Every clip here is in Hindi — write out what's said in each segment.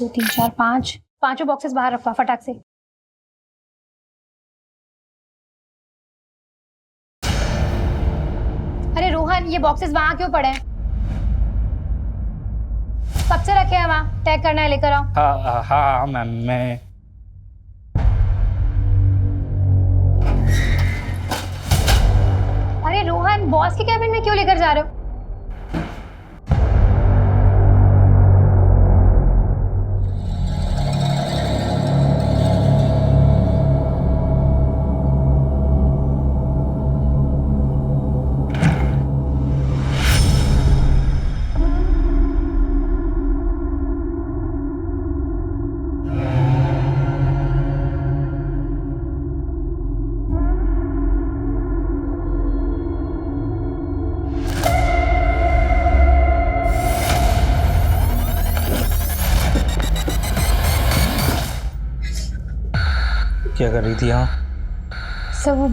3 4 5 पांचों बॉक्सेस बाहर रखवा फटाक से। अरे रोहन, ये बॉक्सेस वहां क्यों पड़े हैं? कब से रखे हैं वहां? टैग करना है, लेकर आओ। हाँ हाँ मैम, मैं अरे रोहन, बॉस के कैबिन में क्यों लेकर जा रहे हो? क्या कर रही थी यहाँ? सर वो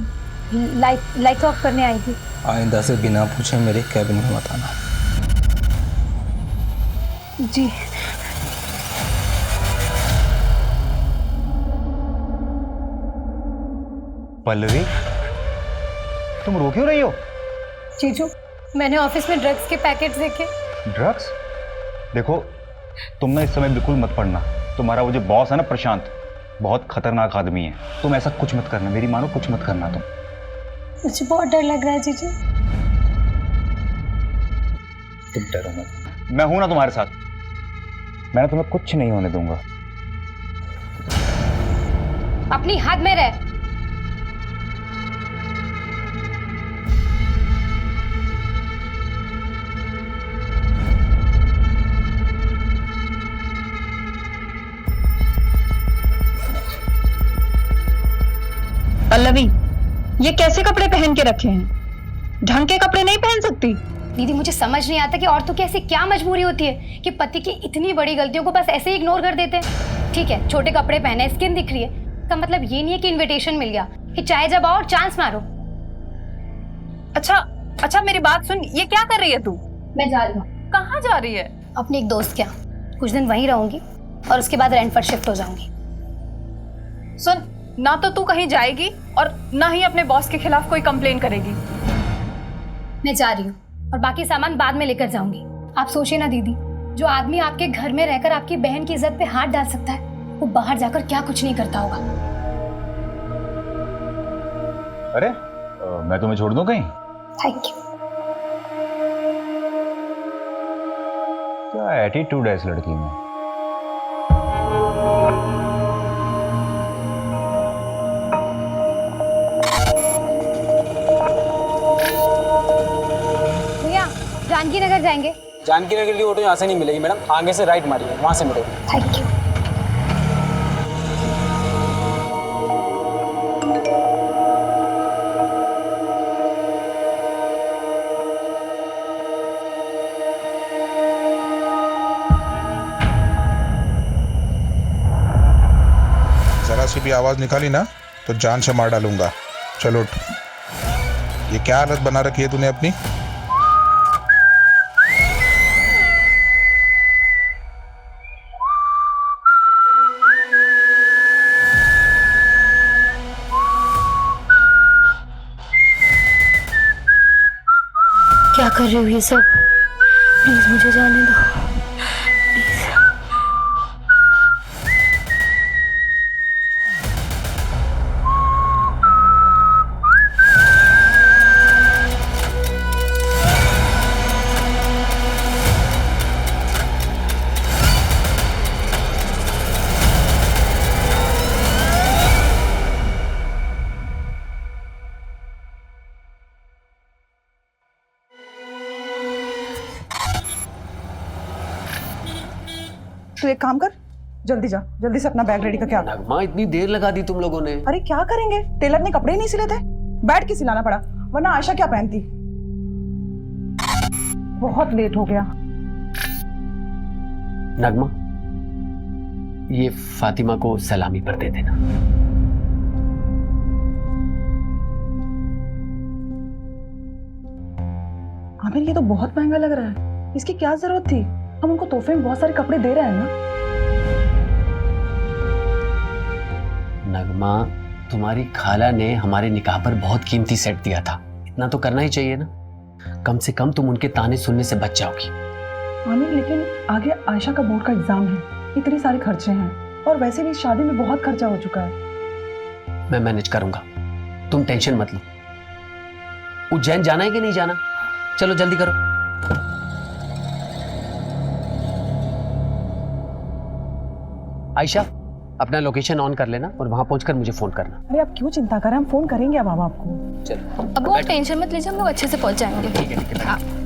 लाइट ऑफ करने आई थी। आइंदा से बिना पूछे मेरे कैबिन में मत आना। जी। पल्लवी, तुम रो क्यों रही हो? जीजू, मैंने ऑफिस में ड्रग्स के पैकेट्स देखे। ड्रग्स? देखो, तुम ना इस समय बिल्कुल मत पढ़ना। तुम्हारा वो जो बॉस है ना प्रशांत, बहुत खतरनाक आदमी है। तुम ऐसा कुछ मत करना, मेरी मानो, कुछ मत करना तुम। मुझे बहुत डर लग रहा है जीजू। तुम डरो मत, मैं हूं ना तुम्हारे साथ। मैं तुम्हें कुछ नहीं होने दूंगा। अपनी हद में रह। पल्लवी, ये कैसे कपड़े पहन के रखे हैं? ढंग के कपड़े नहीं पहन सकती? दीदी, मुझे समझ नहीं आता कि औरतों की ऐसी क्या मजबूरी होती है कि पति की इतनी बड़ी गलतियों को बस ऐसे ही इग्नोर कर देते हैं। ठीक है, छोटे कपड़े पहने, स्किन दिख रही है, इसका मतलब ये नहीं है कि इनविटेशन मिल गया कि चाहे जब आओ और चांस मारो। अच्छा मेरी बात सुन, ये क्या कर रही है तू? मैं जा रही हूँ। कहाँ जा रही है? अपने एक दोस्त के यहाँ कुछ दिन वहीं रहूंगी और उसके बाद रेंट पर शिफ्ट हो जाऊंगी। सुन, ना तो तू कहीं जाएगी और ना ही अपने बॉस के खिलाफ कोई कंप्लेन करेगी। मैं जा रही हूँ और बाकी सामान बाद में लेकर जाऊंगी। आप सोचिए ना दीदी, जो आदमी आपके घर में रहकर आपकी बहन की इज्जत पे हाथ डाल सकता है, वो बाहर जाकर क्या कुछ नहीं करता होगा। अरे मैं तुम्हें छोड़ दूं कहीं? Thank you. क्या एटीट्यूड है इस लड़की में। भैया, जानकी नगर जाएंगे। जानकी नगर की ऑटो यहाँ से नहीं मिलेगी मैडम, आगे से राइट मारिए, वहाँ से मिलेगी। Thank you. जरा सी भी आवाज निकाली ना तो जान से मार डालूंगा। चलो उठ। ये क्या हालत बना रखी है तूने अपनी? क्या कर रही हो ये सब? प्लीज मुझे जाने दो, प्लीज। तू एक काम कर, जल्दी जा, जल्दी से अपना बैग रेडी करके आ। नगमा, इतनी देर लगा दी तुम लोगों ने। अरे क्या करेंगे, टेलर ने कपड़े ही नहीं सिले थे, बैठ के सिलाना पड़ा, वरना आयशा क्या पहनती। बहुत लेट हो गया। नगमा, ये फातिमा को सलामी पर दे देना। आमिर, ये तो बहुत महंगा लग रहा है, इसकी क्या जरूरत थी? हम उनको तोहफे में बहुत सारे कपड़े दे रहे हैं ना। नगमा, तुम्हारी खाला ने हमारे निकाह पर बहुत कीमती सेट दिया था, इतना तो करना ही चाहिए ना। कम से कम तुम उनके ताने सुनने से बच जाओगी। आमिर, लेकिन आगे आयशा का बोर्ड का एग्जाम है, इतने सारे खर्चे हैं, और वैसे भी शादी में बहुत खर्चा हो चुका है। मैं मैनेज करूंगा, तुम टेंशन मत लो। उज्जैन जाना है कि नहीं जाना? चलो जल्दी करो। आयशा, अपना लोकेशन ऑन कर लेना और वहां पहुंचकर मुझे फोन करना। अरे आप क्यों चिंता करें, हम फोन करेंगे अब आपको। चलो अब आप टेंशन मत लीजिए, हम लोग अच्छे से पहुंच जाएंगे। ठीक है, ठीक है।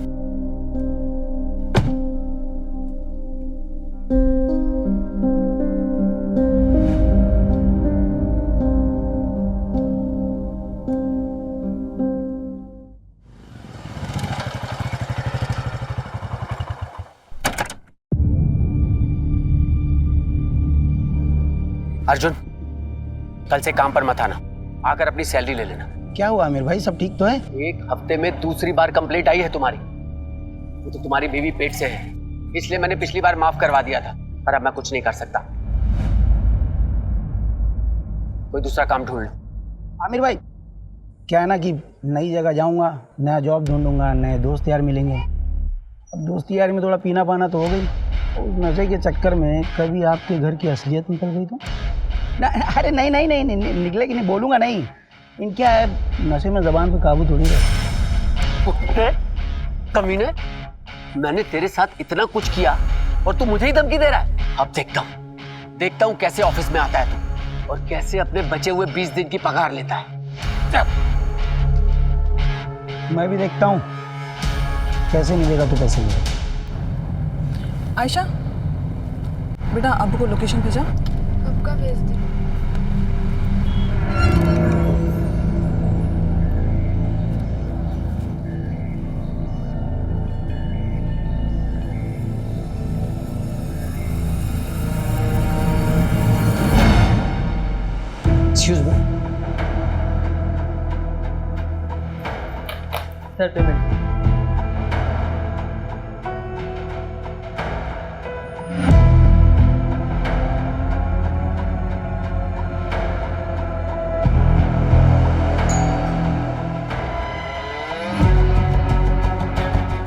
अर्जुन, कल से काम पर मत आना, आकर अपनी सैलरी ले लेना। क्या हुआ आमिर भाई, सब ठीक तो है? एक हफ्ते में दूसरी बार कंप्लेंट आई है तुम्हारी। वो तो तुम्हारी बीवी पेट से है, इसलिए मैंने पिछली बार माफ करवा दिया था, पर अब मैं कुछ नहीं कर सकता। कोई दूसरा काम ढूंढ लो। आमिर भाई, क्या है ना कि नई जगह जाऊंगा, नया जॉब ढूंढूंगा, नए दोस्त यार मिलेंगे। अब दोस्ती यार में थोड़ा पीना पाना तो हो गई, उस नशे के चक्कर में कभी आपके घर की असलियत निकल गई तो ना। अरे नहीं नहीं नहीं, नहीं निकले कि नहीं, बोलूँगा नहीं। इन क्या है, नशे में जबान पे काबू थोड़ी है। कमीने, मैंने तेरे साथ इतना कुछ किया और तू मुझे ही धमकी दे रहा है। अब देखता हूँ कैसे ऑफिस में आता है तू, और कैसे अपने बचे हुए 20 दिन की पगार लेता है। मैं भी देखता हूँ कैसे मिलेगा तो कैसे मिलेगा। आयशा बेटा, अब्बू को लोकेशन भेजा? कब का भेज दी? Excuse me sir, payment.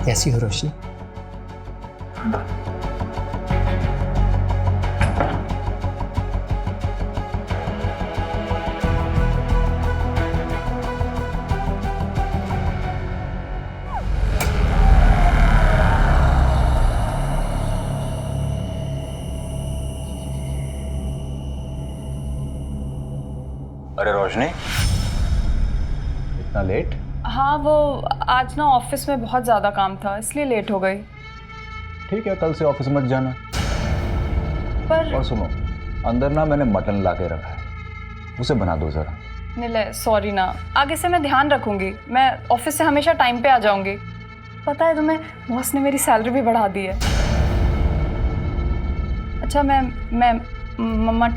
कैसी हो रोशनी? अरे रोशनी, इतना लेट? हाँ, वो आज ना ऑफिस में बहुत ज़्यादा काम था, इसलिए लेट हो गई। ठीक है, कल से ऑफिस मत जाना। पर और सुनो, अंदर ना मैंने मटन ला के रखा है, उसे बना दो जरा। निलय, सॉरी ना, आगे से मैं ध्यान रखूंगी। मैं ऑफिस से हमेशा टाइम पे आ जाऊंगी। पता है तुम्हें, बॉस ने मेरी सैलरी भी बढ़ा दी है। अच्छा, मैं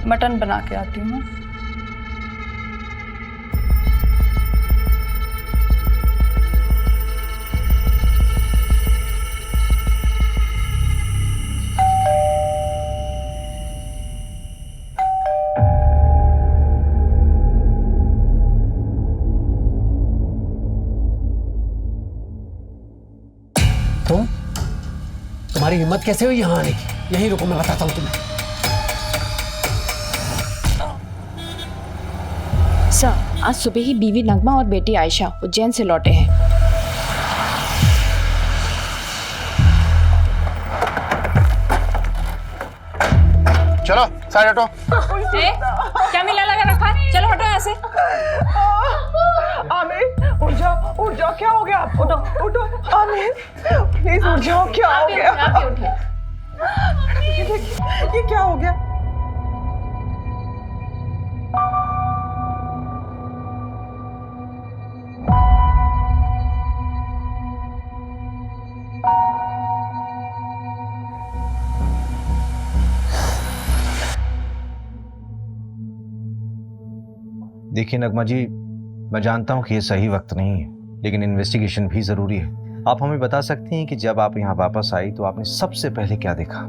मटन बना के आती हूँ। तुम्हारी हिम्मत कैसे हुई यहाँ आने की? यहीं रुको, मैं बताता हूँ तुम्हें। सर, आज सुबह ही बीवी नगमा और बेटी आयशा उज्जैन से लौटे हैं। चलो साइड हटो। क्या मिला लगा रखा? चलो हटो यहाँ से। आमिर उठ जाओ, क्या हो गया आपको? उठो आमिर, प्लीज उठ जाओ, क्या हो गया? ये क्या हो गया? देखिए नगमा जी, मैं जानता हूं कि ये सही वक्त नहीं है, लेकिन इन्वेस्टिगेशन भी जरूरी है। आप हमें बता सकती हैं कि जब आप यहाँ वापस आई तो आपने सबसे पहले क्या देखा?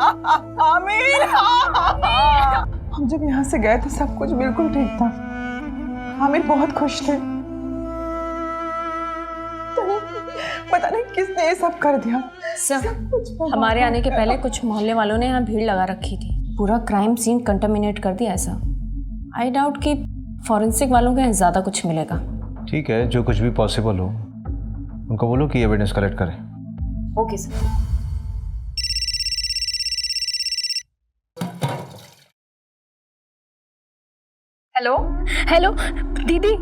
आमिर! हम जब यहाँ से गए तो सब कुछ बिल्कुल ठीक था। आमिर बहुत खुश थे। पता नहीं किसने ये सब कर दिया। सर, हमारे आने के पहले कुछ मोहल्ले वालों ने यहाँ भीड़ लगा रखी थी, पूरा क्राइम सीन कंटामिनेट कर दिया। ऐसा आई डाउट कि फॉरेंसिक वालों को यहाँ ज़्यादा कुछ मिलेगा। ठीक है, जो कुछ भी पॉसिबल हो उनको बोलो कि एविडेंस कलेक्ट करें। Okay sir. हेलो हेलो दीदी,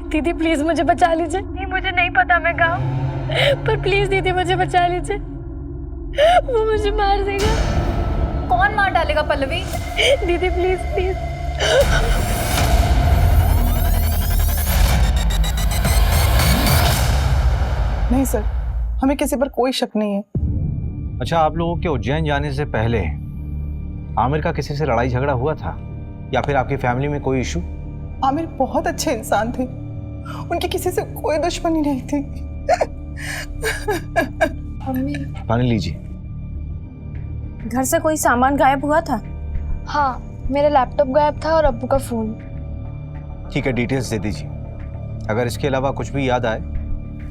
दीदी प्लीज मुझे बचा लीजिए। नहीं मुझे नहीं पता मैं कहाँ हूँ, पर प्लीज दीदी मुझे बचा लीजिए, वो मुझे मार देगा। कौन मार डालेगा पल्लवी? दीदी प्लीज प्लीज। नहीं सर, हमें किसी पर कोई शक नहीं है। अच्छा, आप लोगों के उज्जैन जाने से पहले आमिर का किसी से लड़ाई झगड़ा हुआ था या फिर आपकी फैमिली में कोई इशू? आमिर बहुत अच्छे इंसान थे, उनकी किसी से कोई दुश्मनी नहीं थी। पानी लीजिए। घर से कोई सामान गायब हुआ था? हाँ, मेरा लैपटॉप गायब था और अब्बू का फोन। ठीक है, डिटेल्स दे दीजिए। अगर इसके अलावा कुछ भी याद आए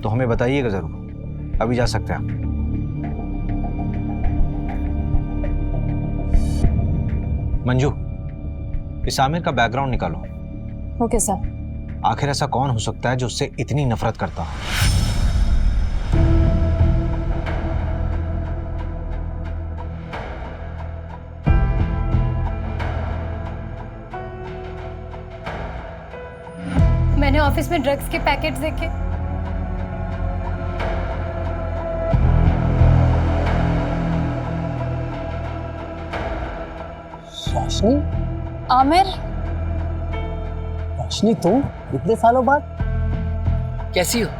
तो हमें बताइएगा जरूर। अभी जा सकते हैं आप। मंजू, इस आमिर का बैकग्राउंड निकालो। Okay sir. आखिर ऐसा कौन हो सकता है जो उससे इतनी नफरत करता हो? मैंने ऑफिस में ड्रग्स के पैकेट्स देखे। रोशनी? आमिर, रोशनी तुम इतने सालों बाद कैसी हो?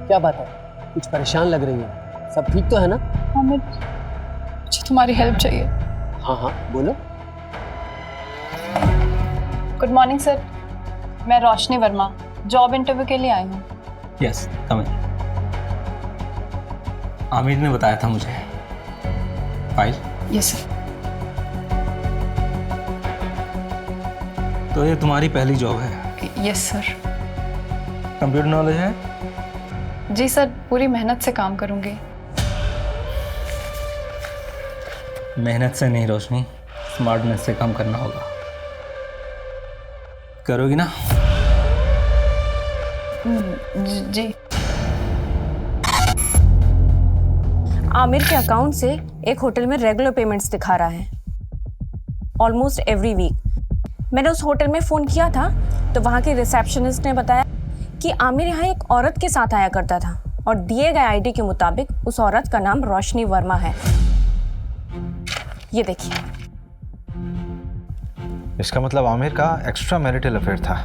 क्या बात है, कुछ परेशान लग रही हो। सब ठीक तो है ना? आमिर, मुझे तुम्हारी हेल्प चाहिए। हाँ हाँ बोलो। गुड मॉर्निंग सर, मैं रोशनी वर्मा जॉब इंटरव्यू के लिए आई हूँ। यस, कम इन। आमिर ने बताया था मुझे। फाइल? Yes sir. तो ये तुम्हारी पहली जॉब है? Yes sir. कंप्यूटर नॉलेज है? जी सर, पूरी मेहनत से काम करूँगी। मेहनत से नहीं रोशनी, स्मार्टनेस से काम करना होगा। करोगी ना? जी। आमिर के अकाउंट से एक होटल में रेगुलर पेमेंट्स दिखा रहा है, ऑलमोस्ट एवरी वीक। मैंने उस होटल में फ़ोन किया था तो वहाँ के रिसेप्शनिस्ट ने बताया कि आमिर यहाँ एक औरत के साथ आया करता था और दिए गए आईडी के मुताबिक उस औरत का नाम रोशनी वर्मा है। ये देखिए। इसका मतलब आमिर का एक्स्ट्रा मैरिटल अफेयर था।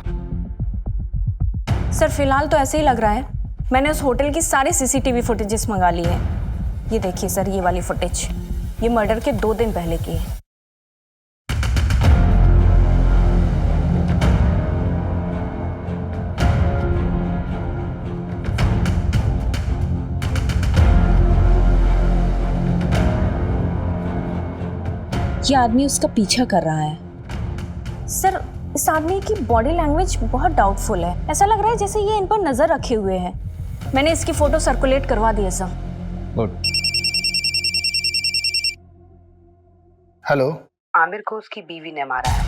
सर फिलहाल तो ऐसे ही लग रहा है। मैंने उस होटल की सारी सीसीटीवी फुटेजेस मंगा ली है। ये देखिए सर, ये वाली फुटेज, ये मर्डर के 2 दिन पहले की है। ये आदमी उसका पीछा कर रहा है। सर, इस आदमी की बॉडी लैंग्वेज बहुत डाउटफुल है। ऐसा लग रहा है जैसे ये इन पर नजर रखे हुए है। मैंने इसकी फोटो सर्कुलेट करवा दी है सर। गुड। हेलो। आमिर को उसकी बीवी ने मारा है।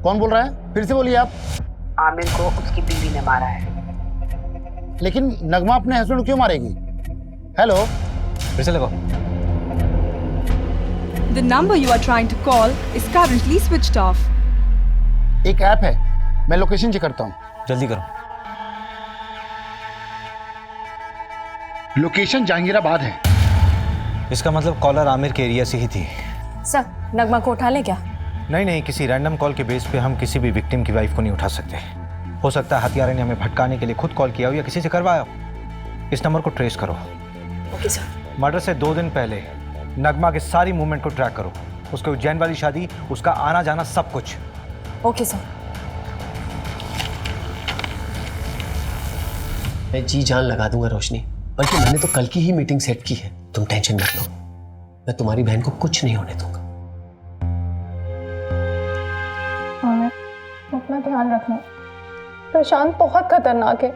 कौन बोल रहा है? फिर से बोलिए आप। आमिर को उसकी बीवी ने मारा है। लेकिन नगमा अपने हस्बैंड को क्यों मारेगी? हेलो। फिर से लगाओ। The number you are trying to call is currently switched off. एक ऐप है, मैं लोकेशन चेक करता हूँ। जल्दी करो। लोकेशन जहांगीराबाद है। इसका मतलब कॉलर आमिर के एरिया से ही थी। सर, नगमा को उठा ले क्या? नहीं, किसी रैंडम कॉल के बेस पे हम किसी भी विक्टिम की वाइफ को नहीं उठा सकते। हो सकता है हत्यारे ने हमें भटकाने के लिए खुद कॉल किया हो या किसी से करवाया हो। इस नंबर को ट्रेस करो। Okay sir. मर्डर से 2 दिन पहले नगमा के सारी मूवमेंट को ट्रैक करो। उसके उज्जैन वाली शादी, उसका आना जाना, सब कुछ। Okay sir. मैं जी जान लगा दूंगा रोशनी, बल्कि मैंने तो कल की ही मीटिंग सेट की है, तुम टेंशन मत लो। मैं तुम्हारी बहन को कुछ नहीं होने दूंगा। आमिर, अपना ध्यान रखना, प्रशांत बहुत खतरनाक है।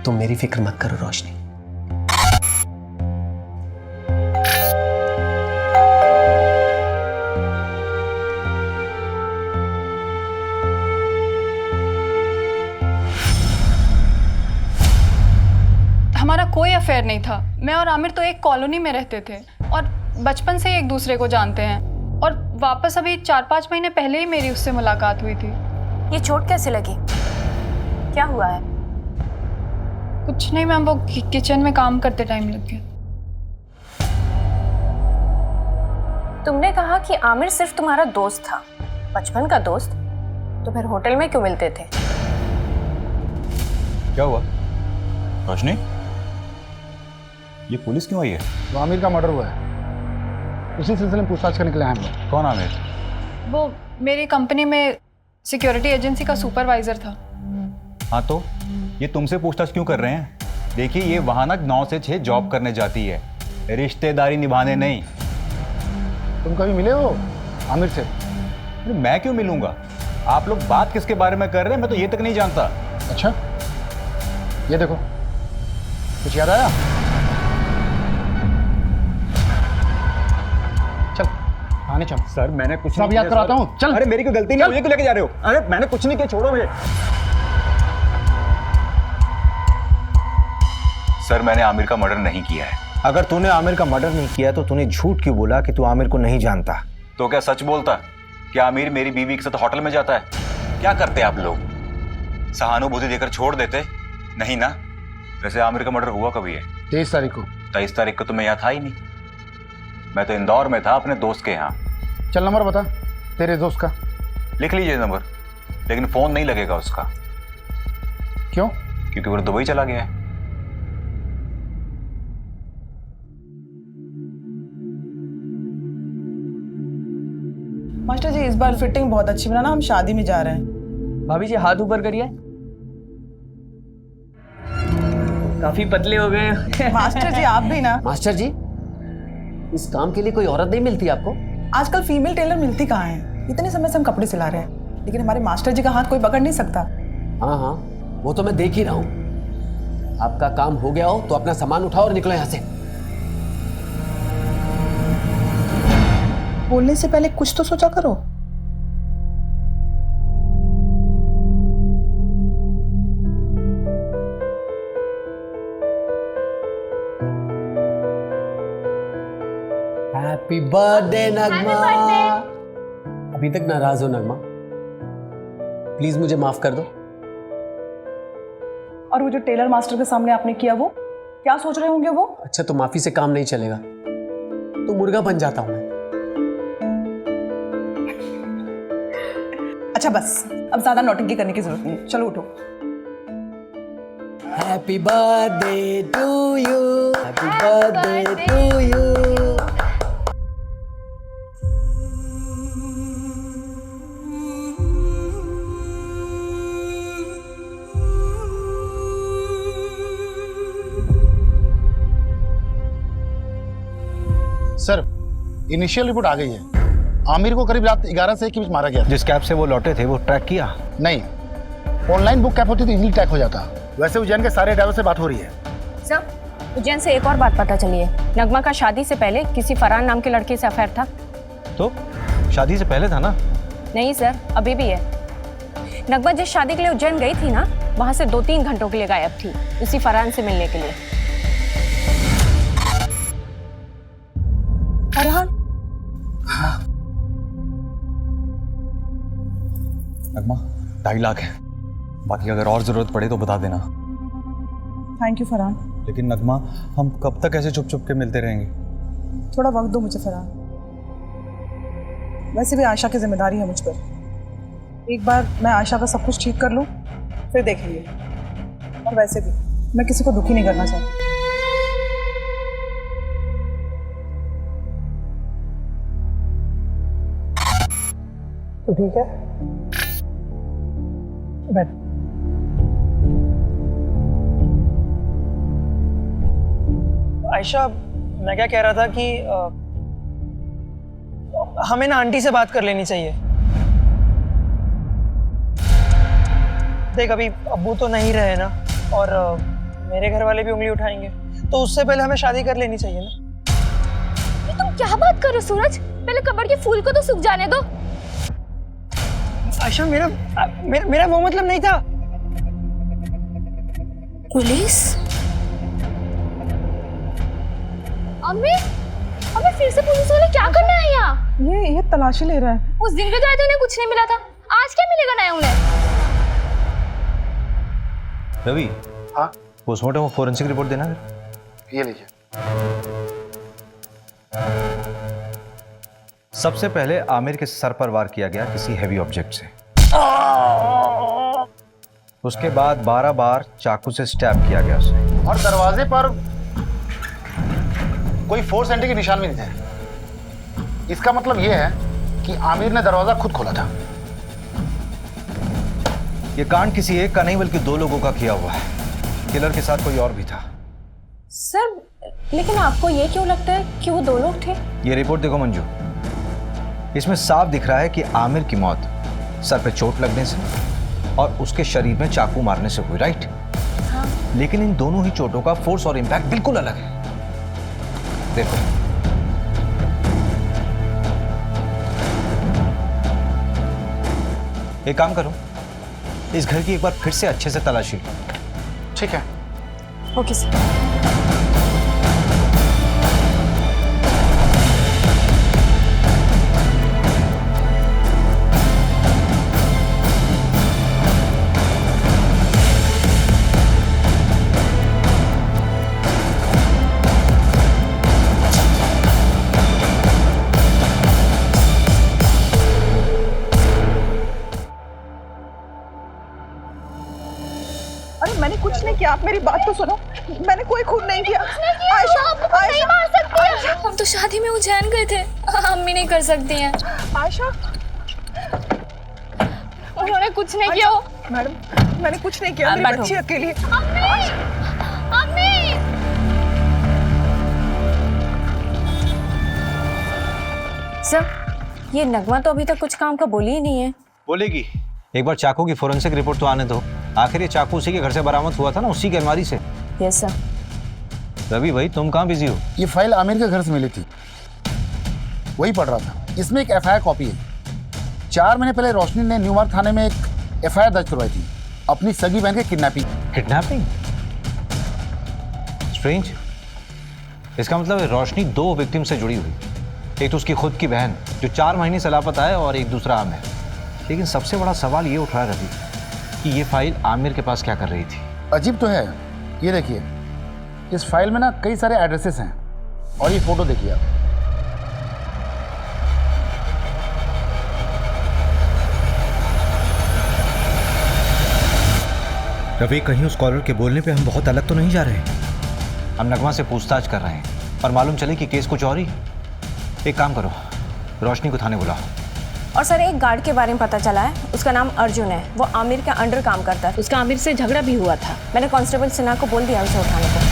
तुम मेरी फिक्र मत करो रोशनी। हमारा कोई अफेयर नहीं था। मैं और आमिर तो एक कॉलोनी में रहते थे और बचपन से ही एक दूसरे को जानते हैं। और वापस अभी 4-5 महीने पहले ही मेरी उससे मुलाकात हुई थी। ये चोट कैसे लगी? क्या हुआ है? कुछ नहीं मैम, वो किचन में काम करते टाइम लग गया। तुमने कहा कि आमिर सिर्फ तुम्हारा दोस्त था, बचपन का दोस्त, तो फिर होटल में क्यों मिलते थे? क्या हुआ रोशनी? ये पुलिस क्यों आई है? तो आमिर का मर्डर हुआ है, उसी सिलसिले में पूछताछ करने के लिए आए हम लोग। कौन आमिर? वो मेरी कंपनी में सिक्योरिटी एजेंसी का सुपरवाइजर था। हाँ तो ये तुमसे पूछताछ क्यों कर रहे हैं? देखिए ये वहाँ ना 9 से 6 जॉब करने जाती है, रिश्तेदारी निभाने नहीं। तुम कभी मिले हो आमिर से? मैं क्यों मिलूंगा? आप लोग बात किसके बारे में कर रहे हैं मैं तो ये तक नहीं जानता। अच्छा, ये देखो, कुछ याद आया? चल आने चल। सर मैंने कुछ सब याद कराता हूँ, चल। अरे मेरी कोई गलती नहीं, मुझे क्यों लेके जा रहे हो? अरे मैंने कुछ नहीं किया, छोड़ो मुझे। सर मैंने आमिर का मर्डर नहीं किया है। अगर तूने आमिर का मर्डर नहीं किया तो तूने झूठ क्यों बोला कि तू आमिर को नहीं जानता? तो क्या सच बोलता? क्या आमिर मेरी बीवी के साथ होटल में जाता है? क्या करते आप लोग? सहानुभूति देकर छोड़ देते? नहीं ना। वैसे आमिर का मर्डर हुआ कभी है? 23 तारीख को। 23 तारीख को तो मैं यहाँ था ही नहीं, मैं तो इंदौर में था अपने दोस्त के यहाँ। चल नंबर बता तेरे दोस्त का। लिख लीजिए नंबर, लेकिन फोन नहीं लगेगा उसका। क्यों? क्योंकि वो दुबई चला गया है। मास्टर जी इस बार फिटिंग बहुत अच्छी बनाना, हम शादी में जा रहे हैं। भाभी जी हाथ ऊपर करिए। काफी पतले हो गए। मास्टर जी आप भी ना। मास्टर जी इस काम के लिए कोई औरत नहीं मिलती आपको? आजकल फीमेल टेलर मिलती कहाँ है? इतने समय से हम कपड़े सिला रहे हैं, लेकिन हमारे मास्टर जी का हाथ कोई पकड़ नहीं सकता। हाँ हाँ वो तो मैं देख ही रहा हूँ। आपका काम हो गया हो तो अपना सामान उठाओ और निकलो यहाँ से। बोलने से पहले कुछ तो सोचा करो। हैप्पी बर्थडे नगमा। अभी तक नाराज हो नगमा? प्लीज मुझे माफ कर दो। और वो जो टेलर मास्टर के सामने आपने किया, वो क्या सोच रहे होंगे वो? अच्छा तो माफी से काम नहीं चलेगा तो मुर्गा बन जाता हूं मैं। अच्छा बस, अब ज्यादा नौटंकी करने की जरूरत नहीं है, चलो उठो। Happy birthday to you, happy birthday to you. Sir initial report आ गई है। आमिर को करीब रात 11 से 1 के बीच मारा गया। जिस कैब से वो लौटे थे वो ट्रैक किया? नहीं, ऑनलाइन बुक कैब होती तो इजीली ट्रैक हो जाता। वैसे उज्जैन के सारे ड्राइवर से बात हो रही है। सर उज्जैन से एक और बात पता चली है। नगमा का शादी से पहले किसी फरहान नाम के लड़के से अफेयर था। तो शादी से पहले था ना? नहीं सर, अभी भी है। नगमा जिस शादी के लिए उज्जैन गई थी ना, वहां से 2-3 घंटों के लिए गायब थी, उसी फरहान से मिलने के लिए। फरहान? नगमा 2.5 लाख है, बाकी अगर और जरूरत पड़े तो बता देना। Thank you Farhan. लेकिन नगमा हम कब तक ऐसे चुप चुप के मिलते रहेंगे? थोड़ा वक्त दो मुझे फरहान। वैसे भी आयशा की जिम्मेदारी है मुझ पर। एक बार मैं आयशा का सब कुछ ठीक कर लूं, फिर देखेंगे। और वैसे भी मैं किसी को दुखी नहीं करना चाहती। तो ठीक है, बैठ। आयशा, मैं क्या कह रहा था कि हमें ना आंटी से बात कर लेनी चाहिए। देख, अभी अब्बू तो नहीं रहे ना, और मेरे घर वाले भी उंगली उठाएंगे, तो उससे पहले हमें शादी कर लेनी चाहिए ना। तुम क्या बात कर रहे हो सूरज? पहले कब्र के फूल को तो सूख जाने दो। आयशा, मेरा वो मतलब नहीं था। पुलिस? अम्मी, अम्मी फिर से पुलिस वाले क्या करने आए यहाँ? ये तलाशी ले रहा है। उस दिन पे जाए तो उन्हें कुछ नहीं मिला था, आज क्या मिलेगा नया उन्हें? रवि, हाँ पोस्टमार्टम और फोरेंसिक रिपोर्ट देना। ये लीजिए। सबसे पहले आमिर के सर पर वार किया गया किसी हैवी ऑब्जेक्ट से। उसके बाद 12 बार चाकू से स्टैब किया गया उसे। और दरवाजे पर कोई फोर्स एंट्री के निशान भी नहीं थे। इसका मतलब यह है कि आमिर ने दरवाजा खुद खोला था। यह कांड किसी एक का नहीं बल्कि 2 लोगों का किया हुआ है। किलर के साथ कोई और भी था। सर, लेकिन आपको ये क्यों लगता है कि वो 2 लोग थे? ये रिपोर्ट देखो मंजू, इसमें साफ दिख रहा है कि आमिर की मौत सर पे चोट लगने से और उसके शरीर में चाकू मारने से हुई, राइट? हाँ। लेकिन इन दोनों ही चोटों का फोर्स और इंपैक्ट बिल्कुल अलग है। देखो, एक काम करो, इस घर की एक बार फिर से अच्छे से तलाशी लो। ठीक है। Okay sir. मैंने कुछ नहीं किया, आप मेरी बात तो सुनो। मैंने कोई खून नहीं किया। आयशा, आपको नहीं मार सकती है। हम तो शादी में उज्जैन गए थे, अम्मी नहीं कर सकती हैं। आयशा, उन्होंने कुछ नहीं किया। मैडम, मैंने कुछ नहीं किया। मेरी बच्ची अकेली है। अम्मी, अम्मी। सर, ये नगमा तो अभी तक कुछ काम का बोली ही नहीं है। बोलेगी। एक बार चाकू की फोरेंसिक रिपोर्ट तो आने दो। आखिर ये चाकू उसी के घर से बरामद हुआ था ना, उसी की अलमारी से। Yes sir. रवि भाई, तुम कहाँ बिजी हो? ये फाइल आमिर के घर से मिली थी, वही पढ़ रहा था। इसमें एक एफआईआर कॉपी है। 4 महीने पहले रोशनी ने न्यूमार्क थाने में एक एफआईआर दर्ज करवाई थी अपनी सगी बहन के किडनैपिंग। किडनैपिंग? स्ट्रेंज। इसका मतलब है रोशनी 2 विक्टिम से जुड़ी हुई। एक तो उसकी खुद की बहन जो 4 महीने से लापता है, और एक दूसरा आमिर। लेकिन सबसे बड़ा सवाल ये उठ रहा है रवि कि ये फाइल आमिर के पास क्या कर रही थी? अजीब तो है। ये देखिए, इस फाइल में ना कई सारे एड्रेसेस हैं, और ये फोटो देखिए आप। रवि, कहीं उस कॉलर के बोलने पे हम बहुत अलग तो नहीं जा रहे? हम नगमा से पूछताछ कर रहे हैं और मालूम चले कि केस कुछ और ही। एक काम करो, रोशनी को थाने बुलाओ। और सर, एक गार्ड के बारे में पता चला है, उसका नाम अर्जुन है। वो आमिर के अंडर काम करता है। उसका आमिर से झगड़ा भी हुआ था। मैंने कांस्टेबल सिन्हा को बोल दिया उसे उठाने को।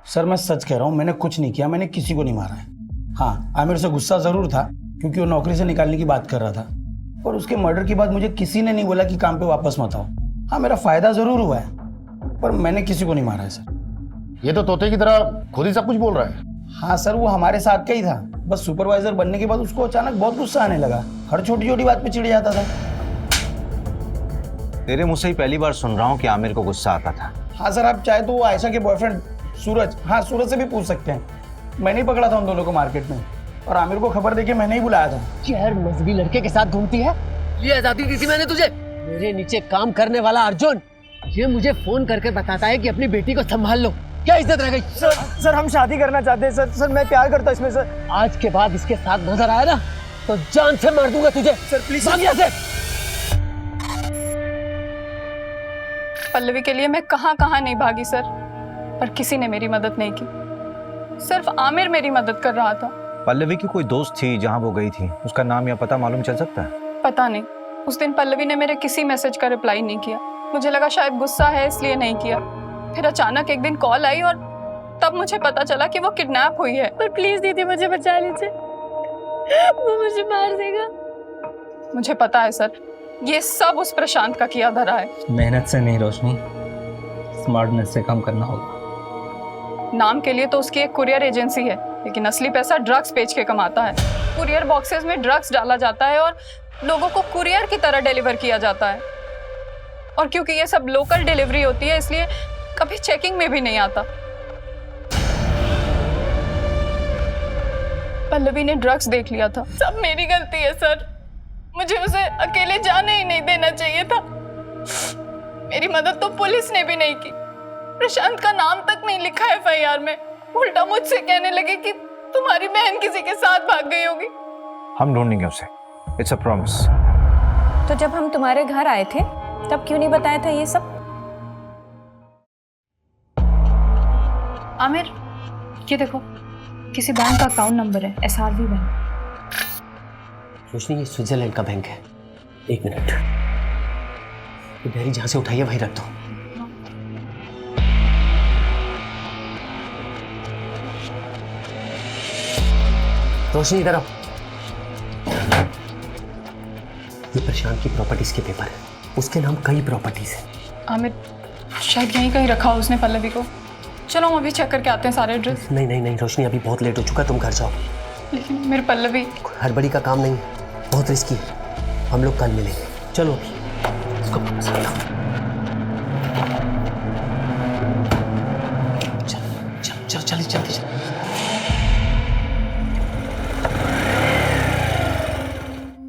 सर, मैं सच कह रहा हूँ, मैंने कुछ नहीं किया। मैंने किसी को नहीं मारा है। हाँ, आमिर से गुस्सा जरूर था क्योंकि वो नौकरी से निकालने की बात कर रहा था, और उसके मर्डर के बाद मुझे किसी ने नहीं बोला कि काम पे वापस मत आओ। हाँ, मेरा फायदा जरूर हुआ है, पर मैंने किसी को नहीं मारा है सर। ये तो तोते की तरह खुद ही सब कुछ बोल रहा है। हाँ सर, वो हमारे साथ का ही था। बस सुपरवाइजर बनने के बाद उसको अचानक बहुत गुस्सा आने लगा। हर छोटी छोटी बात पे चिढ़ जाता था। तेरे मुझसे ही पहली बार सुन रहा हूँ कि आमिर को गुस्सा आता था। हाँ सर, आप चाहे तो वो आयशा के बॉयफ्रेंड सूरज, हाँ सूरज से भी पूछ सकते हैं। मैंने ही पकड़ा था उन दोनों को मार्केट में, और आमिर को खबर देके मैंने ही बुलाया था। गैर मजहबी लड़के के साथ घूमती है, ये आजादी दी थी मैंने तुझे। मेरे नीचे काम करने वाला अर्जुन ये मुझे फोन करके बताता है कि अपनी बेटी को संभाल लो। क्या इज्जत रह गई? सर, हम शादी करना चाहते हैं सर। मैं प्यार करता हूं इसमें सर। आज के बाद इसके साथ नजर आया ना तो जान से मार दूंगा तुझे। सर प्लीज, भाग यहाँ से। पल्लवी के लिए मैं कहाँ कहाँ नहीं भागी सर, पर किसी ने मेरी मदद नहीं की। सिर्फ आमिर मेरी मदद कर रहा था। पल्लवी की कोई दोस्त थी जहां वो गई थी, उसका नाम या पता मालूम चल सकता है? पता नहीं, उस दिन पल्लवी ने मेरे किसी मैसेज का रिप्लाई नहीं किया। मुझे लगा शायद गुस्सा है इसलिए नहीं किया। फिर अचानक एक दिन कॉल आई और तब मुझे पता चला कि वो किडनैप हुई है। पर प्लीज दीदी मुझे बचा लीजिए, वो मुझे मार देगा। मुझे पता है सर, ये सब उस प्रशांत का किया धरा है। मेहनत से नहीं रोशनी, स्मार्टनेस से काम करना होगा। नाम के लिए तो उसकी एक कुरियर एजेंसी है, लेकिन असली पैसा ड्रग्स बेच के कमाता है। कुरियर बॉक्सेस में ड्रग्स डाला जाता है और लोगों को कुरियर की तरह डिलीवर किया जाता है। और क्योंकि ये सब लोकल डिलीवरी होती है इसलिए कभी चेकिंग में भी नहीं आता। पल्लवी ने ड्रग्स देख लिया था। सब मेरी गलती है सर, मुझे उसे अकेले जाने ही नहीं देना चाहिए था। मेरी मदद तो पुलिस ने भी नहीं की। प्रशांत का नाम तक नहीं लिखा है एफआईआर में। उल्टा मुझसे कहने लगे कि तुम्हारी बहन किसी के साथ भाग गई होगी। हम ढूंढेंगे उसे, इट्स अ प्रॉमिस। तो जब हम तुम्हारे घर आए थे तब क्यों नहीं बताया था ये सब? आमिर, ये देखो, किसी बैंक का अकाउंट नंबर है, SRV बैंक। रोशनी, ये स्विट्जरलैंड का बैंक है। एक मिनट, ये डायरी जहां से उठाई है वहीं रख दो। रोशनी इधर आओ। ये प्रशांत की प्रॉपर्टीज के पेपर है, उसके नाम कई प्रॉपर्टीज है। आमिर, शायद यहीं कहीं रखा हो उसने पल्लवी को। चलो हम अभी चेक करके आते हैं सारे एड्रेस। नहीं नहीं नहीं रोशनी, अभी बहुत लेट हो चुका, तुम घर जाओ। लेकिन मेरे पल्लवी, हड़बड़ी का काम नहीं है, बहुत रिस्की है। हम लोग कल मिलेंगे। चलो अभी इसको वापस रखो। चलो चलो चलो जल्दी चलो।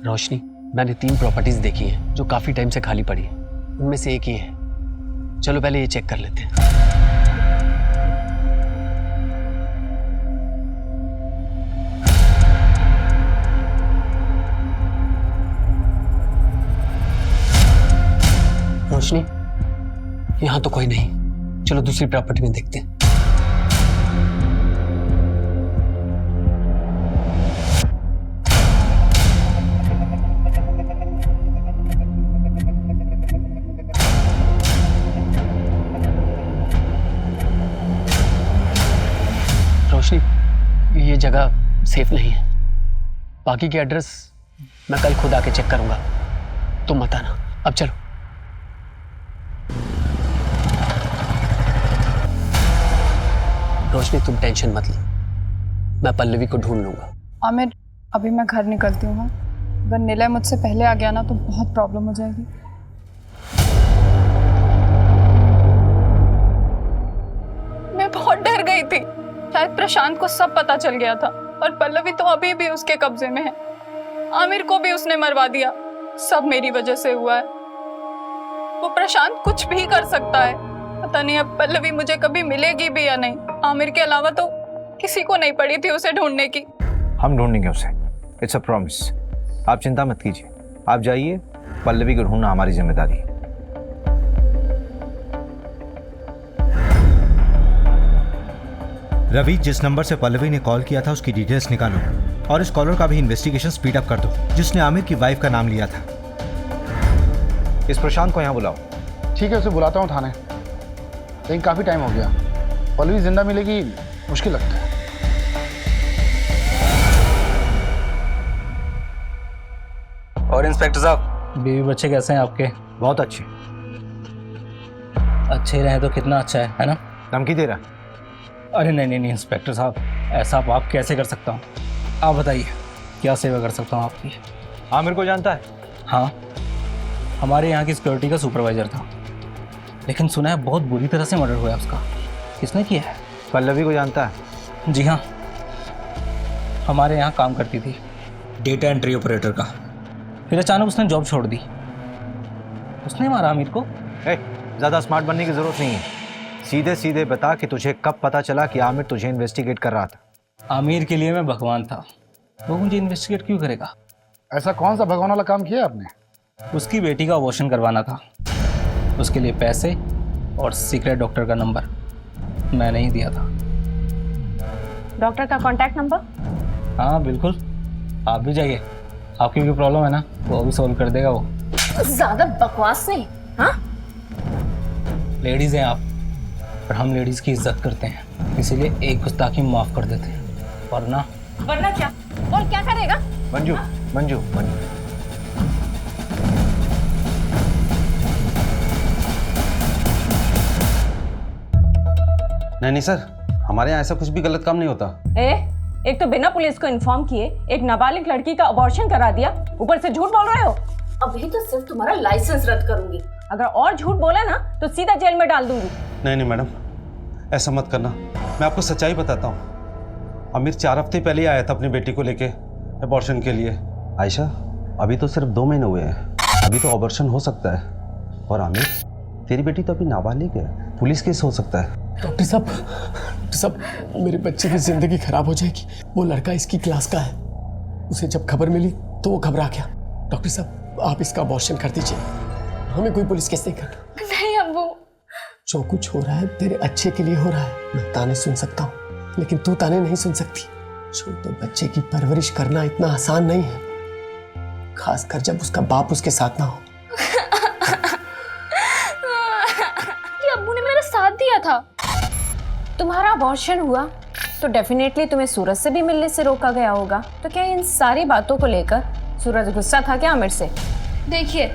रोशनी, मैंने 3 प्रॉपर्टीज देखी हैं जो काफी टाइम से खाली पड़ी है। उनमें से एक ही है। चलो पहले ये चेक कर लेते हैं। रोशनी, यहां तो कोई नहीं। चलो दूसरी प्रॉपर्टी में देखते हैं। रोशनी, ये जगह सेफ नहीं है। बाकी के एड्रेस मैं कल खुद आके चेक करूंगा, तुम मत आना। अब चलो। रोशनी, तुम टेंशन मत लो, मैं पल्लवी को ढूंढ लूंगा। आमिर, अभी मैं घर निकलती हूँ। अगर निलय मुझसे पहले आ गया ना तो बहुत प्रॉब्लम हो जाएगी। मैं बहुत डर गई थी, शायद प्रशांत को सब पता चल गया था और पल्लवी तो अभी भी उसके कब्जे में है। आमिर को भी उसने मरवा दिया। सब मेरी वजह से हुआ है। वो प्रशांत कुछ भी कर सकता है। पता नहीं अब पल्लवी मुझे कभी मिलेगी भी या नहीं। आमिर के अलावा तो किसी को नहीं पड़ी थी उसे ढूंढने की। हम ढूंढेंगे उसे, इट्स अ प्रॉमिस। आप चिंता मत कीजिए, आप जाइए, पल्लवी को ढूंढना हमारी जिम्मेदारी है। रवि, जिस नंबर से पल्लवी ने कॉल किया था उसकी डिटेल्स निकालो और इस कॉलर का भी इन्वेस्टिगेशन स्पीड अप कर दो जिसने आमिर की वाइफ का नाम लिया था। इस प्रशांत को यहाँ बुलाओ। ठीक है, उसे बुलाता हूँ थाने। लेकिन काफ़ी टाइम हो गया, पल्लवी जिंदा मिलेगी मुश्किल लगता है। और इंस्पेक्टर साहब, बीवी बच्चे कैसे हैं आपके? बहुत अच्छे। अच्छे रहे तो कितना अच्छा है ना? धमकी दे रहा? अरे नहीं नहीं नहीं इंस्पेक्टर साहब, ऐसा आप कैसे कर सकता हूँ? आप बताइए क्या सेवा कर सकता हूँ आपकी? आमिर को जानता है? हाँ, हमारे यहाँ की सिक्योरिटी का सुपरवाइजर था, लेकिन सुना है बहुत बुरी तरह से मर्डर हुआ है उसका। किसने किया है? पल्लवी को जानता है? जी हाँ, हमारे यहाँ काम करती थी, डेटा एंट्री ऑपरेटर का। फिर अचानक उसने जॉब छोड़ दी। उसने मारा आमिर को। ज़्यादा स्मार्ट बनने की ज़रूरत नहीं है, सीधे सीधे बता कि तुझे कब पता चला कि आमिर तुझे इन्वेस्टिगेट कर रहा था। आमिर के लिए मैं भगवान था, वो मुझे इन्वेस्टिगेट क्यों करेगा? ऐसा कौन सा भगवान वाला काम किया आपने? उसकी बेटी का अबॉर्शन करवाना था, उसके लिए पैसे और सीक्रेट डॉक्टर का नंबर मैंने ही दिया था। डॉक्टर का कांटेक्ट नंबर? हाँ बिल्कुल, आप भी जाइए, आपकी भी प्रॉब्लम है ना, वो भी सॉल्व कर देगा वो। ज्यादा बकवास नहीं। हाँ, लेडीज हैं आप, और हम लेडीज की इज्जत करते हैं, इसीलिए एक गुस्ताखी माफ कर देते हैं, वरना क्या? और क्या करेगा? मंजू मंजू मंजू, नहीं सर, हमारे यहाँ ऐसा कुछ भी गलत काम नहीं होता। एक तो बिना पुलिस को इन्फॉर्म किए एक नाबालिग लड़की का अबॉर्शन करा दिया, ऊपर से झूठ बोल रहे हो। अभी तो सिर्फ तुम्हारा लाइसेंस रद्द करूंगी, अगर और झूठ बोला ना तो सीधा जेल में डाल दूंगी। नहीं मैडम, ऐसा मत करना, मैं आपको सच्चाई बताता हूँ। आमिर 4 हफ्ते पहले आया था अपनी बेटी को लेके अबॉर्शन के लिए। आयशा, अभी तो सिर्फ 2 महीने हुए हैं, अभी तो अबॉर्शन हो सकता है। और आमिर, तेरी बेटी तो अभी नाबालिग है, पुलिस केस हो सकता है। डॉक्टर साहब, मेरे बच्चे की जिंदगी खराब हो जाएगी। वो लड़का इसकी क्लास का है, उसे जब खबर मिली तो वो घबरा गया। डॉक्टर साहब, आप इसका अबॉर्शन कर दीजिए, हमें कोई पुलिस केस नहीं करना। नहीं अब्बू, जो कुछ हो रहा है तेरे अच्छे के लिए हो रहा है। मैं ताने सुन सकता हूँ, लेकिन तू ताने नहीं सुन सकती। छोटे बच्चे की परवरिश करना इतना आसान नहीं है, खासकर जब उसका बाप उसके साथ ना हो। अब्बू ने मेरा साथ दिया था। तुम्हारा अबॉर्शन हुआ तो डेफिनेटली तुम्हें सूरज से भी मिलने से रोका गया होगा, तो क्या इन सारी बातों को लेकर सूरज गुस्सा था क्या आमिर से? देखिए,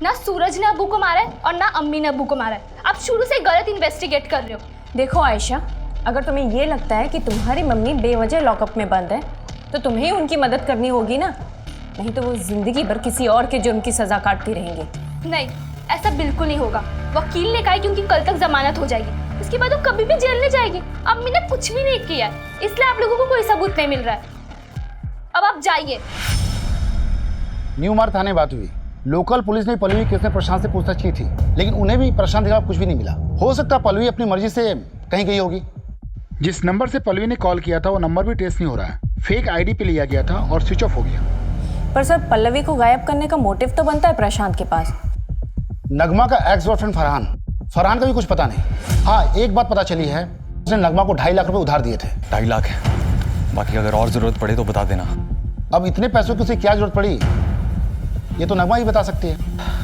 ना सूरज ने अब्बू को मारा है और ना अम्मी ने अब्बू को मारा है। आप शुरू से गलत इन्वेस्टिगेट कर रहे हो। देखो आयशा, अगर तुम्हें ये लगता है कि तुम्हारी मम्मी बेवजह लॉकअप में बंद है तो तुम्हें ही उनकी मदद करनी होगी ना, नहीं तो वो जिंदगी भर किसी और के जुर्म की सजा काटती रहेंगी। नहीं, ऐसा बिल्कुल नहीं होगा। वकील ने कहा है कि उनकी कल तक जमानत हो जाएगी, इसके बाद वो कभी भी जेल नहीं जाएगी। अम्मी ने कुछ भी नहीं किया है, इसलिए आप लोगों को कोई सबूत नहीं मिल रहा है। अब आप जाइए। न्यू मार्ग थाने बात हुई, लोकल पुलिस ने पल्लवी केस में प्रशांत से पूछताछ की थी, लेकिन उन्हें भी प्रशांत के खिलाफ कुछ भी नहीं मिला। हो सकता है पल्लवी अपनी मर्जी से कहीं गई होगी। जिस नंबर से पल्लवी ने कॉल किया था वो नंबर भी ट्रेस नहीं हो रहा है, फेक आईडी पे लिया गया था और स्विच ऑफ हो गया। पर सर, पल्लवी को गायब करने का मोटिव तो बनता है प्रशांत के पास। नगमा का एक्स बॉयफ्रेंड फरहान का भी कुछ पता नहीं। हाँ, एक बात पता चली है, उसने नगमा को 2.5 लाख रुपए उधार दिए थे। 2.5 लाख है, बाकी अगर और जरूरत पड़े तो बता देना। अब इतने पैसों की उसे क्या जरूरत पड़ी, ये तो नगमा ही बता सकती है।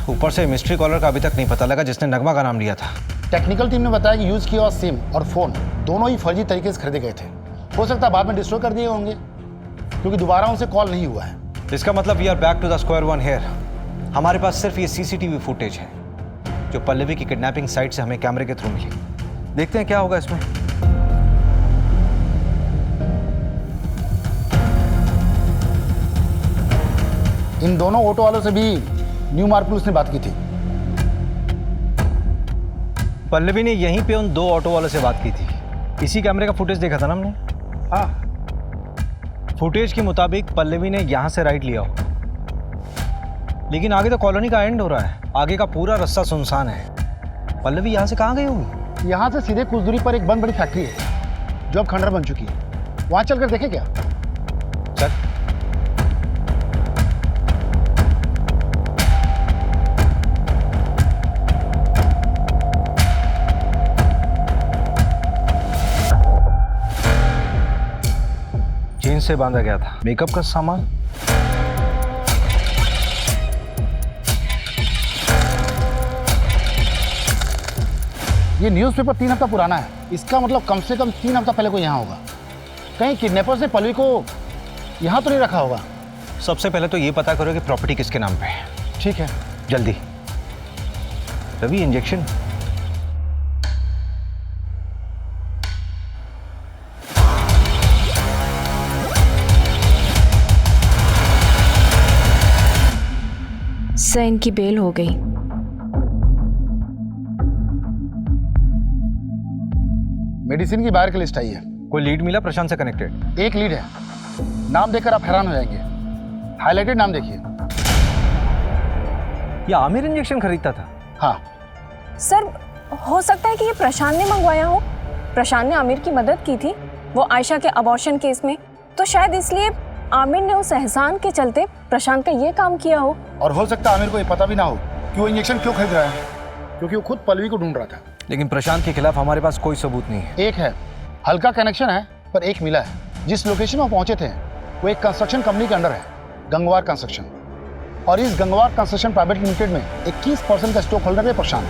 ऊपर से मिस्ट्री कॉलर का अभी तक नहीं पता लगा जिसने नगमा का नाम लिया था। टेक्निकल टीम ने बताया कि यूज किया हुआ सिम और फोन दोनों ही फर्जी तरीके से खरीदे गए थे। हो सकता है बाद में डिस्ट्रॉय कर दिए होंगे, क्योंकि दोबारा उनसे कॉल नहीं हुआ है। इसका मतलब we are back to the square one here. हमारे पास सिर्फ ये सीसीटीवी फुटेज है जो पल्लवी की किडनैपिंग साइट से हमें कैमरे के थ्रू मिली। देखते हैं क्या होगा इसमें। इन दोनों ऑटो वालों से भी न्यू मार्ग पुलिस ने बात की थी। पल्लवी ने यहीं पे उन 2 ऑटो वालों से बात की थी। इसी कैमरे का फुटेज देखा था ना हमने। हाँ, फुटेज के मुताबिक पल्लवी ने यहाँ से राइट लिया हो, लेकिन आगे तो कॉलोनी का एंड हो रहा है, आगे का पूरा रास्ता सुनसान है। पल्लवी यहाँ से कहाँ गई होगी? यहाँ से सीधे कुछ दूरी पर एक बहुत बड़ी फैक्ट्री है जो अब खंडर बन चुकी है, वहाँ चलकर देखें क्या? चल। जीन्स से बांधा गया था, मेकअप का सामान। ये न्यूज़पेपर 3 हफ्ता पुराना है, इसका मतलब कम से कम 3 हफ्ता पहले कोई यहाँ होगा। कहीं किडनैपर्स ने पल्लवी को यहाँ तो नहीं रखा होगा। सबसे पहले तो ये पता करो कि प्रॉपर्टी किसके नाम पे है। ठीक है, जल्दी। रवि, इंजेक्शन। सर, इनकी बेल हो गई। मेडिसिन की बाहर की लिस्ट आई है। कोई लीड मिला प्रशांत से कनेक्टेड? एक लीड है, नाम देखकर आप हैरान हो जाएंगे। हाईलाइटेड नाम देखिए। ये आमिर इंजेक्शन खरीदता था? हाँ सर, हो सकता है कि ये प्रशांत ने मंगवाया हो। प्रशांत ने आमिर की मदद की थी वो आयशा के अबॉर्शन केस में, तो शायद इसलिए आमिर ने उस एहसान के चलते प्रशांत का ये काम किया हो। और हो सकता है आमिर को ये पता भी ना हो कि वो इंजेक्शन क्यों खरीद रहा है, क्योंकि वो खुद पल्लवी को ढूंढ रहा था। लेकिन प्रशांत के खिलाफ हमारे पास कोई सबूत नहीं है। एक है, हल्का कनेक्शन है, पर एक मिला है। जिस लोकेशन में पहुंचे थे वो एक कंस्ट्रक्शन कंपनी के अंडर है, गंगवार कंस्ट्रक्शन। और इस गंगवार कंस्ट्रक्शन प्राइवेट लिमिटेड में 21% का स्टॉक होल्डर है प्रशांत।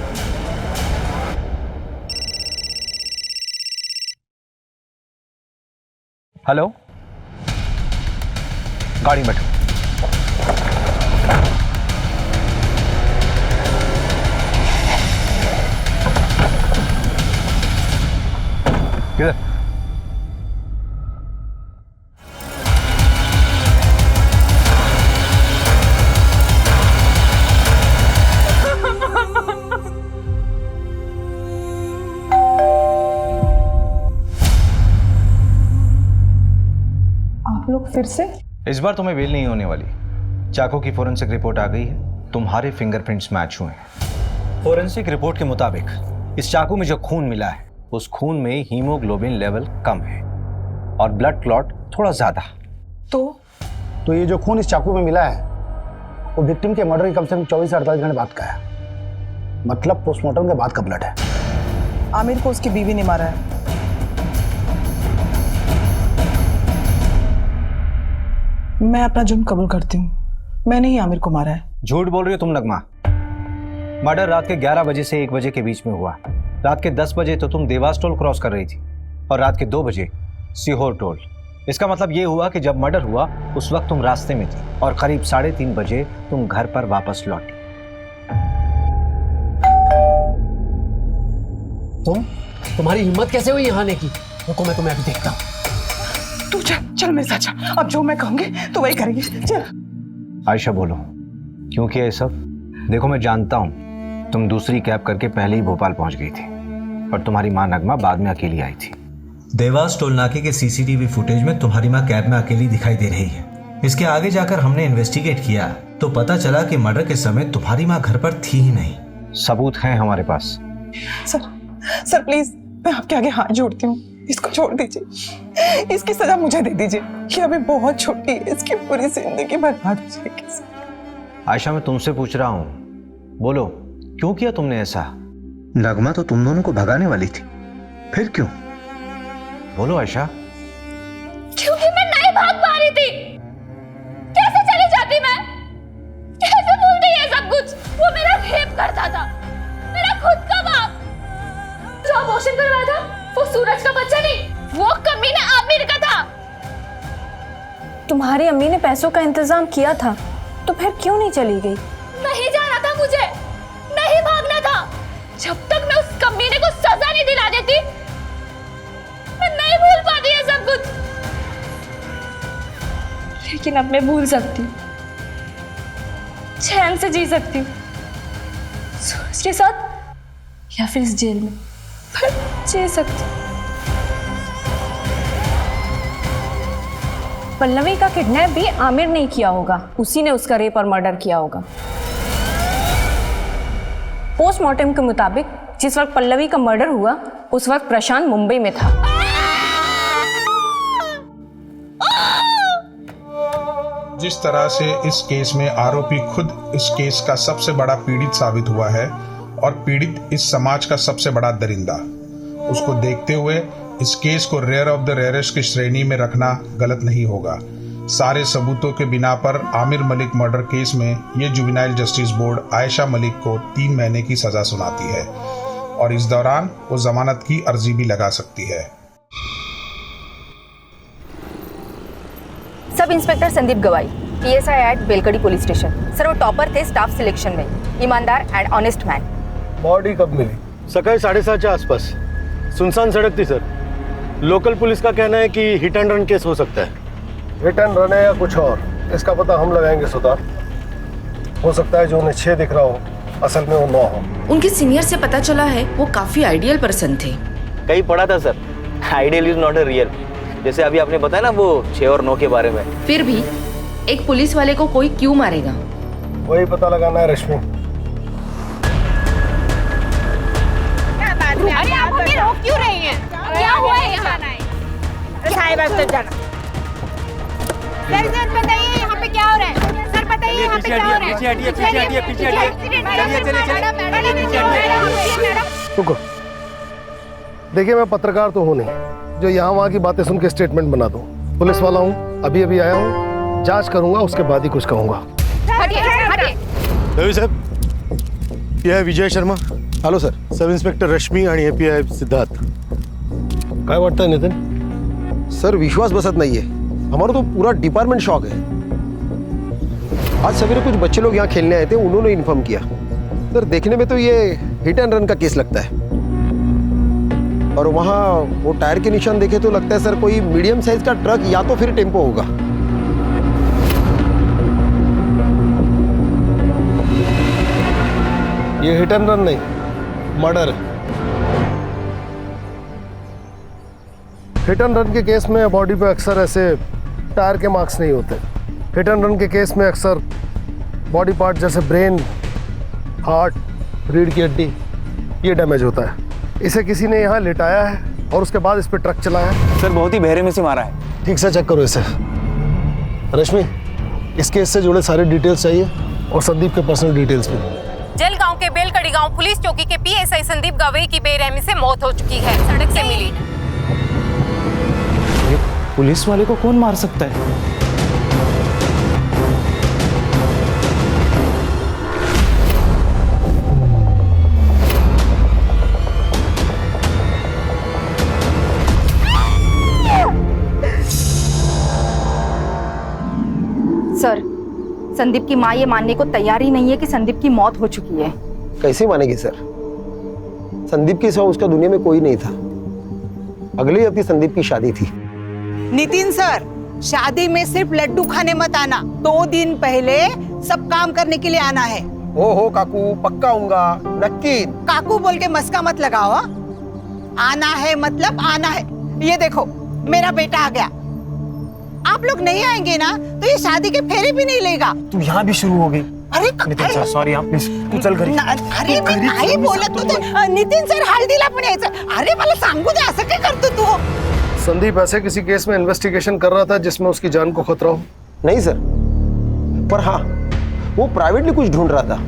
हेलो, गाड़ी में बैठो। किधर? आप लोग फिर से? इस बार तुम्हें बेल नहीं होने वाली। चाकू की फोरेंसिक रिपोर्ट आ गई है, तुम्हारे फिंगरप्रिंट्स मैच हुए हैं। फोरेंसिक रिपोर्ट के मुताबिक इस चाकू में जो खून मिला है उस खून में हीमोग्लोबिन लेवल कम है और ब्लड क्लॉट थोड़ा ज्यादा। तो ये जो खून इस चाकू में मिला है वो विक्टिम के मर्डर के कम से कम 24 से 48 घंटे बाद का है। मतलब पोस्टमार्टम के बाद का ब्लड है। आमिर को उसकी बीवी ने मारा है। मैं अपना जुर्म कबूल करती हूँ, मैंने ही आमिर को मारा है। झूठ बोल रही हो तुम नगमा। मर्डर रात के 11 बजे से 1 बजे के बीच में हुआ। रात के 10 बजे तो तुम देवास टोल क्रॉस कर रही थी और रात के 2 बजे सीहोर टोल। इसका मतलब ये हुआ कि जब मर्डर हुआ उस वक्त तुम रास्ते में थी और करीब 3:30 बजे तुम घर पर वापस लौटी। तुम्हारी हिम्मत कैसे हुई यहाँ आने की? रुको, मैं तुम्हें अभी देखता हूँ। तू चल मेरे साथ चल। अब जो मैं कहूंगी तो वही करेंगे। चल। आयशा बोलो, क्यों किया ये सब? देखो मैं जानता हूँ तुम दूसरी कैब करके पहले ही भोपाल पहुंच गई थी और तुम्हारी माँ नगमा बाद में अकेली आई थी। देवास टोल नाके के सीसीटीवी फुटेज में तुम्हारी माँ कैब में अकेली दिखाई दे रही है। इसके आगे जाकर हमने इन्वेस्टिगेट किया तो पता चला कि मर्डर के समय तुम्हारी माँ घर पर थी ही नहीं। सबूत हैं हमारे पास। सर प्लीज, मैं आपके आगे हाथ जोड़ती हूँ, इसको छोड़ दीजिए। इसकी सजा मुझे दे दीजिए। ये अभी बहुत छोटी है, इसकी पूरी जिंदगी बर्बाद हो जाएगी। आयशा मैं तुमसे पूछ रहा हूँ, बोलो क्यों किया तुमने ऐसा? नगमा तो तुम दोनों को भगाने वाली थी, फिर क्यों? बोलो आयशा। क्योंकि मैं नहीं भाग पा रही थी। कैसे चली जाती मैं? कैसे भूलती है सब कुछ? वो मेरा रेप करता था, मेरा खुद का बाप। जो अबॉर्शन करवाया था वो सूरज का बच्चा नहीं, वो कमीना आमिर का था। तुम्हारी अम्मी ने पैसों का इंतजाम किया था तो फिर क्यों नहीं चली गई? नहीं जाना था मुझे, नहीं भागना था। जब तक मैं उस कमीने को सजा नहीं दिला देती मैं नहीं भूल पाती है सब कुछ। लेकिन अब मैं भूल सकती हूँ, चैन से जी सकती हूँ, सूरज के साथ या फिर इस जेल में, पर जी सकती हूँ। पल्लवी का किडनैप भी आमिर ने किया होगा, उसी ने उसका रेप और मर्डर किया होगा। पोस्टमार्टम के मुताबिक जिस वक्त पल्लवी का मर्डर हुआ उस वक्त प्रशांत मुंबई में था। जिस तरह से इस केस में आरोपी खुद इस केस का सबसे बड़ा पीड़ित साबित हुआ है और पीड़ित इस समाज का सबसे बड़ा दरिंदा, उसको देखते हुए इस केस को रेयर ऑफ द रेयरेस्ट की श्रेणी में रखना गलत नहीं होगा। सारे सबूतों के बिना पर आमिर मलिक मर्डर केस में ये juvenile justice board Ayesha Malik को 3 महीने की सजा सुनाती है और इस दौरान वो जमानत की अर्जी भी लगा सकती है। सब inspector Sandeep Gawai, PSI at Belkadi police station. Sir वो टॉपर थे स्टाफ सिलेक्शन में, ईमानदार एंड ऑनेस्ट मैन। बॉडी कब मिली? सकाळी 7:30 के आसपास। सुनसान सड़क थी सर। लोकल पुलिस का कहना है कि हिट एंड रन केस हो सकता है। हिट एंड रन है या कुछ और, इसका पता हम लगाएंगे सुधार। हो सकता है जो उन्हें 6 दिख रहा हो असल में वो 9 हो। उनके सीनियर से पता चला है वो काफी आइडियल पर्सन थे। कहीं पढ़ा था sir, ideal is not a real. जैसे अभी आपने बताया ना वो 6 और 9 के बारे में। फिर भी एक पुलिस वाले को कोई क्यों मारेगा? वही पता लगाना है रश्मि। अरे आप हमें रोक क्यों रही हैं? क्या हुआ है यहाँ? सर बताइए यहाँ पे क्या हो रहा है? सर बताइए यहाँ पे क्या हो रहा है? पीछे हटिए, पीछे हटिए, पीछे हटिए। रुको, देखिए मैं पत्रकार तो हूँ नहीं जो यहाँ वहाँ की बातें सुन के स्टेटमेंट बना दूँ। पुलिस वाला हूँ, अभी अभी आया हूँ, जांच करूंगा, उसके बाद ही कुछ कहूंगा। रवि साहेब, ये है Vijay Sharma. Hello sir. Sub inspector Rashmi आणि API सिद्धार्थ. काय वाटतंय नितिन? सर विश्वास बसत नाहीये. हमारा तो पूरा डिपार्टमेंट शॉक है. आज सवेरे कुछ बच्चे लोग यहाँ खेलने आए थे, उन्होंने इन्फॉर्म किया. सर देखने में तो ये हिट एंड रन का केस लगता है. और वहाँ वो टायर के निशान देखे तो लगता है सर कोई मीडियम साइज का ट्रक या तो फिर टेम्पो होगा. ये हिट एंड रन नहीं, मर्डर है. हिट एंड रन के केस में बॉडी पे अक्सर ऐसे टायर के मार्क्स नहीं होते. हिट एंड रन के केस में अक्सर बॉडी पार्ट जैसे ब्रेन, हार्ट, रीढ़ की हड्डी ये डैमेज होता है. इसे किसी ने यहाँ लिटाया है और उसके बाद इस पे ट्रक चलाया है. सर बहुत ही बहरे में से मारा है. ठीक से चेक करो इसे. रश्मि, इस केस से जुड़े सारे डिटेल्स चाहिए और संदीप के पर्सनल डिटेल्स भी. जलगांव के बेलकड़ी गांव पुलिस चौकी के PSI संदीप गवई की बेरहमी से मौत हो चुकी है. सड़क से मिली. पुलिस वाले को कौन मार सकता है? सर, संदीप की माँ ये मानने को तैयार ही नहीं है कि संदीप की मौत हो चुकी है. कैसे मानेगी सर? संदीप के सिवा उसका दुनिया में कोई नहीं था. अगले हफ्ते संदीप की शादी थी. नितिन सर, शादी में सिर्फ लड्डू खाने मत आना. 2 दिन पहले सब काम करने के लिए आना है. हो काकू, पक्का आऊंगा, नक्की. काकू बोल के मस्का मत लगाओ. आना है मतलब आना है. ये देखो, मेरा बेटा आ गया. आप लोग नहीं आएंगे ना तो ये शादी के फेरे भी नहीं लेगा. तू यहाँ भी शुरू हो गई. अरे नितिन सर, सॉरी आप प्लीज, तू चल घरी. अरे मी नाही बोलत होते. नितीन सर हळदीला पण यायचं. अरे मला सांगू दे, असं काय करतो तू? संदीप ऐसे किसी केस में इन्वेस्टिगेशन कर रहा था जिसमें उसकी जान को खतरा हो? नहीं सर, पर हाँ वो प्राइवेटली कुछ ढूंढ रहा था.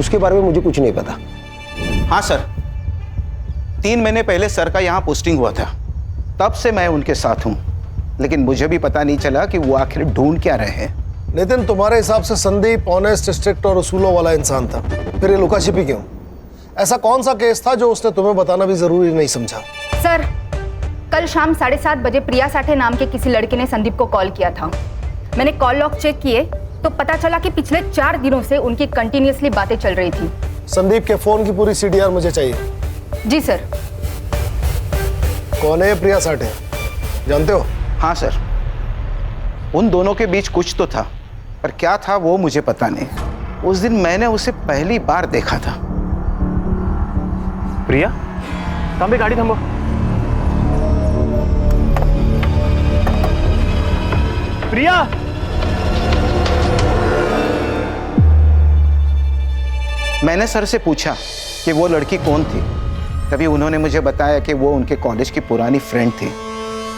उसके बारे में मुझे कुछ नहीं पता. हाँ सर, 3 महीने पहले सर का यहाँ पोस्टिंग हुआ था, तब से मैं उनके साथ हूँ. लेकिन मुझे भी पता नहीं चला कि वो आखिर ढूंढ क्या रहे हैं. नितिन, तुम्हारे हिसाब से संदीप ऑनेस्ट, स्ट्रिक्ट और उसूलों वाला इंसान था. फिर ये लुका छिपी क्यों? ऐसा कौन सा केस था जो उसने तुम्हें बताना भी जरूरी नहीं समझा? सर, कल शाम 7:30 बजे प्रिया साठे नाम के किसी लड़के ने संदीप को कॉल किया था. मैंने कॉल लॉग चेक किए तो पता चला कि पिछले 4 दिनों से उनकी कंटिन्यूअसली बातें चल रही थी. संदीप के फोन की पूरी CDR मुझे चाहिए. जी सर. कौन है प्रिया साठे, जानते हो? हाँ सर, उन दोनों के बीच कुछ तो था, पर क्या था वो मुझे पता नहीं. उस दिन मैंने उसे पहली बार देखा था. प्रिया, थांबे, गाड़ी थांबो. प्रिया, मैंने सर से पूछा कि वो लड़की कौन थी. तभी उन्होंने मुझे बताया कि वो उनके कॉलेज की पुरानी फ्रेंड थी.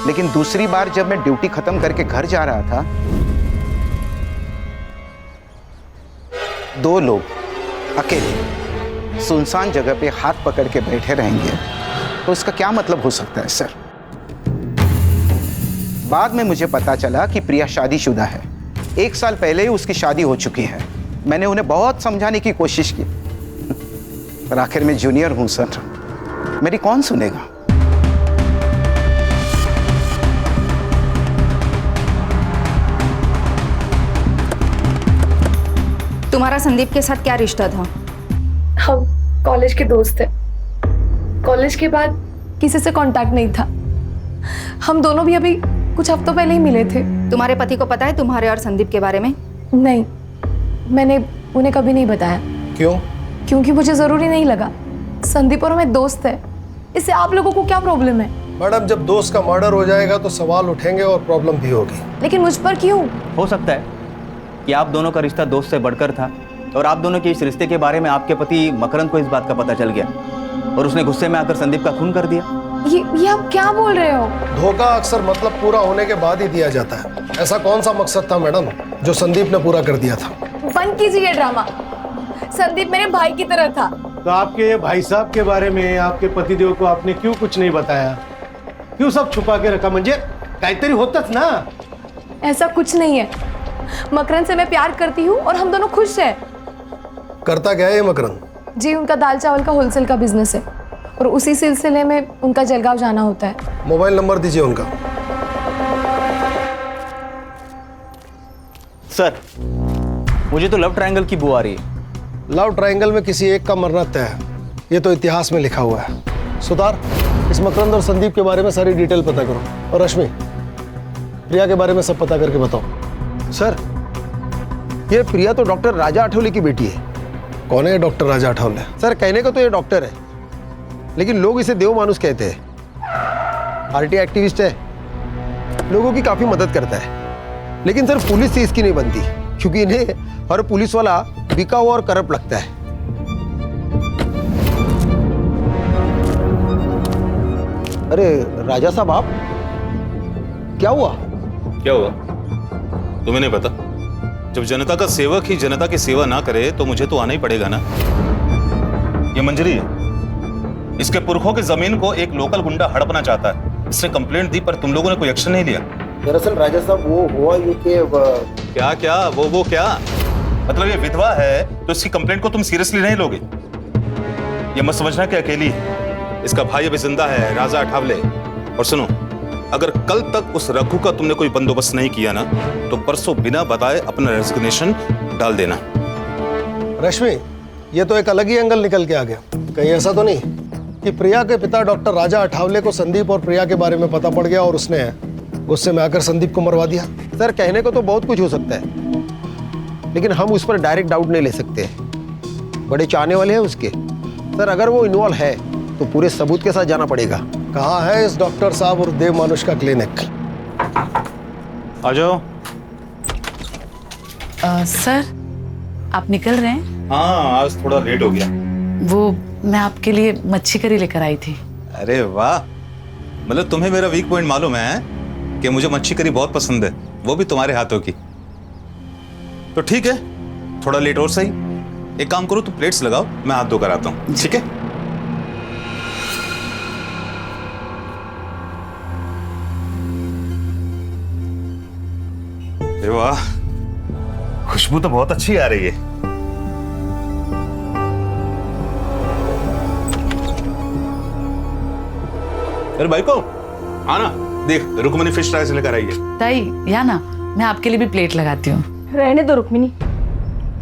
लेकिन दूसरी बार जब मैं ड्यूटी खत्म करके घर जा रहा था, 2 लोग अकेले सुनसान जगह पे हाथ पकड़ के बैठे रहेंगे तो इसका क्या मतलब हो सकता है सर? बाद में मुझे पता चला कि प्रिया शादीशुदा है. 1 साल पहले ही उसकी शादी हो चुकी है. मैंने उन्हें बहुत समझाने की कोशिश की, पर आखिर में जूनियर हूं सर, मेरी कौन सुनेगा? तुम्हारा संदीप के साथ क्या रिश्ता था? हम कॉलेज के दोस्त थे. कॉलेज के बाद किसी से कांटेक्ट नहीं था. हम दोनों भी अभी कुछ हफ्तों पहले ही मिले थे. तुम्हारे पति को पता है तुम्हारे और संदीप के बारे में? नहीं, मैंने उन्हें कभी नहीं बताया. क्यों? क्योंकि मुझे जरूरी नहीं लगा. संदीप और मैं दोस्त है, इससे आप लोगों को क्या प्रॉब्लम है? मैडम, जब दोस्त का मर्डर हो जाएगा तो सवाल उठेंगे और प्रॉब्लम भी होगी. लेकिन मुझ पर क्यों? हो सकता है कि आप दोनों का रिश्ता दोस्त से बढ़कर था और आप दोनों के इस रिश्ते के बारे में आपके पति मकरंद को इस बात का पता चल गया और उसने गुस्से में आकर संदीप का खून कर दिया. ये आप क्या बोल रहे हो? धोखा अक्सर मतलब पूरा होने के बाद ही दिया जाता है. ऐसा कौन सा मकसद था मैडम जो संदीप ने पूरा कर दिया था? बंद कीजिए ड्रामा. संदीप मेरे भाई की तरह था. तो आपके भाई साहब के बारे में आपके पतिदेव को आपने क्यों कुछ नहीं बताया? क्यों सब छुपा के रखा? मुझे काहीतरी होतच ना। ऐसा कुछ नहीं है, मकरंद से मैं प्यार करती हूँ और हम दोनों खुश हैं। करता क्या है ये मकरंद? जी, उनका दाल चावल का होलसेल का बिजनेस है और उसी सिलसिले में उनका जलगांव जाना होता है। मोबाइल नंबर दीजिए उनका। सर, मुझे तो लव ट्रायंगल की बू आ रही है। लव ट्रायंगल में किसी एक का मरना तय है, ये तो इतिहास में लिखा हुआ है। सुतार, इस मकरंद और संदीप के बारे में सारी डिटेल पता करो, और रश्मि, प्रिया के बारे में सब पता करके बताओ। सर, ये प्रिया तो डॉक्टर राजा आठवले की बेटी है। कौन है डॉक्टर राजा आठवले? सर, कहने को तो ये डॉक्टर है, लेकिन लोग इसे देव मानुस कहते हैं। आरटी एक्टिविस्ट है, लोगों की काफी मदद करता है, लेकिन सर पुलिस से इसकी नहीं बनती, क्योंकि इन्हें हर पुलिस वाला बिका हुआ और करप्ट लगता है। अरे राजा साहब, आप क्या हुआ? क्या हुआ तुम्हें नहीं पता? जब जनता का सेवक ही जनता की सेवा ना करे तो मुझे तो आना ही पड़ेगा ना। ये मंजरी है, इसके पुरखों की जमीन को एक लोकल गुंडा हड़पना चाहता है। इसने कंप्लेंट दी पर तुम लोगों ने कोई एक्शन नहीं लिया। दरअसल राजा साहब, वो हुआ ये कि क्या क्या वो क्या मतलब, ये विधवा है तो इसकी कंप्लेंट को तुम सीरियसली नहीं लोगे? ये मत समझना कि अकेली है, इसका भाई अभी जिंदा है, राजा आठवले। और सुनो, अगर कल तक उस रघु का तुमने कोई बंदोबस्त नहीं किया ना, तो परसों बिना बताए अपना रेजिग्नेशन डाल देना। रश्मि, ये तो एक अलग ही एंगल निकल के आ गया। कहीं ऐसा तो नहीं कि प्रिया के पिता डॉक्टर राजा आठवले को संदीप और प्रिया के बारे में पता पड़ गया और उसने गुस्से में आकर संदीप को मरवा दिया? सर, कहने को तो बहुत कुछ हो सकता है, लेकिन हम उस पर डायरेक्ट डाउट नहीं ले सकते। बड़े चाहने वाले हैं उसके। सर, अगर वो इन्वॉल्व है तो पूरे सबूत के साथ जाना पड़ेगा। कहाँ है इस डॉक्टर साहब और देव मानुष का क्लिनिक? आ जाओ। सर, आप निकल रहे हैं? हाँ, आज थोड़ा लेट हो गया। वो मैं आपके लिए मच्छी करी लेकर आई थी। अरे वाह, मतलब तुम्हें मेरा वीक पॉइंट मालूम है कि मुझे मच्छी करी बहुत पसंद है, वो भी तुम्हारे हाथों की। तो ठीक है, थोड़ा लेट और सही। एक काम करो, तुम प्लेट्स लगाओ, मैं हाथ धो कर आता हूँ, ठीक है? अरे वाह, खुशबू तो बहुत अच्छी आ रही है। अरे भाई को आना, देख रुक्मिनी फिश फ्राई से लेकर आई है। ताई, या ना, मैं आपके लिए भी प्लेट लगाती हूँ। रहने दो रुक्मिनी,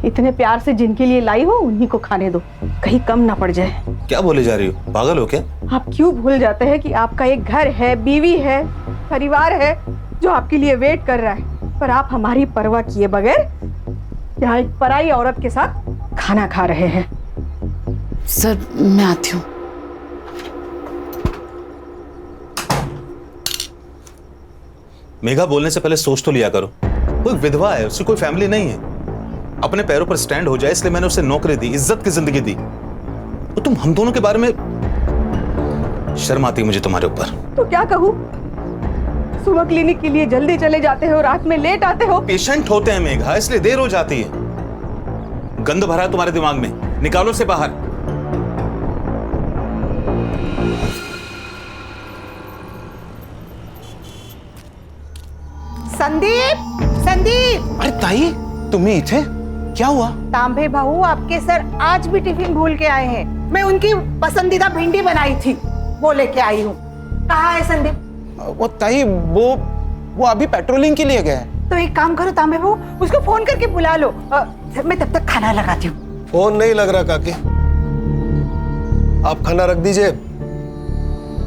इतने प्यार से जिनके लिए लाई हो उन्हीं को खाने दो, कहीं कम ना पड़ जाए। क्या बोले जा रही हो, पागल हो क्या? आप क्यों भूल जाते हैं कि आपका एक घर है, बीवी है, परिवार है जो आपके लिए वेट कर रहा है, पर आप हमारी परवाह किए बगैर यहाँ एक पराई औरत के साथ खाना खा रहे हैं। सर, मैं आती हूँ। मेघा, बोलने से पहले सोच तो लिया करो। कोई विधवा है, उसकी कोई फैमिली नहीं है, अपने पैरों पर स्टैंड हो जाए इसलिए मैंने उसे नौकरी दी, इज्जत की जिंदगी दी। तो तुम हम दोनों के बारे में, शर्म आती है मुझे तुम्हारे ऊपर। तो क्या कहूँ, सुबह क्लिनिक के लिए जल्दी चले जाते हो, रात में लेट आते हो। पेशेंट होते हैं मेघा, इसलिए देर हो जाती है। गंद भरा है तुम्हारे दिमाग में, निकालो से बाहर। संदीप, संदीप! अरे ताई, तुम्हें इथे क्या हुआ? तांबे भाऊ आपके सर आज भी टिफिन भूल के आए हैं। मैं उनकी पसंदीदा भिंडी बनाई थी, वो लेके आई हूँ। कहाँ है संदीप? वो ताई, वो अभी पेट्रोलिंग के लिए गए। तो एक काम करो तांबे भाऊ, उसको फोन करके बुला लो। मैं तब तक खाना लगाती हूँ। फोन नहीं लग रहा काकी, आप खाना रख दीजिए,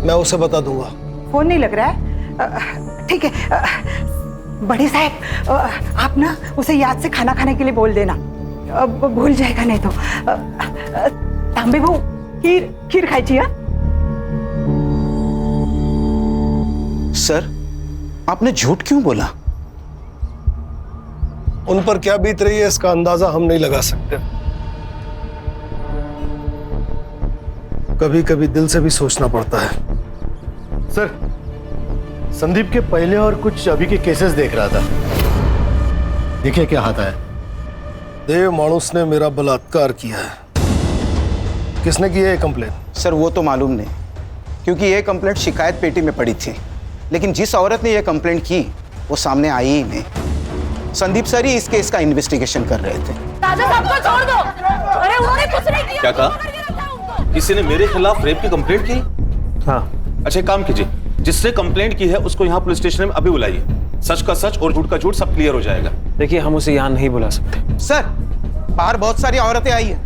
मैं उसे बता दूंगा। फोन नहीं लग रहा है? ठीक है बड़े साहब, आप ना उसे याद से खाना खाने के लिए बोल देना, भूल जाएगा नहीं तो। तांबे भाऊ, खीर खाई हा? सर, आपने झूठ क्यों बोला? उन पर क्या बीत रही है इसका अंदाजा हम नहीं लगा सकते। कभी कभी दिल से भी सोचना पड़ता है। सर, संदीप के पहले और कुछ अभी के केसेस देख रहा था, देखिए क्या आता है। देव मानुस ने मेरा बलात्कार किया है। किसने की है कंप्लेन? सर, वो तो मालूम नहीं, क्योंकि ये कंप्लेंट शिकायत पेटी में पड़ी थी। लेकिन जिस औरत ने यह कंप्लेंट की वो सामने आई ही नहीं। संदीप सर ही इस केस का इन्वेस्टिगेशन कर रहे थे। राजा साहब को छोड़ दो। अरे उन्होंने कुछ नहीं किया। क्या कहा? किसी ने मेरे खिलाफ रेप की कंप्लेंट की? हाँ। अच्छा, एक काम कीजिए, जिसने कंप्लेंट की है उसको यहाँ पुलिस स्टेशन में अभी बुलाइए। सच का सच और झूठ का झूठ सब क्लियर हो जाएगा। देखिए, हम उसे यहाँ नहीं बुला सकते। सर, बाहर बहुत सारी औरतें आई है,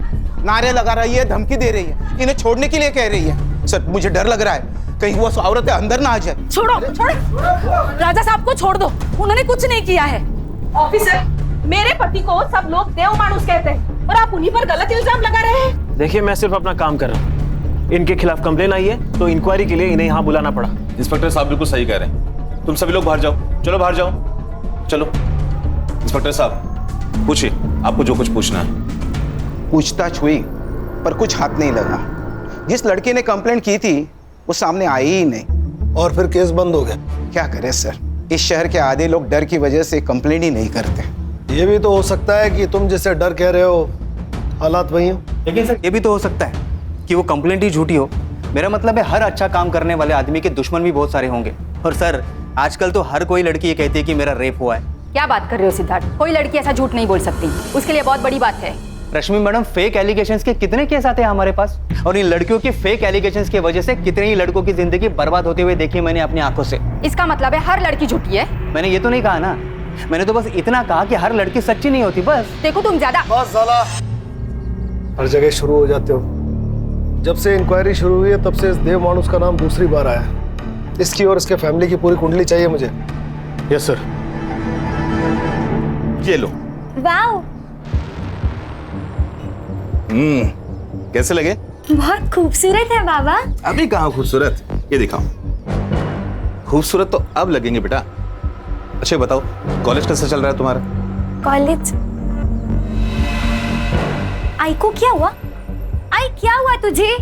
नारे लगा रही है, धमकी दे रही है, इन्हें छोड़ने के लिए कह रही है। सर, मुझे डर लग रहा है कहीं वो औरतें अंदर ना आ जाए। छोड़ो, छोड़ो। राजा साहब को छोड़ दो, उन्होंने कुछ नहीं किया है। ऑफिसर, मेरे पति को सब लोग देव मानुस कहते हैं और आप उन्हीं पर गलत इल्जाम लगा रहे हैं। देखिए, मैं सिर्फ अपना काम कर रहा हूँ। इनके खिलाफ कंप्लेन आई है तो इंक्वायरी के लिए इन्हें यहाँ बुलाना पड़ा। इंस्पेक्टर साहब बिल्कुल सही कह रहे हैं। तुम सभी लोग बाहर जाओ, चलो बाहर जाओ, चलो। इंस्पेक्टर साहब, पूछिए, आपको जो कुछ पूछना है। पूछताछ हुई पर कुछ हाथ नहीं लगा। जिस लड़के ने कंप्लेंट की थी वो सामने आई ही नहीं और फिर केस बंद हो गया। क्या करें सर, इस शहर के आधे लोग डर की वजह से कंप्लेंट ही नहीं करते। ये भी तो हो सकता है कि तुम जैसे डर कह रहे हो हालात वही हो। लेकिन सर, ये भी तो हो सकता है कि वो कंप्लेंट ही झूठी हो। मेरा मतलब है, हर अच्छा काम करने वाले आदमी के दुश्मन भी बहुत सारे होंगे। और सर, आजकल तो हर कोई लड़की ये कहती है कि मेरा रेप हुआ है। क्या बात कर रहे हो सिद्धार्थ? कोई लड़की ऐसा झूठ नहीं बोल सकती, उसके लिए बहुत बड़ी बात है। रश्मि मैडम, फेक एलिगेशंस के कितने केस आते हैं हमारे पास, और इन लड़कियों के फेक एलिगेशंस की वजह से कितने ही लड़कों की जिंदगी बर्बाद होते हुए देखी मैंने अपनी आंखों से। इसका मतलब है हर लड़की झूठी है? मैंने ये तो नहीं कहा ना, मैंने तो बस इतना कहा कि हर लड़की सच्ची नहीं होती। बस देखो, तुम ज्यादा बस साला हर जगह शुरू हो जाते हो। जब से इंक्वायरी शुरू हुई है तब से इस देव मानुस का नाम दूसरी बार आया है। इसकी और इसके फैमिली की पूरी कुंडली चाहिए मुझे। Yes sir. ये लो। वाओ, कैसे लगे? बहुत खूबसूरत है बाबा। अभी कहाँ खूबसूरत, ये दिखाओ। खूबसूरत तो अब लगेंगे बेटा। अच्छा बताओ, कॉलेज कैसा चल रहा है तुम्हारा? कॉलेज? आई को क्या हुआ? आई, क्या हुआ तुझे?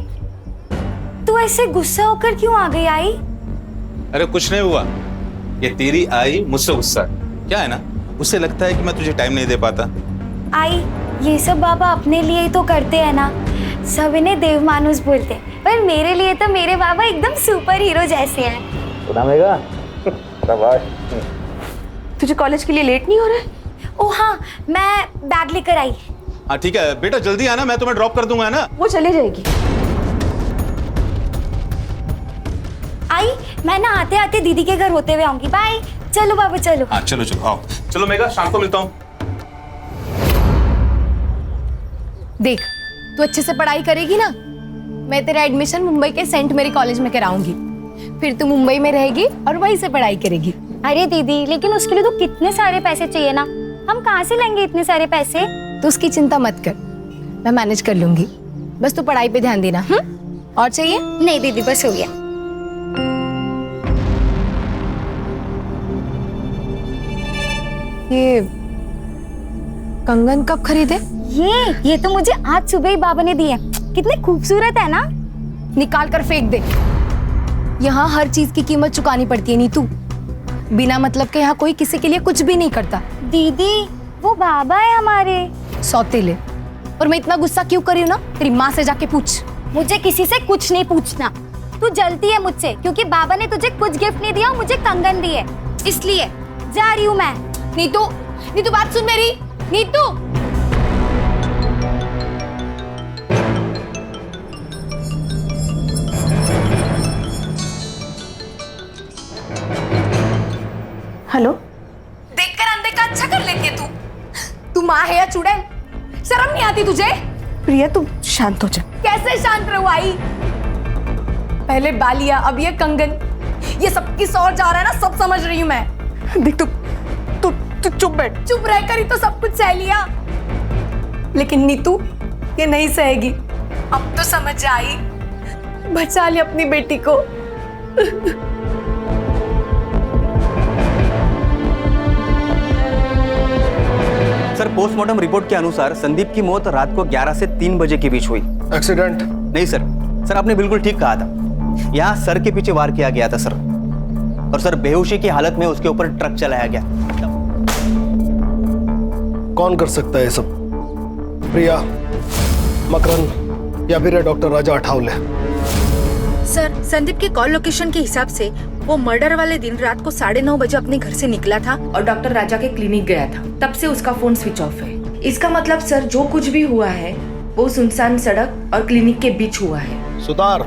तू ऐसे गुस्सा होकर क्यों आ गई आई? अरे कुछ नहीं हुआ, ये तेरी आई मुझसे गुस्सा। क्या है ना, उसे लगता है कि मैं तुझे टाइम नहीं दे पाता। आई, ये सब बाबा अपने लिए ही तो करते हैं ना, सब इन्हें देव मानुस बोलते हैं, पर मेरे लिए तो मेरे बाबा एकदम सुपर हीरो जैसे हैं। सुनामेगा? शाबाश। तुझे कॉलेज के लिए लेट नहीं हो रहा है? ओ हाँ, मैं बैग लेकर आई। हाँ ठीक है बेटा, जल्दी आना, मैं तुम्हें ड्रॉप कर दूंगा, है ना? वो चले जाएगी। आई, मैं ना आते आते दीदी के घर होते हुए आऊंगी। बाय। चलो बाबू, चलो। हाँ चलो चलो, आओ। चलो मेगा, शाम को मिलता हूँ। देख, तू अच्छे से पढ़ाई करेगी ना, मैं तेरा एडमिशन मुंबई के सेंट मेरी कॉलेज में कराऊंगी। फिर तू मुंबई में रहेगी और वहीं से पढ़ाई करेगी। अरे दीदी, लेकिन उसके लिए तो कितने सारे पैसे चाहिए ना, हम कहाँ से लेंगे इतने सारे पैसे? तो उसकी चिंता मत कर, मैं मैनेज कर लूंगी। बस तू पढ़ाई पे ध्यान देना। और चाहिए? नहीं दीदी, बस हो गया। ये कंगन कब खरीदे? ये तो मुझे आज सुबह ही बाबा ने दिए। कितने खूबसूरत है ना। निकाल कर फेंक दे। यहाँ हर चीज की कीमत चुकानी पड़ती है नीतू। बिना मतलब के यहाँ कोई किसी के लिए कुछ भी नहीं करता। दीदी, वो बाबा है हमारे सौतेले। और मैं इतना गुस्सा क्यों कर रही हूँ ना, तेरी माँ से जाके पूछ। मुझे किसी से कुछ नहीं पूछना। तू जलती है मुझसे क्योंकि बाबा ने तुझे कुछ गिफ्ट नहीं दिया, मुझे कंगन दिए, इसलिए जा रही हूँ मैं। नीतू, नीतू बात सुन मेरी। नीतू, हेलो। देखकर अनदेखा अच्छा कर लेती है तू माँ है या चुड़ैल? शर्म नहीं आती तुझे? प्रिया, तू शांत हो जा। कैसे शांत रहूं आई? पहले बालिया, अब ये कंगन, ये सब किस और जा रहा है ना, सब समझ रही हूँ मैं। देख, तू चुप बैठ। चुप रहकर ही तो सब कुछ सह लिया, लेकिन नीतू ये नहीं सहेगी। अब तो समझ आई, बचा ले अपनी बेटी को। सर, पोस्टमार्टम रिपोर्ट के अनुसार संदीप की मौत रात को 11 से 3 बजे के बीच हुई। एक्सीडेंट? नहीं सर, आपने बिल्कुल ठीक कहा था। यहाँ सर के पीछे वार किया गया था सर, और सर बेहोशी की हालत में उसके ऊपर ट्रक चलाया गया। कौन कर सकता है ये सब? प्रिया, मकरंद या फिर डॉक्टर राजा अठावले? सर, संदीप के कॉल लोकेशन के हिसाब से वो मर्डर वाले दिन रात को 9:30 बजे अपने घर से निकला था और डॉक्टर राजा के क्लिनिक गया था। तब से उसका फोन स्विच ऑफ है। इसका मतलब सर जो कुछ भी हुआ है वो सुनसान सड़क और क्लिनिक के बीच हुआ है। सुतार,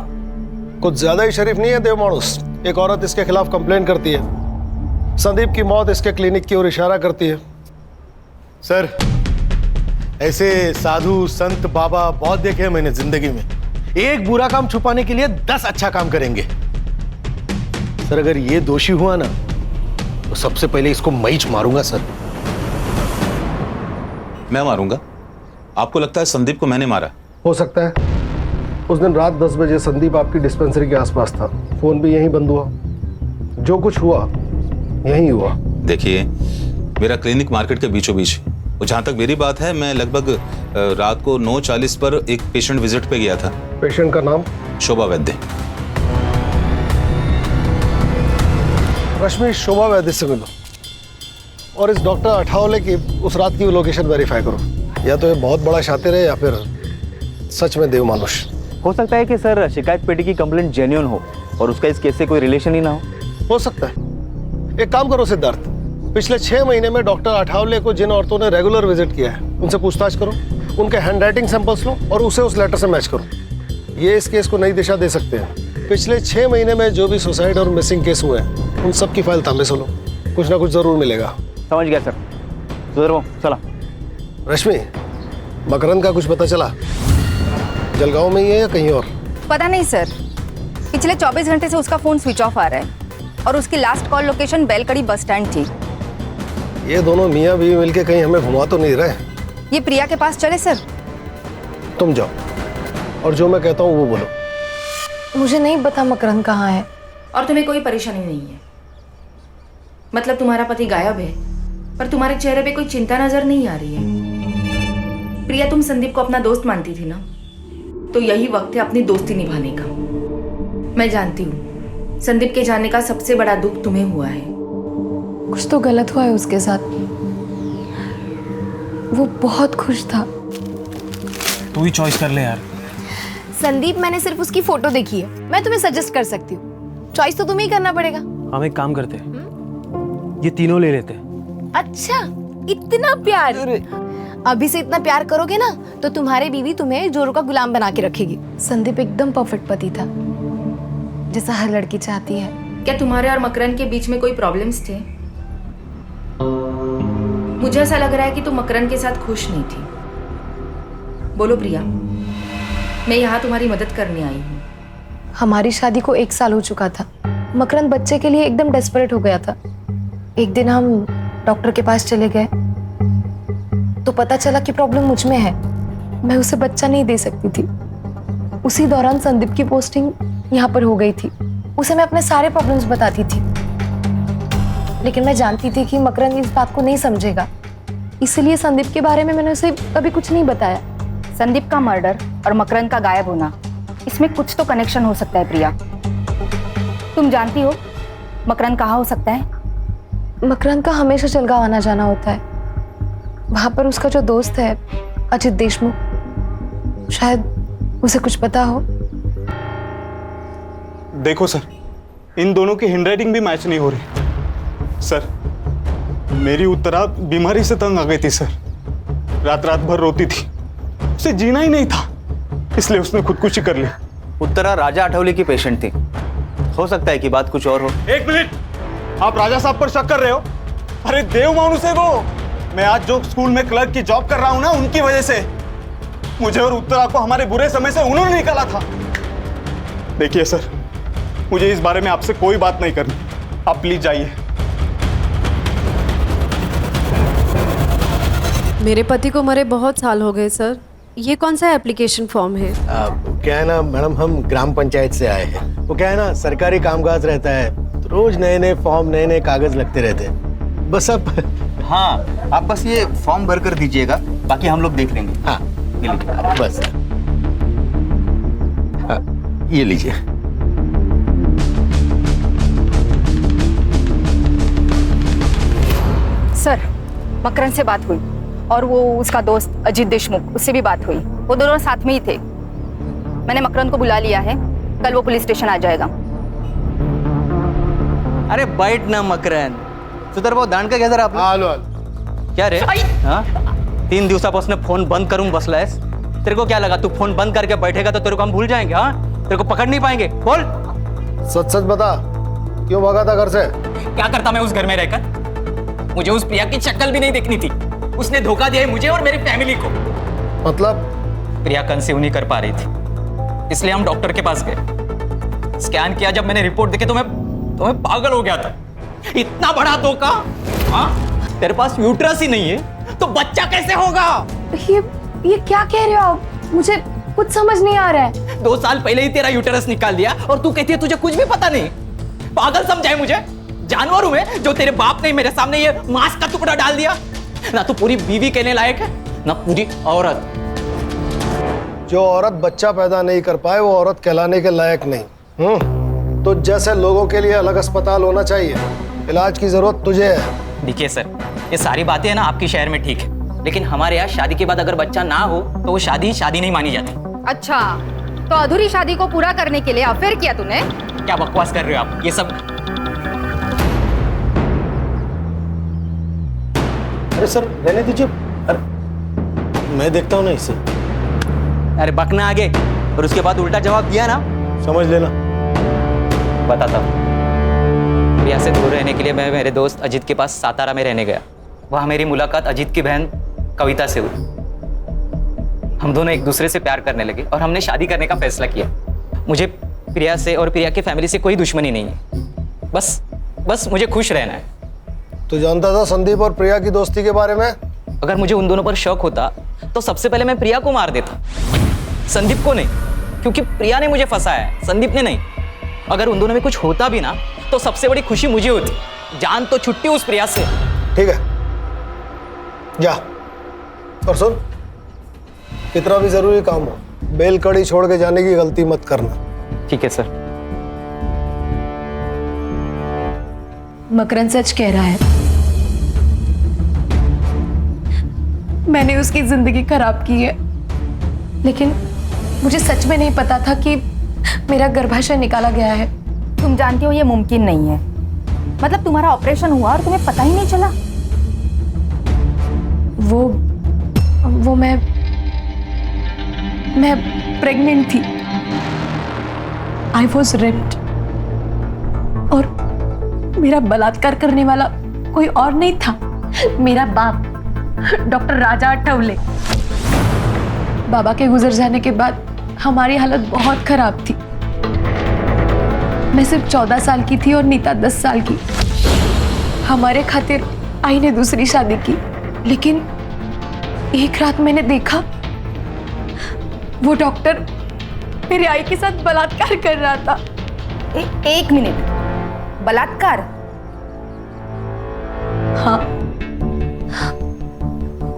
कुछ ज्यादा ही शरीफ नहीं है देव मानुस। एक औरत इसके खिलाफ कंप्लेन करती है, संदीप की मौत इसके क्लिनिक की ओर इशारा करती है। सर, ऐसे साधु संत बाबा बहुत देखे हैं मैंने जिंदगी में। एक बुरा काम छुपाने के लिए 10 अच्छा काम करेंगे। सर, अगर ये दोषी हुआ ना तो सबसे पहले इसको मैं ही मारूंगा सर। मैं मारूंगा? आपको लगता है संदीप को मैंने मारा? हो सकता है। उस दिन रात 10 बजे संदीप आपकी डिस्पेंसरी के आसपास था, फोन भी यहीं बंद हुआ। जो कुछ हुआ यहीं हुआ। देखिए, मेरा क्लिनिक मार्केट के बीचों बीच है। और जहां तक मेरी बात है, मैं लगभग रात को 9:40 पर एक पेशेंट विजिट पे गया था। पेशेंट का नाम? शोभा वैद्य। रश्मि, शोभा वैद्य से मिलो और इस डॉक्टर अठावले की उस रात की लोकेशन वेरीफाई करो। या तो ये बहुत बड़ा शातिर है या फिर सच में देव मानुष। हो सकता है कि सर शिकायत पेटी की कंप्लेंट जेन्युइन हो और उसका इस केस से कोई रिलेशन ही ना हो सकता है। एक काम करो सिद्धार्थ, पिछले 6 महीने में डॉक्टर अठावले को जिन औरतों ने रेगुलर विजिट किया है उनसे पूछताछ करो, उनके हैंडराइटिंग सैंपल्स लो और उसे उस लेटर से मैच करो। ये इस केस को नई दिशा दे सकते हैं। पिछले 6 महीने में जो भी सुसाइड और मिसिंग केस हुए हैं उन सब की फाइल तांबे से लो, कुछ ना कुछ जरूर मिलेगा। समझ गया सर। चला। रश्मि, मकरंद का कुछ पता चला? जलगांव में ही है या कहीं और? पता नहीं सर, पिछले 24 घंटे से उसका फोन स्विच ऑफ आ रहा है और उसकी last call location बेलकड़ी bus stand थी। ये दोनों मियाँ बीवी मिलके कहीं हमें घुमा तो नहीं रहे? ये प्रिया के पास चले सर? तुम जाओ और जो मैं कहता हूँ वो बोलो। मुझे नहीं पता मकरंद कहाँ है। और तुम्हें कोई परेशानी नहीं है? मतलब तुम्हारा पति गायब है पर तुम्हारे चेहरे पे कोई चिंता नजर नहीं आ रही है। प्रिया, तुम संदीप को अपना दोस्त मानती थी ना, तो यही वक्त है अपनी दोस्ती निभाने का। मैं जानती हूँ संदीप के जाने का सबसे बड़ा दुख तुम्हें हुआ है। कुछ तो गलत हुआ है उसके साथ। वो बहुत खुश था। तू ही चॉइस कर ले यार। संदीप, मैंने सिर्फ उसकी फोटो देखी है। मैं तुम्हें सजेस्ट कर सकती हूँ, चॉइस तो तुम्हें ही करना पड़ेगा। हम एक काम करते, ये तीनों ले लेते। अच्छा, इतना प्यार? अभी से इतना प्यार करोगे ना तो तुम्हारी बीवी तुम्हें जोरों का गुलाम बना के रखेगी। संदीप एकदम परफेक्ट पति था, जैसा हर लड़की चाहती है। क्या तुम्हारे और मकरंद के बीच में कोई प्रॉब्लम्स थे? मुझे ऐसा लग रहा है कि तुम मकरंद के साथ खुश नहीं थी। बोलो प्रिया, मैं यहाँ तुम्हारी मदद करने आई हूँ। हमारी शादी को 1 साल हो चुका था। मकरंद बच्चे के लिए एकदम डेस्परेट हो गया था। एक दिन हम डॉक्टर के पास चले गए तो पता चला कि प्रॉब्लम मुझ में है। मैं उसे बच्चा नहीं दे सकती थी। उसी दौरान संदीप की पोस्टिंग यहाँ पर हो गई थी। उसे मैं अपने सारे प्रॉब्लम्स बताती थी, लेकिन मैं जानती थी कि मकरंद इस बात को नहीं समझेगा। इसलिए संदीप के बारे में मैंने उसे कभी कुछ नहीं बताया। संदीप का मर्डर और मकरंद का गायब होना, इसमें कुछ तो कनेक्शन हो सकता है प्रिया। तुम जानती हो मकरंद कहाँ हो सकता है? मकरंद का हमेशा जलगांव आना जाना होता है। वहां पर उसका जो दोस्त है अजित देशमुख, शायद उसे कुछ पता हो। देखो सर, इन दोनों की हैंडराइटिंग भी मैच नहीं हो रही। सर, मेरी उत्तरा बीमारी से तंग आ गई थी सर। रात भर रोती थी, उसे जीना ही नहीं था, इसलिए उसने खुदकुशी कर ली। उत्तरा राजा अठावले की पेशेंट थी। हो सकता है कि बात कुछ और हो। 1 मिनट, आप राजा साहब पर शक कर रहे हो? अरे देव मानुस है वो। मैं आज जो स्कूल में क्लर्क की जॉब कर रहा हूं ना, उनकी वजह से मुझे और उत्तरा को हमारे बुरे समय से उन्होंने निकाला था। देखिए सर, मुझे इस बारे में आपसे कोई बात नहीं करनी। आप प्लीज जाइए। मेरे पति को मरे बहुत साल हो गए सर। ये कौन सा एप्लीकेशन फॉर्म है? क्या है ना मैडम, हम ग्राम पंचायत से आए हैं। वो क्या है ना, सरकारी कामकाज रहता है तो रोज नए नए फॉर्म, नए नए कागज लगते रहते हैं। बस अब हाँ, आप बस ये फॉर्म भर कर दीजिएगा, बाकी हम लोग देख लेंगे। हाँ, ये लीजिए बस। ये लीजिए। सर, मकरंद से बात हुई और वो उसका दोस्त अजित देशमुख, उससे भी बात हुई। वो दोनों साथ में ही थे। मैंने मकरंद को बुला लिया है, कल वो पुलिस स्टेशन आ जाएगा। अरे बैठ ना मकरन. सुधर भाऊ दांड का घ्या जरा आपलं. आलो. क्या रे? हाँ? 3 दिवसापासून फोन बंद करून बसलायस. तेरे को क्या लगा तू फोन बंद करके बैठेगा तो तेरे को हम भूल जाएंगे? हाँ, तेरे को पकड़ नहीं पाएंगे. बोल. सच सच बता, क्यों भागा था घर से? क्या करता मैं उस घर में रहकर? मुझे उस प्रिया की शक्ल भी नहीं देखनी थी. उसने धोखा दिया है मुझे और मेरी फैमिली को. मतलब? प्रिया कंसीव नहीं कर पा रही थी, इसलिए हम डॉक्टर के पास गए. स्कैन किया, जब मैंने रिपोर्ट देखी तो मैं पागल हो गया था. इतना बड़ा धोखा. हाँ, तेरे पास यूट्रस ही नहीं है तो बच्चा कैसे होगा? ये क्या कह रहे हो आप? मुझे कुछ समझ नहीं आ रहा है. 2 साल पहले ही तेरा यूटेरस निकाल दिया और तू कहती है तुझे कुछ भी पता नहीं. पागल समझाए मुझे? जानवर हूं मैं जो तेरे बाप ने मेरे सामने ये मांस का टुकड़ा डाल दिया? ना तो पूरी बीवी कहने लायक है, ना पूरी औरत. जो औरत बच्चा पैदा नहीं कर पाए वो औरत कहलाने के लायक नहीं. तो जैसे लोगों के लिए अलग अस्पताल होना चाहिए, इलाज की जरूरत तुझे है. देखिए सर, ये सारी बातें है ना आपकी शहर में ठीक है, लेकिन हमारे यहाँ शादी के बाद अगर बच्चा ना हो तो वो शादी नहीं मानी जाती. अच्छा, तो अधूरी शादी को पूरा करने के लिए अफेयर किया तूने? क्या बकवास कर रहे हो आप? ये सब. अरे सर रहने दीजिए. अरे मैं देखता हूँ ना इसे. अरे बकना आगे और उसके बाद उल्टा जवाब दिया ना, समझ लेना. बताता हूँ. प्रिया से दूर रहने के लिए मैं मेरे दोस्त अजीत के पास सातारा में रहने गया. वहाँ मेरी मुलाकात अजीत की बहन कविता से हुई. हम दोनों एक दूसरे से प्यार करने लगे और हमने शादी करने का फैसला किया. मुझे प्रिया से और प्रिया की फैमिली से कोई दुश्मनी नहीं है. बस मुझे खुश रहना है. तू जानता था संदीप और प्रिया की दोस्ती के बारे में? अगर मुझे उन दोनों पर शक होता तो सबसे पहले मैं प्रिया को मार देता, संदीप को नहीं, क्योंकि प्रिया ने मुझे फंसाया है, संदीप ने नहीं. अगर उन दोनों में कुछ होता भी ना तो सबसे बड़ी खुशी मुझे होती. जान तो छुट्टी उस प्रिया से. ठीक है, जा. और सुन, कितना भी जरूरी काम हो, बेल कड़ी छोड़ के जाने की गलती मत करना. ठीक है सर. मकरन सच कह रहा है. मैंने उसकी जिंदगी खराब की है, लेकिन मुझे सच में नहीं पता था कि मेरा गर्भाशय निकाला गया है. तुम जानती हो ये मुमकिन नहीं है. मतलब तुम्हारा ऑपरेशन हुआ और तुम्हें पता ही नहीं चला? वो मैं प्रेग्नेंट थी. आई वॉज रेप्ड और मेरा बलात्कार करने वाला कोई और नहीं था, मेरा बाप डॉक्टर राजा अठवले. बाबा के गुजर जाने के बाद हमारी हालत बहुत खराब थी. मैं सिर्फ 14 साल की थी और नीता 10 साल की. हमारे खातिर आई ने दूसरी शादी की, लेकिन एक रात मैंने देखा वो डॉक्टर मेरी आई के साथ बलात्कार कर रहा था. एक मिनट, बलात्कार? हाँ,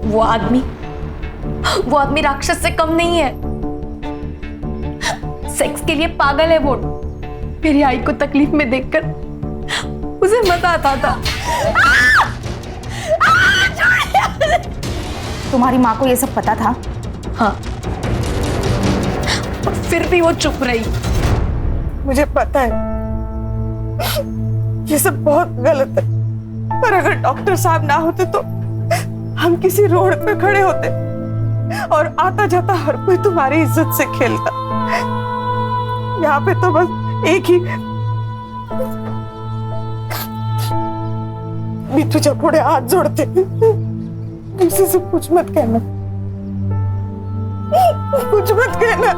वो आदमी राक्षस से कम नहीं है. सेक्स के लिए पागल है वो. मेरी आई को तकलीफ में देखकर उसे मजा आता था. तुम्हारी माँ को ये सब पता था? हाँ, और फिर भी वो चुप रही. मुझे पता है ये सब बहुत गलत है, पर अगर डॉक्टर साहब ना होते तो हम किसी रोड पे खड़े होते और आता जाता हर कोई तुम्हारी इज्जत से खेलता. यहाँ पे तो बस एक ही भी तुझे पुढे हाथ जोड़ते. किसी से कुछ मत कहना, कुछ मत कहना.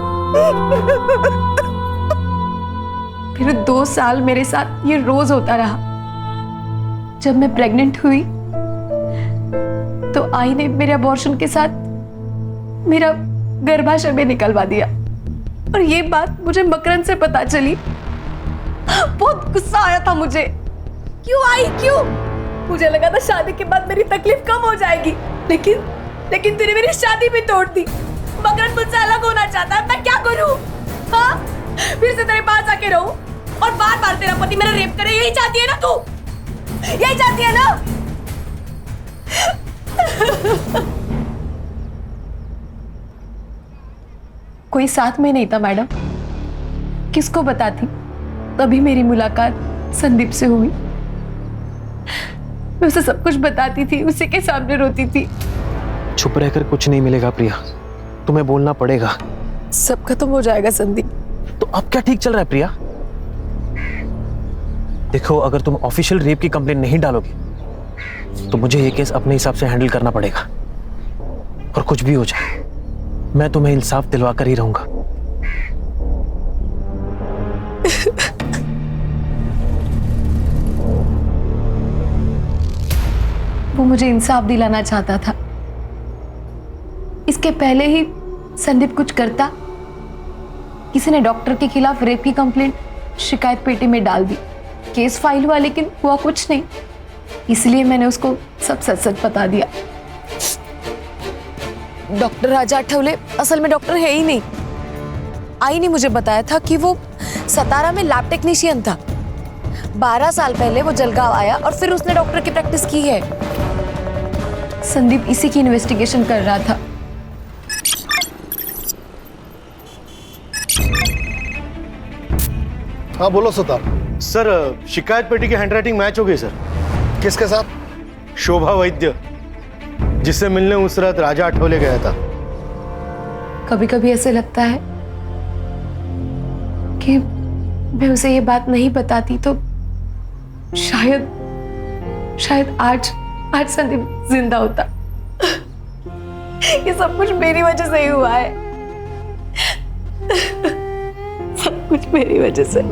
फिर 2 साल मेरे साथ ये रोज होता रहा. जब मैं प्रेग्नेंट हुई तो आई ने मेरे अबॉर्शन के साथ मेरा गर्भाशय में निकलवा दिया. और ये बात मुझे मकरन से पता चली. बहुत गुस्सा आया था मुझे. क्यों आई, क्यों? मुझे लगा था शादी के बाद मेरी तकलीफ कम हो जाएगी, लेकिन तूने मेरी शादी भी तोड़ दी. मकरन मुझसे अलग होना चाहता है, मैं क्या करूं? हाँ, फिर से तेरे पास आके रहूं और बार बार तेरा पति मेरा रेप करे? यही चाहती है ना तू? यही चाहती है ना? कोई साथ में नहीं था मैडम. किसको बताती? तभी मेरी मुलाकात संदीप से हुई। मैं उसे सब कुछ बताती थी, उसी के सामने रोती थी। चुप रहकर कुछ नहीं मिलेगा प्रिया, तुम्हें बोलना पड़ेगा। सब खत्म हो जाएगा संदीप। तो अब क्या ठीक चल रहा है प्रिया? देखो, अगर तुम ऑफिशियल रेप की कंप्लेंट नहीं डालोगे तो मुझे ये केस अपने हिसाब से हैंडल करना पड़ेगा। और कुछ भी हो जाए, मैं तुम्हें इंसाफ दिलवा कर ही रहूंगा। वो मुझे इंसाफ दिलाना चाहता था। इसके पहले ही संदीप कुछ करता, किसी ने डॉक्टर के खिलाफ रेप की कंप्लेंट शिकायत पेटी में डाल दी, केस फाइल हुआ, लेकिन हुआ कुछ नहीं। इसलिए मैंने उसको सब सच सच बता दिया। डॉक्टर राजा आठवले असल में डॉक्टर है ही नहीं। आई ने मुझे बताया था कि वो सतारा में लैब टेक्नीशियन था। 12 साल पहले वो जलगांव आया और फिर उसने डॉक्टर की प्रैक्टिस की है। संदीप इसी की इन्वेस्टिगेशन कर रहा था। हाँ बोलो सुतार। सर, शिकायत पेटी की हैंडराइटिंग मैच हो गई सर। किसके साथ? शोभा वैद्य, जिससे मिलने उस रात राजा आठवले गया था। कभी कभी ऐसे लगता है कि मैं उसे ये बात नहीं बताती तो शायद आज संदीप जिंदा होता। ये सब कुछ मेरी वजह से ही हुआ है। सब कुछ मेरी वजह से।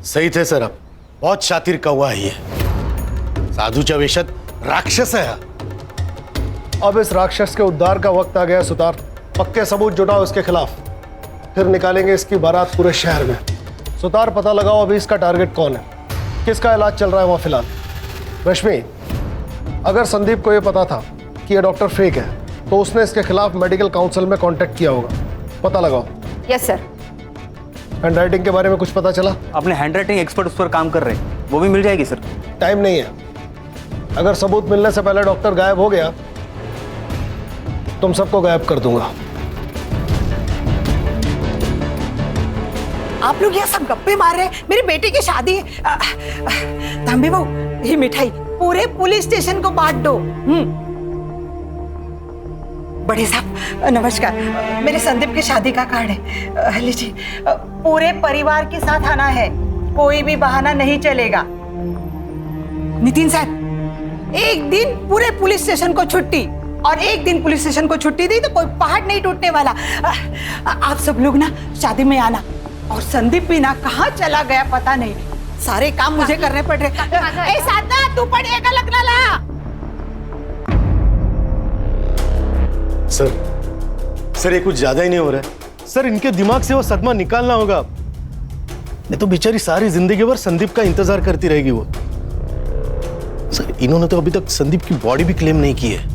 सही थे सर, आप बहुत शातिर कौवा है ये। साधूच्या वेशात राक्षस है। अब इस राक्षस के उद्धार का वक्त आ गया सुतार। पक्के सबूत जुटाओ इसके खिलाफ, फिर निकालेंगे इसकी बारात पूरे शहर में। सुतार, पता लगाओ अभी इसका टारगेट कौन है, किसका इलाज चल रहा है वहां फिलहाल। रश्मि, अगर संदीप को यह पता था कि यह डॉक्टर फेक है तो उसने इसके खिलाफ मेडिकल काउंसिल में कांटेक्ट किया होगा। पता लगाओ। Yes sir. हैंडराइटिंग के बारे में कुछ पता चला? अपने हैंडराइटिंग एक्सपर्ट उस पर काम कर रहे हैं, वो भी मिल जाएगी सर। टाइम नहीं है। अगर सबूत मिलने से पहले डॉक्टर गायब हो गया तुम सबको गायब कर दूंगा। आप लोग यहाँ सब गप्पे मार रहे हैं, मेरी बेटी की शादी है। तांबे बहू, ये मिठाई पूरे पुलिस स्टेशन को बांट दो। बड़े साहब नमस्कार, मेरे संदीप की शादी का कार्ड है, लीजिए। पूरे परिवार के साथ आना है, कोई भी बहाना नहीं चलेगा। नितिन साहब, एक दिन पूरे पुलिस स्टेशन को छुट्टी, और एक दिन पुलिस स्टेशन को छुट्टी दी तो कोई पहाड़ नहीं टूटने वाला। आप सब लोग ना शादी में आना। और संदीप भी ना कहाँ चला गया पता नहीं, सारे काम मुझे करने पड़ रहे। ए साधना, तू पढ़िएगा लगना ला। सर ये कुछ ज्यादा ही नहीं हो रहा है सर। इनके दिमाग से वो सदमा निकालना होगा, नहीं तो बेचारी सारी जिंदगी भर संदीप का इंतजार करती रहेगी वो। सर, इन्होंने तो अभी तक संदीप की बॉडी भी क्लेम नहीं की है।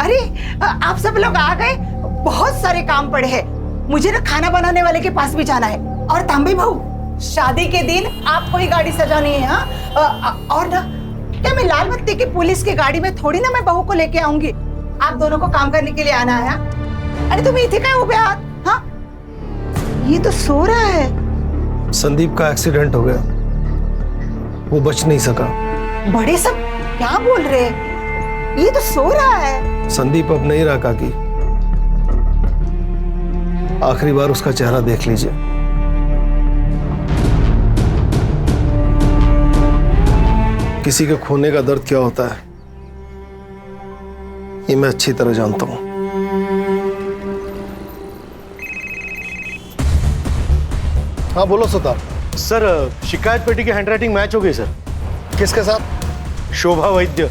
अरे आप सब लोग आ गए, बहुत सारे काम पड़े हैं। मुझे ना खाना बनाने वाले के पास भी जाना है। और तांबे बहू, शादी के दिन आपको ही गाड़ी सजानी है। हाँ, और ना क्या मैं लाल बत्ती की पुलिस की गाड़ी में थोड़ी ना मैं बहू को लेके आऊंगी। आप दोनों को काम करने के लिए आना है। अरे तुम इथे काय उभे आहात? हाँ, ये तो सो रहा है। संदीप का एक्सीडेंट हो गया, वो बच नहीं सका। बड़े सब क्या बोल रहे हैं? ये तो सो रहा है। संदीप अब नहीं रहा काकी, आखिरी बार उसका चेहरा देख लीजिए। किसी के खोने का दर्द क्या होता है ये मैं अच्छी तरह जानता हूं। हाँ बोलो सुतार। सर, शिकायत पेटी की हैंडराइटिंग मैच हो गई सर। किसके साथ? शोभा वैद्य,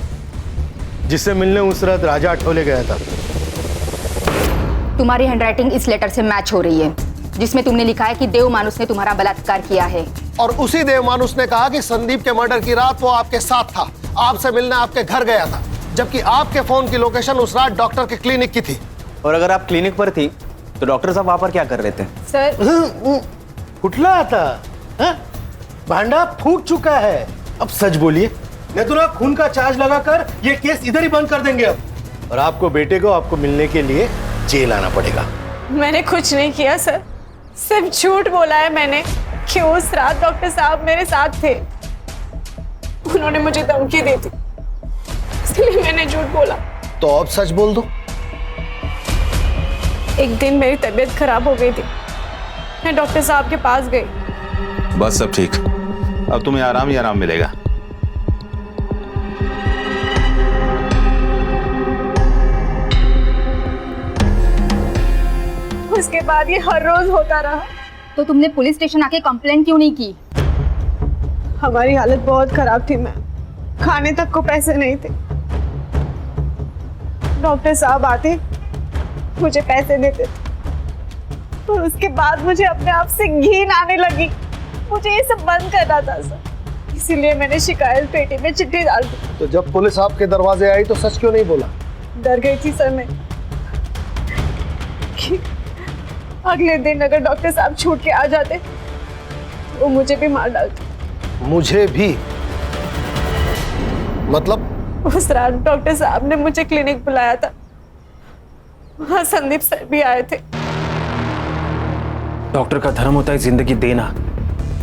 जिससे मिलने उस रात राजा आठवले गया था। तुम्हारी हैंडराइटिंग इस लेटर से मैच हो रही है जिसमें तुमने लिखा है कि देव मानुस ने तुम्हारा बलात्कार किया है। और उसी देव मानुस ने कहा कि संदीप के मर्डर की रात वो आपके साथ था, आपसे मिलने आपके घर गया था, जबकि आपके फोन की लोकेशन उस रात डॉक्टर के क्लिनिक की थी। और अगर आप क्लिनिक पर थी तो डॉक्टर साहब वहां पर क्या कर रहे थे? सर कुठला आता हाँ? भांडा फूट चुका है, अब सच बोलिए, नहीं तो ना खून का चार्ज लगाकर ये केस इधर ही बंद कर देंगे अब, और आपको बेटे को आपको मिलने के लिए जेल आना पड़ेगा। मैंने कुछ नहीं किया सर, सिर्फ झूठ बोला है मैंने कि उस रात डॉक्टर साहब मेरे साथ थे। उन्होंने मुझे धमकी दी थी, इसलिए मैंने झूठ बोला। तो अब सच बोल दो। एक दिन मेरी तबीयत खराब हो गई थी, मैं डॉक्टर साहब के पास गई। बस सब ठीक, अब तुम्हें आराम ही आराम मिलेगा। उसके बाद ये हर रोज होता रहा। तो तुमने पुलिस स्टेशन आके कंप्लेंट क्यों नहीं की? हमारी हालत बहुत खराब थी, मैं खाने तक को पैसे नहीं थे। डॉक्टर साहब आते, मुझे पैसे देते थे, और उसके बाद मुझे अपने आप से घिन आने लगी। मुझे ये सब बंद करना था सर, इसीलिए मैंने शिकायत पेटी में चिट्ठी डाल दी। तो जब पुलिस आपके दरवाजे आई तो सच क्यों नहीं बोला? डर गई थी सर मैं कि अगले दिन अगर डॉक्टर साहब छूट के आ जाते तो वो मुझे भी मार डालते। मुझे भी? मतलब? उस रात डॉक्टर साहब ने मुझे क्लिनिक बुलाया था, वहां संदीप सर भी आए थे। डॉक्टर का धर्म होता है जिंदगी देना,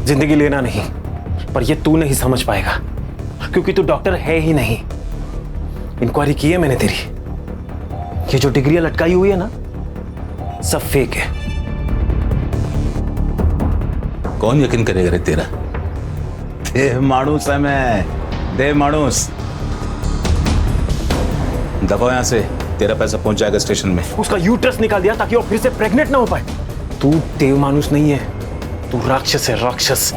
जिंदगी लेना नहीं। पर ये तू नहीं समझ पाएगा, क्योंकि तू डॉक्टर है ही नहीं। इंक्वायरी की है मैंने तेरी, ये जो डिग्रियां लटकाई हुई है ना, सब फेक है। कौन यकीन करेगा रे तेरा? देव माणूस है मैं, देव माणूस। दबाओ यहां से, तेरा पैसा पहुंच जाएगा स्टेशन में। उसका यूट्रस निकाल दिया ताकि वो फिर से प्रेग्नेंट ना हो पाए। तू देव मानुस नहीं है, तू राक्षस है, राक्षस।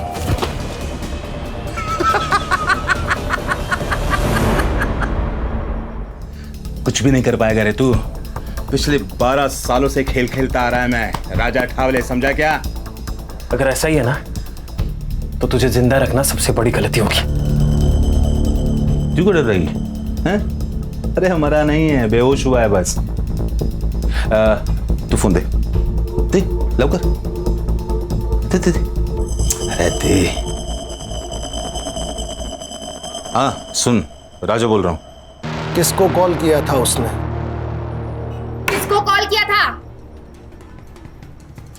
कुछ भी नहीं कर पाएगा रे तू। पिछले 12 सालों से खेल खेलता आ रहा है मैं, राजा ठावले, समझा क्या? अगर ऐसा ही है ना, तो तुझे जिंदा रखना सबसे बड़ी गलती होगी। क्यों डर रही है? अरे हमारा नहीं है, बेहोश हुआ है बस। तू फोन दे, दे लवकर, दे दे दे। अरे दे। हाँ सुन, राजा बोल रहा हूँ। किसको कॉल किया था उसने? किसको कॉल किया था?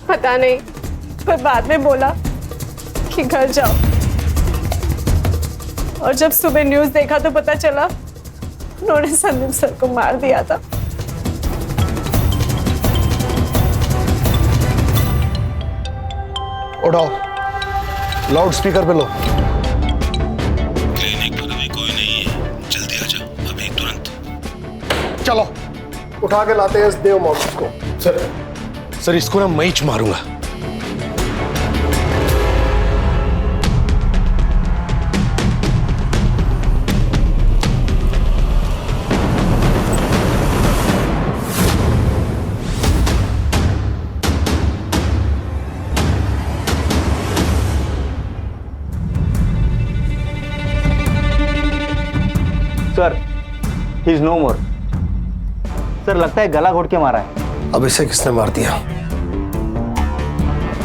पता नहीं, पर बाद में बोला कि घर जाओ, और जब सुबह न्यूज़ देखा तो पता चला उन्होंने संदीप सर को मार दिया था। उठाओ, लाउड स्पीकर पे लो। क्लिनिक पर अभी कोई नहीं है, जल्दी आ जा अभी तुरंत। चलो उठा के लाते हैं इस देव मानुस को। सर इसको ना मैं ही मारूंगा। Sir he is no more. Sir लगता है गला घोट के मारा है। अब इसे किसने मार दिया?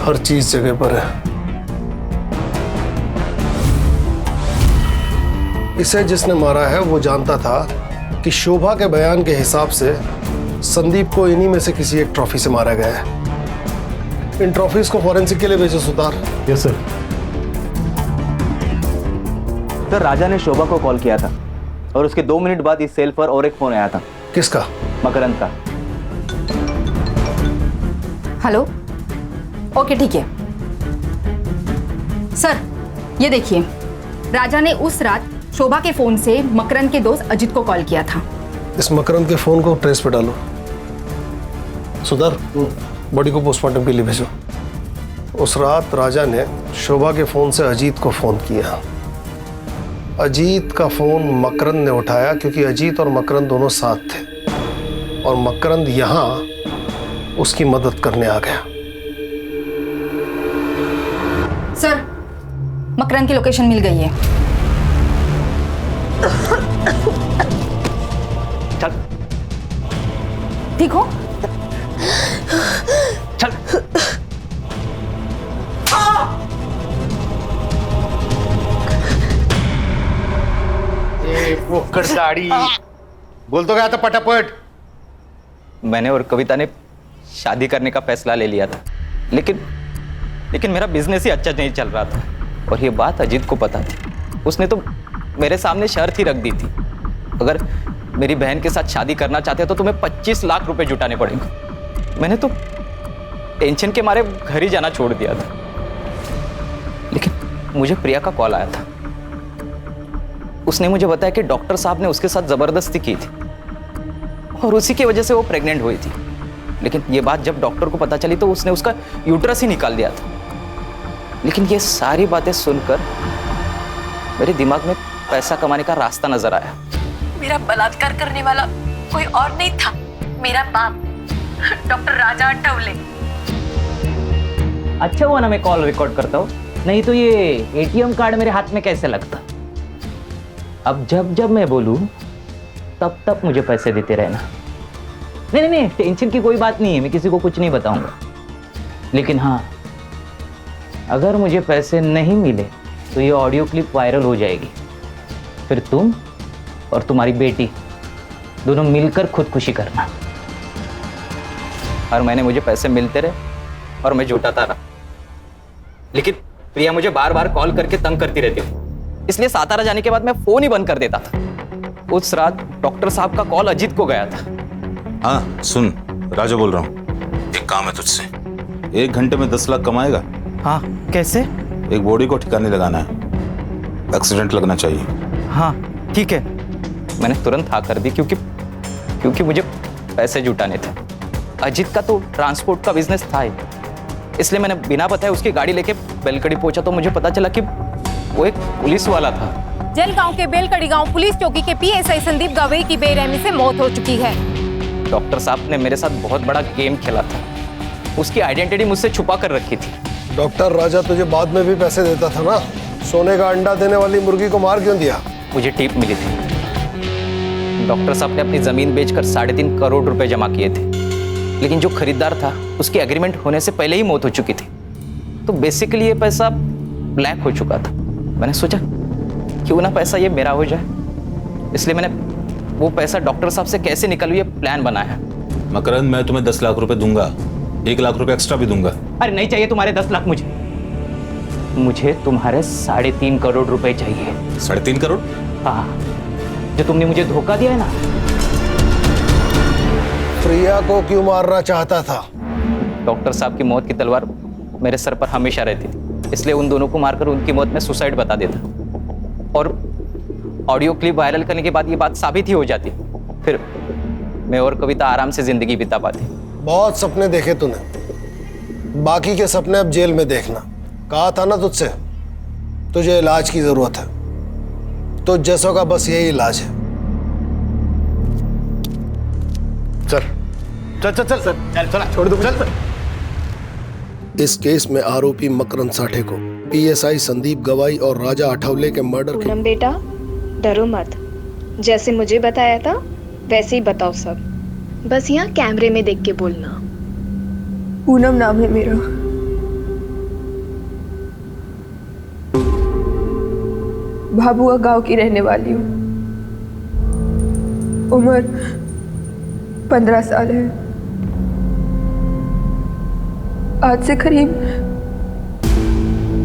हर चीज जगह पर है। इसे जिसने मारा है वो जानता था कि शोभा के बयान के हिसाब से संदीप को इन्हीं में से किसी एक ट्रॉफी से मारा गया है। इन ट्रॉफीज को फॉरेंसिक के लिए भेजो Sutar. Yes sir. Sir Raja ने शोभा को कॉल किया था, और उसके 2 मिनट बाद इस सेल पर और एक फोन आया था। किसका? मकरंद का। हेलो, ओके ठीक है सर। ये देखिए, राजा ने उस रात शोभा के फोन से मकरंद के दोस्त अजित को कॉल किया था। इस मकरंद के फोन को ट्रेस पे डालो। सुधार, बॉडी को पोस्टमार्टम के लिए भेजो। उस रात राजा ने शोभा के फोन से अजीत को फोन किया। अजीत का फोन मकरंद ने उठाया क्योंकि अजीत और मकरंद दोनों साथ थे, और मकरंद यहां उसकी मदद करने आ गया। सर, मकरंद की लोकेशन मिल गई है। चल। ठीक हो? वो कर दाढ़ी बोल तो गया था पटापट। मैंने और कविता ने शादी करने का फैसला ले लिया था, लेकिन मेरा बिजनेस ही अच्छा नहीं चल रहा था और ये बात अजीत को पता थी। उसने तो मेरे सामने शर्त ही रख दी थी, अगर मेरी बहन के साथ शादी करना चाहते हो तो तुम्हें 25 लाख रुपए जुटाने पड़ेंगे। मैंने तो टेंशन के मारे घर ही जाना छोड़ दिया था, लेकिन मुझे प्रिया का कॉल आया था। उसने मुझे बताया कि डॉक्टर साहब ने उसके साथ जबरदस्ती की थी और उसी की वजह से वो प्रेग्नेंट हुई थी। लेकिन ये बात जब डॉक्टर को पता चली तो उसने उसका यूट्रस ही निकाल दिया था। लेकिन ये सारी बातें सुनकर मेरे दिमाग में पैसा कमाने का रास्ता नजर आया। मेरा बलात्कार करने वाला कोई और नहीं था, मेरा बाप डॉक्टर राजा अठावले। अच्छा हुआ ना मैं कॉल रिकॉर्ड करता हूँ, नहीं तो ये एटीएम कार्ड मेरे हाथ में कैसे लगता। अब जब जब मैं बोलूं तब तब मुझे पैसे देते रहना। नहीं, टेंशन की कोई बात नहीं है, मैं किसी को कुछ नहीं बताऊंगा। लेकिन हाँ, अगर मुझे पैसे नहीं मिले तो ये ऑडियो क्लिप वायरल हो जाएगी, फिर तुम और तुम्हारी बेटी दोनों मिलकर खुदकुशी करना। हर महीने मुझे पैसे मिलते रहे और मैं जुटाता रहा। लेकिन प्रिया मुझे बार बार कॉल करके तंग करती रहती हूँ, इसलिए सातारा जाने के बाद मैं फोन ही बंद कर देता था। उस रात डॉक्टर साहब का कॉल अजीत को गया था। हाँ सुन, राजा बोल रहा हूँ, एक काम है तुझसे। 1 घंटे में 10 लाख कमाएगा? हाँ, कैसे? एक बॉडी को ठिकाने लगाना है, एक्सीडेंट लगना चाहिए। हाँ ठीक है। मैंने तुरंत हाँ कर दी क्योंकि मुझे पैसे जुटाने थे। अजीत का तो ट्रांसपोर्ट का बिजनेस था ही, इसलिए मैंने बिना बताए उसकी गाड़ी लेके बेलकड़ी पहुंचा तो मुझे पता चला कि वो एक पुलिस वाला था। जलगांव के बेलकड़ी गांव पुलिस चौकी के पीएसआई संदीप गवई की बेरहमी से मौत हो चुकी है। डॉक्टर साहब ने मेरे साथ बहुत बड़ा गेम खेला था, उसकी आइडेंटिटी मुझसे छुपा कर रखी थी। डॉक्टर राजा तुझे बाद में भी पैसे देता था ना, सोने का अंडा देने वाली मुर्गी को मार क्यों दिया? मुझे टिप मिली थी। डॉक्टर साहब ने अपनी जमीन बेचकर 3.5 करोड़ रुपए जमा किए थे, लेकिन जो खरीदार था उसकी एग्रीमेंट होने से पहले ही मौत हो चुकी थी, तो बेसिकली ये पैसा ब्लैक हो चुका था। मैंने सोचा क्यों ना पैसा ये मेरा हो जाए, इसलिए मैंने वो पैसा डॉक्टर साहब से कैसे निकालूं ये प्लान बनाया। मकरंद, मैं तुम्हें 10 लाख रुपए दूंगा, 1 लाख रुपए एक्स्ट्रा भी दूंगा। अरे नहीं चाहिए तुम्हारे 10 लाख, मुझे तुम्हारे 3.5 करोड़ रुपए चाहिए। 3.5 करोड़? हाँ, जो तुमने मुझे धोखा दिया है ना। प्रिया को क्यों मारना चाहता था? डॉक्टर साहब की मौत की तलवार मेरे सर पर हमेशा रहती थी, इसलिए उन दोनों को मारकर उनकी मौत में सुसाइड बता देता और ऑडियो क्लिप वायरल करने के बाद ये बात साबित ही हो जाती, फिर मैं और कविता आराम से जिंदगी बिता पाती। बहुत सपने देखे तूने, बाकी के सपने अब जेल में देखना। कहा था ना तुझसे, तुझे इलाज की जरूरत है, तो जैसों का बस यही इलाज है। चल छोड़ दो, चल। इस केस में आरोपी मकरंद साठे को पीएसआई संदीप गवाई और राजा अठावले के मर्डर के। पूनम बेटा डरो मत, जैसे मुझे बताया था वैसे ही बताओ सब, बस यहाँ कैमरे में देख के बोलना। पूनम नाम है मेरा। भाभुआ गांव की रहने वाली हूँ। उम्र 15 साल है। आज से करीब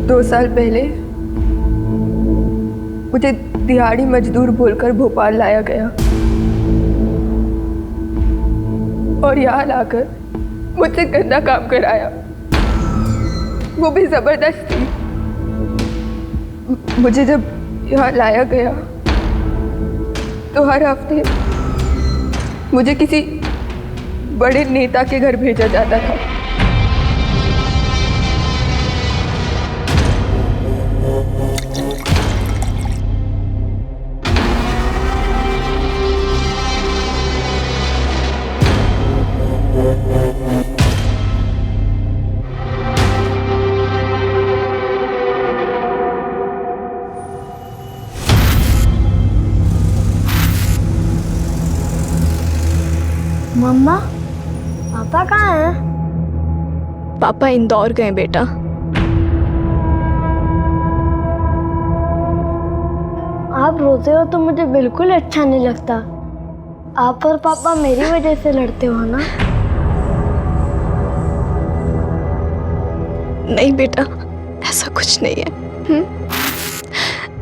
2 साल पहले मुझे दिहाड़ी मजदूर बोलकर भोपाल लाया गया और यहाँ लाकर मुझसे गंदा काम कराया, वो भी जबरदस्ती। मुझे जब यहाँ लाया गया तो हर हफ्ते मुझे किसी बड़े नेता के घर भेजा जाता था। मम्मा, पापा कहाँ हैं? पापा इंदौर गए बेटा। आप आप रोते हो तो मुझे बिल्कुल अच्छा नहीं लगता। आप और पापा मेरी वजह से लड़ते हो ना? नहीं बेटा, ऐसा कुछ नहीं है।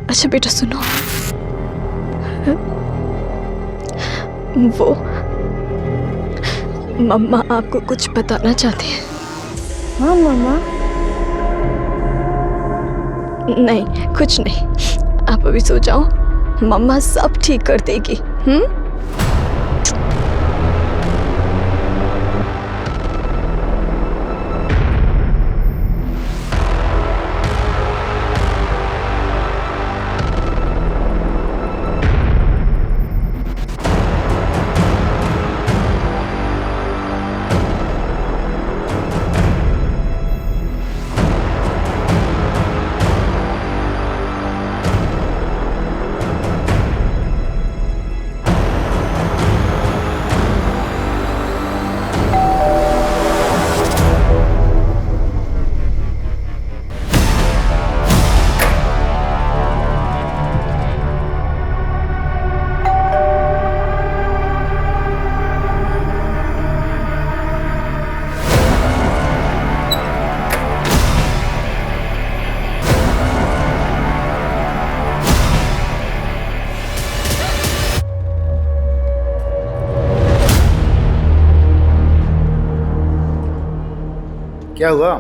अच्छा बेटा सुनो, वो मम्मा आपको कुछ बताना चाहती है। हाँ मम्मा। नहीं कुछ नहीं, आप अभी सो जाओ, मम्मा सब ठीक कर देगी। क्या हुआ?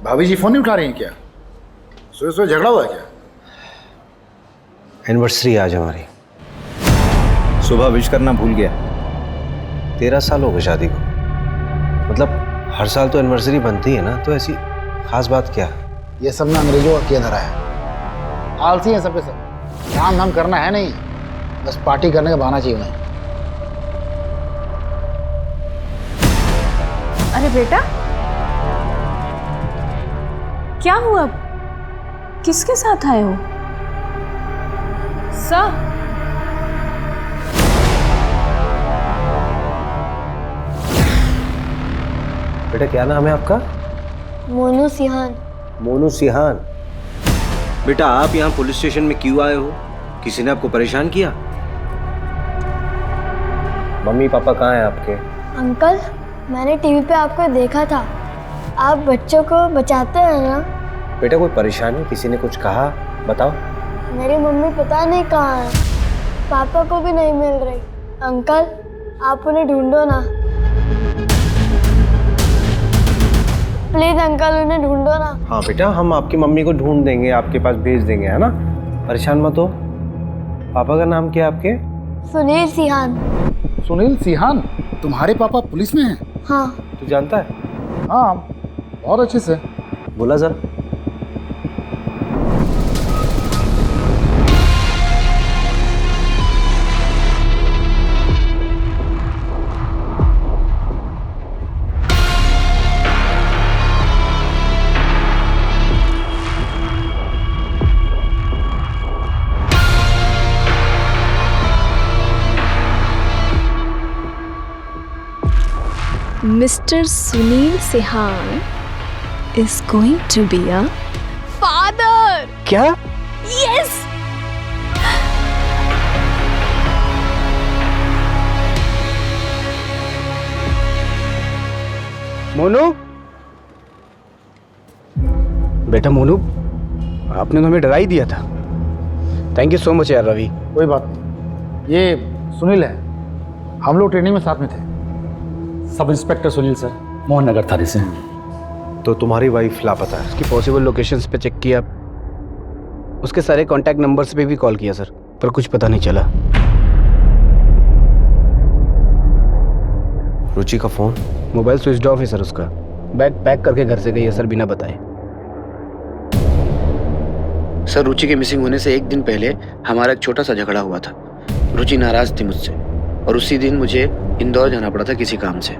भाभी जी फोन नहीं उठा रही हैं क्या? सोए सोए झगड़ा हुआ है क्या? एनिवर्सरी आज हमारी। सुबह विश करना भूल गया। 13 साल हो गए शादी को। मतलब हर साल तो एनिवर्सरी बनती है ना, तो ऐसी खास बात क्या है? ये सब ना अंग्रेजों का किया धरा है। आलसी है सब के सब। काम धाम करना है नहीं, बस पार्टी करने का बहाना चाहिए उन्हें। अरे बेटा, क्या हुआ? किसके साथ आए हो? सर, बेटा क्या नाम है आपका? मोनू सिहान। मोनू सिहान। बेटा आप यहाँ पुलिस स्टेशन में क्यों आए हो? किसी ने आपको परेशान किया? मम्मी पापा कहाँ हैं आपके? अंकल, मैंने टीवी पे आपको देखा था। आप बच्चों को बचाते हैं ना? बेटा कोई परेशानी, किसी ने कुछ कहा? बताओ। मेरी मम्मी पता नहीं कहाँ है, पापा को भी नहीं मिल रही। अंकल, आप उन्हें ढूंढो ना प्लीज। अंकल उन्हें ढूंढो ना। हाँ बेटा, हम आपकी मम्मी को ढूंढ देंगे, आपके पास भेज देंगे, है ना? परेशान मत हो। पापा का नाम क्या है आपके? सुनील सिहान। सुनील सिहान? तुम्हारे पापा पुलिस में हैं? हाँ। तू जानता है? हाँ, बहुत अच्छे से। बोला जरा। Mr. Sunil Sihan is going to be a father. क्या? Yes. मोनू, बेटा मोनू, आपने तो हमें डरा ही दिया था। थैंक यू सो मच यार रवि। कोई बात नहीं, ये सुनील है, हम लोग ट्रेनिंग में साथ में थे। Sub inspector Sunil sir, Mohan Nagar थाने से। तो तुम्हारी वाइफ लापता है? उसकी पॉसिबल लोकेशंस पे चेक किया, उसके सारे कांटेक्ट नंबर्स पे भी कॉल किया सर, पर कुछ पता नहीं चला। रुचि का फोन? मोबाइल स्विच ऑफ है सर उसका। बैग पैक करके घर से गई है सर, बिना बताए। सर रुचि के मिसिंग होने से एक दिन पहले हमारा एक छोटा सा झगड़ा हुआ था। रुचि नाराज थी मुझसे और उसी दिन मुझे इंदौर जाना पड़ा था किसी काम से।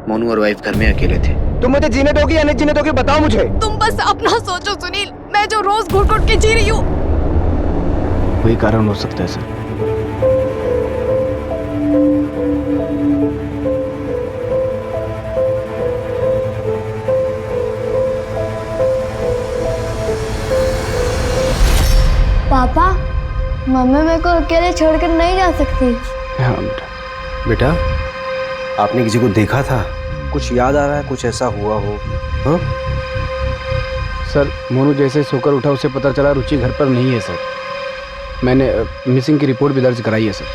मोनू और वाइफ घर में अकेले थे। तुम मुझे जीने दोगे या नहीं जीने दोगे, बताओ मुझे। तुम बस अपना सोचो सुनील, मैं जो रोज घुट घुट के जी रही हूँ। वही कारण हो सकता है सर। पापा, मम्मी मेरे को अकेले छोड़कर नहीं जा सकती। हाँ बेटा, आपने किसी को देखा था? कुछ याद आ रहा है? कुछ ऐसा हुआ हो? हाँ सर, मोनू जैसे सोकर उठा उसे पता चला रुचि घर पर नहीं है सर। मैंने मिसिंग की रिपोर्ट भी दर्ज कराई है सर।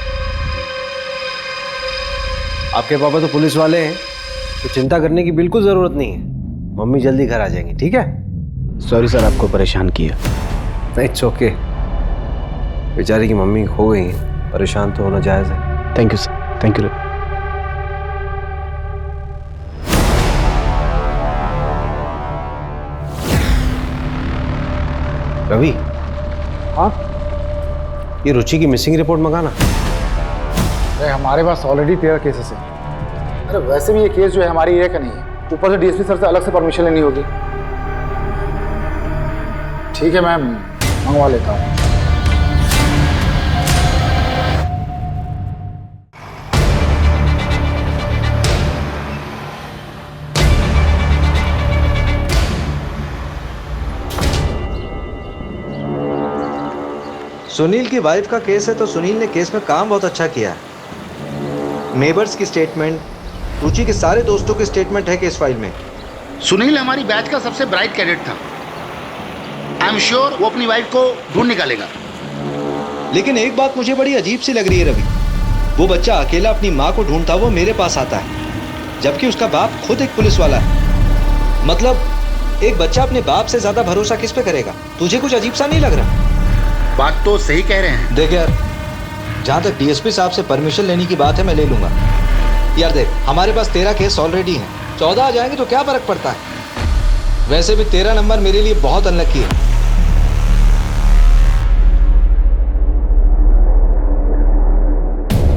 आपके पापा तो पुलिस वाले हैं, तो चिंता करने की बिल्कुल जरूरत नहीं है। मम्मी जल्दी घर आ जाएंगी, ठीक है? सॉरी सर, आपको परेशान किया। It's okay. बेचारी की मम्मी खो गई, परेशान तो होना जायज़ है। Thank you sir, thank you. Ravi, हाँ, ये रुचि की मिसिंग रिपोर्ट मंगाना। अरे हमारे पास ऑलरेडी 13 केसेस हैं। अरे वैसे भी ये केस जो है हमारी एरिया का नहीं है, ऊपर से डीएसपी सर से अलग से परमिशन लेनी होगी। ठीक है मैम, मंगवा लेता हूँ। सुनील की वाइफ का केस है तो सुनील ने केस में काम बहुत अच्छा किया है। नेबर्स की स्टेटमेंट, रुचि के सारे दोस्तों की स्टेटमेंट है केस फाइल में। सुनील हमारी बैच का सबसे ब्राइट कैडेट था। आई एम श्योर वो अपनी वाइफ को ढूंढ निकालेगा। लेकिन एक बात मुझे बड़ी अजीब सी लग रही है रवि, वो बच्चा अकेला अपनी माँ को ढूंढता हुआ मेरे पास आता है, जबकि उसका बाप खुद एक पुलिस वाला है। मतलब एक बच्चा अपने बाप से ज्यादा भरोसा किस पे करेगा? तुझे कुछ अजीब सा नहीं लग रहा? बात तो सही कह रहे हैं। देख यार, जहां तक डीएसपी साहब से परमिशन लेने की बात है मैं ले लूंगा। यार देख, हमारे पास 13 केस ऑलरेडी हैं, 14 आ जाएंगे तो क्या फर्क पड़ता है? वैसे भी 13 नंबर मेरे लिए बहुत अनलकी है।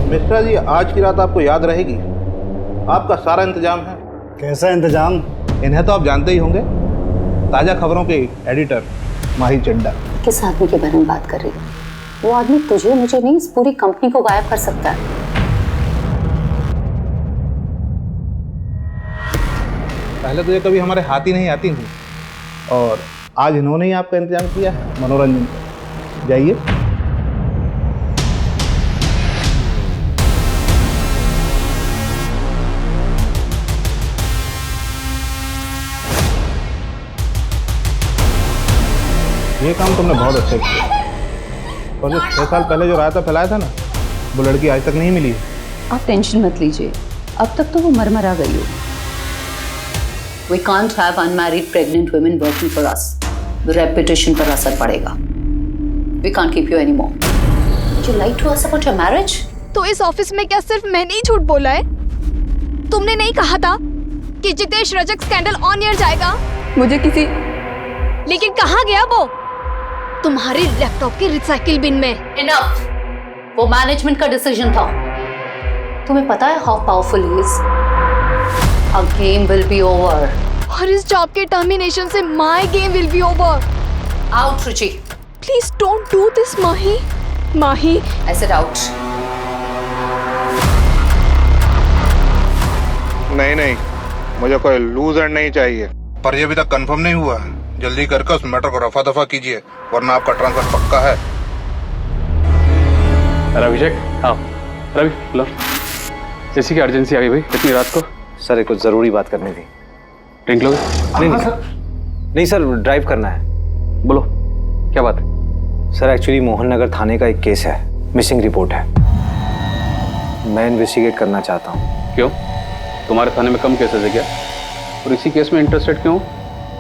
मिश्रा जी, आज की रात आपको याद रहेगी। आपका सारा इंतजाम है। कैसा इंतजाम? इन्हें तो आप जानते ही होंगे, ताजा खबरों के एडिटर माही चड्डा। किस आदमी के बारे में बात कर रही है? वो आदमी तुझे, मुझे नहीं, इस पूरी कंपनी को गायब कर सकता है। पहले तो ये कभी हमारे हाथ ही नहीं आती थी, और आज इन्होंने ही आपका इंतजाम किया है मनोरंजन का। जाइए। ये काम तुमने बहुत अच्छा किया। और जो 6 साल पहले जो रायता फैलाया था ना, वो लड़की आज तक नहीं मिली है। आप टेंशन मत लीजिए, अब तक तो वो मर आ गई हो। We can't have unmarried pregnant women working for us. The reputation पर असर पड़ेगा। We can't keep you anymore. Did you lie to us about your marriage? तो इस ऑफिस में क्या सिर्फ मैंने ही झूठ बोला है? तुमने नहीं कहा था कि Jitesh Rajak scandal on air जाएगा? मुझे किसी, लेकिन कहाँ गया वो? तुम्हारे लैपटॉप के रिसाइकिल बिन में। Enough. वो मैनेजमेंट का डिसीजन था। तुम्हें पता है how powerful he is? Our game will be over. और इस जॉब के टर्मिनेशन से my game will be over. Out, Ruchi. Please don't do this, Mahi. Mahi. I said out. नहीं नहीं, मुझे कोई लूजर नहीं चाहिए। पर ये अभी तक कंफर्म नहीं हुआ है। जल्दी करके उस मैटर को रफा दफा कीजिए, वरना आपका ट्रांसफर पक्का है। अभिषेक, हाँ रवि, लो। जैसी की अर्जेंसी आ गई भाई इतनी रात को। सर, कुछ जरूरी बात करनी थी। ड्रिंक लोगे? नहीं सर, ड्राइव करना है। बोलो, क्या बात है? सर, एक्चुअली मोहन नगर थाने का एक केस है, मिसिंग रिपोर्ट है। मैं इन्वेस्टिगेट करना चाहता हूँ। क्यों? तुम्हारे थाने में कम केसेस है क्या? और इसी केस में इंटरेस्टेड क्यों?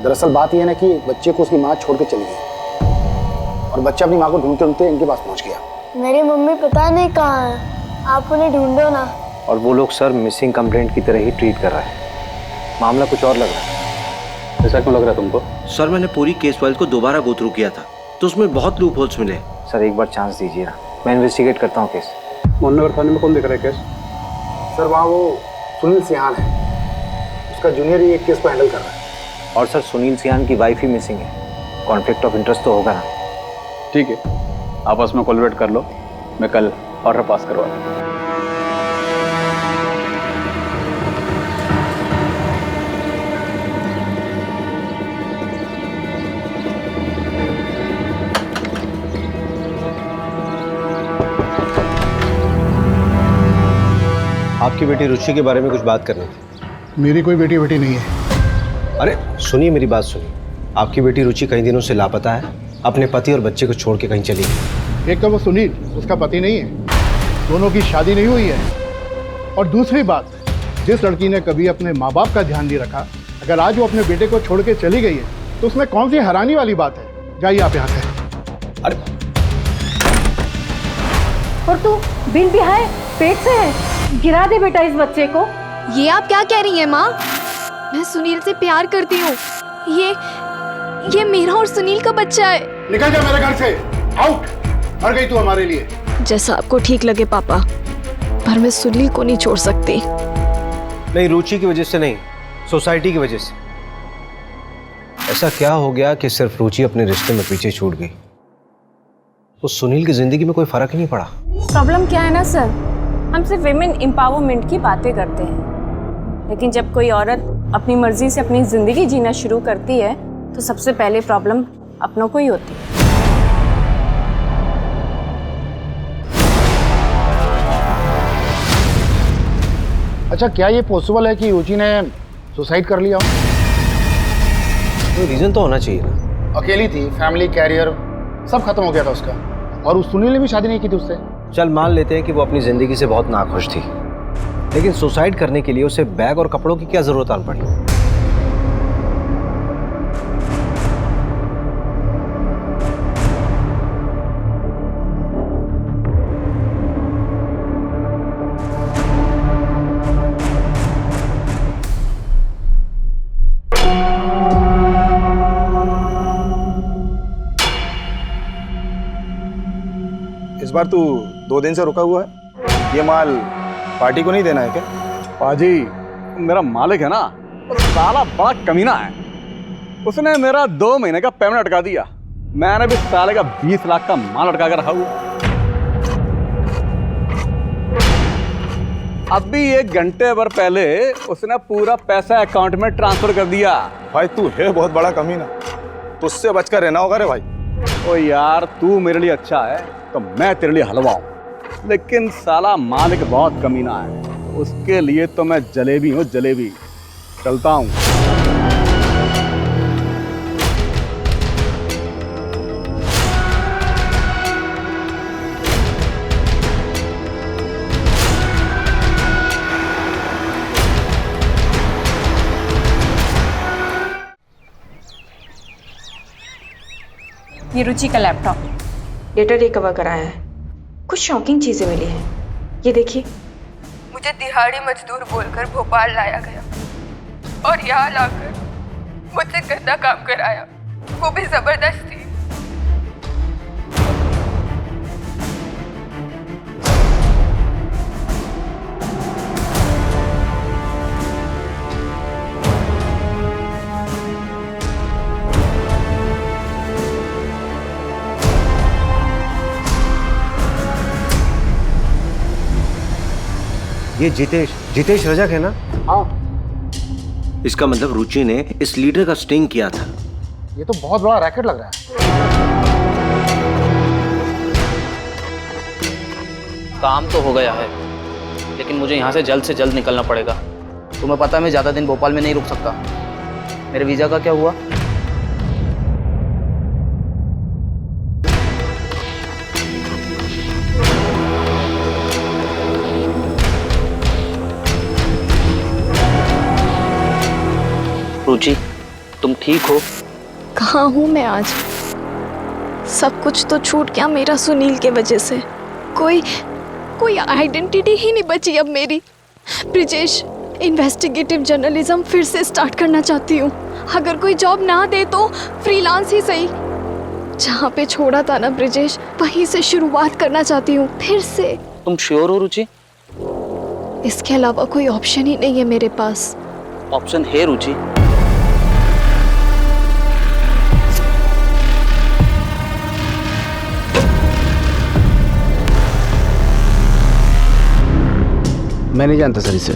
दरअसल बात यह है ना कि बच्चे को उसकी माँ छोड़ के चली गई, और बच्चा अपनी माँ को ढूंढते ढूंढते इनके पास पहुंच गया। मेरी मम्मी पता नहीं कहाँ है, आप उन्हें ढूंढो ना। और वो लोग सर मिसिंग कंप्लेंट की तरह ही ट्रीट कर रहा है। मामला कुछ और लग रहा है। ऐसा क्यों लग रहा है तुमको? सर, मैंने पूरी केस फाइल को दोबारा गो थ्रू किया था, तो उसमें बहुत लूप होल्स मिले। सर, एक बार चांस दीजिए ना, मैं इन्वेस्टिगेट करता हूँ केस। मोहन नगर थाने में कौन देख रहा है केस? सर, वहाँ वो सुनील सिहान है, उसका जूनियर ही एक केस को हैंडल कर रहा है। और सर, सुनील सिहान की वाइफ ही मिसिंग है। कॉन्फ्लिक्ट ऑफ इंटरेस्ट तो होगा ना? ठीक है, आपस में कोलैबोरेट कर लो, मैं कल ऑर्डर पास करवा दूँ। आपकी बेटी रुचि के बारे में कुछ बात करनी थी। मेरी कोई बेटी नहीं है। अरे सुनिए, मेरी बात सुनिए। आपकी बेटी रुचि कई दिनों से लापता है, अपने पति और बच्चे को छोड़ के कहीं चली गई। एक तो वो सुनील उसका पति नहीं है, दोनों की शादी नहीं हुई है। और दूसरी बात, जिस लड़की ने कभी अपने माँ बाप का ध्यान नहीं रखा, अगर आज वो अपने बेटे को छोड़ के चली गई है तो उसमें कौन सी हैरानी वाली बात है। जाइए आप यहाँ से। अरे और तू बिन बिहाए पेट से है, गिरा दे बेटा इस बच्चे को। ये आप क्या कह रही हैं माँ? मैं सुनील से प्यार करती हूँ। ये मेरा और सुनील का बच्चा है। निकल जा मेरे घर से, आउट। मर गई तू हमारे लिए। जैसा आपको ठीक लगे पापा, पर मैं सुनील को नहीं छोड़ सकती। नहीं, रुचि की वजह से नहीं, सोसाइटी की वजह से। ऐसा क्या हो गया कि सिर्फ रुचि अपने रिश्ते में पीछे छूट गई, तो सुनील की जिंदगी में कोई फर्क ही नहीं पड़ा। प्रॉब्लम क्या है ना सर, हम सिर्फ विमेन एम्पावरमेंट की बातें करते हैं, लेकिन जब कोई औरत अपनी मर्जी से अपनी जिंदगी जीना शुरू करती है तो सबसे पहले प्रॉब्लम अपनों को ही होती है। अच्छा, क्या ये पॉसिबल है कि रुचि ने सुसाइड कर लिया? कोई रीजन तो होना चाहिए ना। अकेली थी, फैमिली, कैरियर सब खत्म हो गया था उसका, और उस सुनील ने भी शादी नहीं की थी उससे। चल मान लेते हैं कि वो अपनी जिंदगी से बहुत नाखुश थी, लेकिन सुसाइड करने के लिए उसे बैग और कपड़ों की क्या जरूरत आ पड़ी? इस बार तू 2 दिन से रुका हुआ है, ये माल पार्टी को नहीं देना है क्या? पाजी, मेरा मालिक है ना, वो साला बड़ा कमीना है। उसने मेरा 2 महीने का पेमेंट अटका दिया। मैंने भी साले का 20 लाख का माल अटका कर रखा हुआ। अभी 1 घंटे भर पहले उसने पूरा पैसा अकाउंट में ट्रांसफर कर दिया। भाई तू है बहुत बड़ा कमीना, तुझसे बचकर रहना होगा रे भाई। ओ यार, तू मेरे लिए अच्छा है तो मैं तेरे लिए हलवा हूं, लेकिन साला मालिक बहुत कमीना है, उसके लिए तो मैं जलेबी हूँ, जलेबी। चलता हूँ। ये रुचि का लैपटॉप, डेटा रिकवर कराया है, कुछ शॉकिंग चीजें मिली हैं। ये देखिए। मुझे दिहाड़ी मजदूर बोलकर भोपाल लाया गया और यहाँ लाकर मुझसे गंदा काम कराया, वो भी जबरदस्ती। ये जितेश रजक है ना? हाँ। इसका मतलब रुचि ने इस लीडर का स्टिंग किया था। ये तो बहुत बड़ा रैकेट लग रहा है। काम तो हो गया है, लेकिन मुझे यहाँ से जल्द निकलना पड़ेगा। तुम्हें पता है मैं ज़्यादा दिन भोपाल में नहीं रुक सकता। मेरे वीज़ा का क्या हुआ? रुचि, तुम ठीक हो? कहाँ हूँ मैं आज? सब कुछ तो छूट गया मेरा सुनील के वजह से। कोई आइडेंटिटी ही नहीं बची अब मेरी। ब्रिजेश, इन्वेस्टिगेटिव जर्नलिज्म फिर से स्टार्ट करना चाहती हूँ। अगर कोई जॉब ना दे तो फ्रीलांस ही सही। जहाँ पे छोड़ा था ना ब्रिजेश, वहीं से शुरुआत करना चाहती हूँ फिर से। तुम श्योर हो रुचि? इसके अलावा कोई ऑप्शन ही नहीं है मेरे पास। ऑप्शन है रुचि। मैं नहीं जानता सर इसे,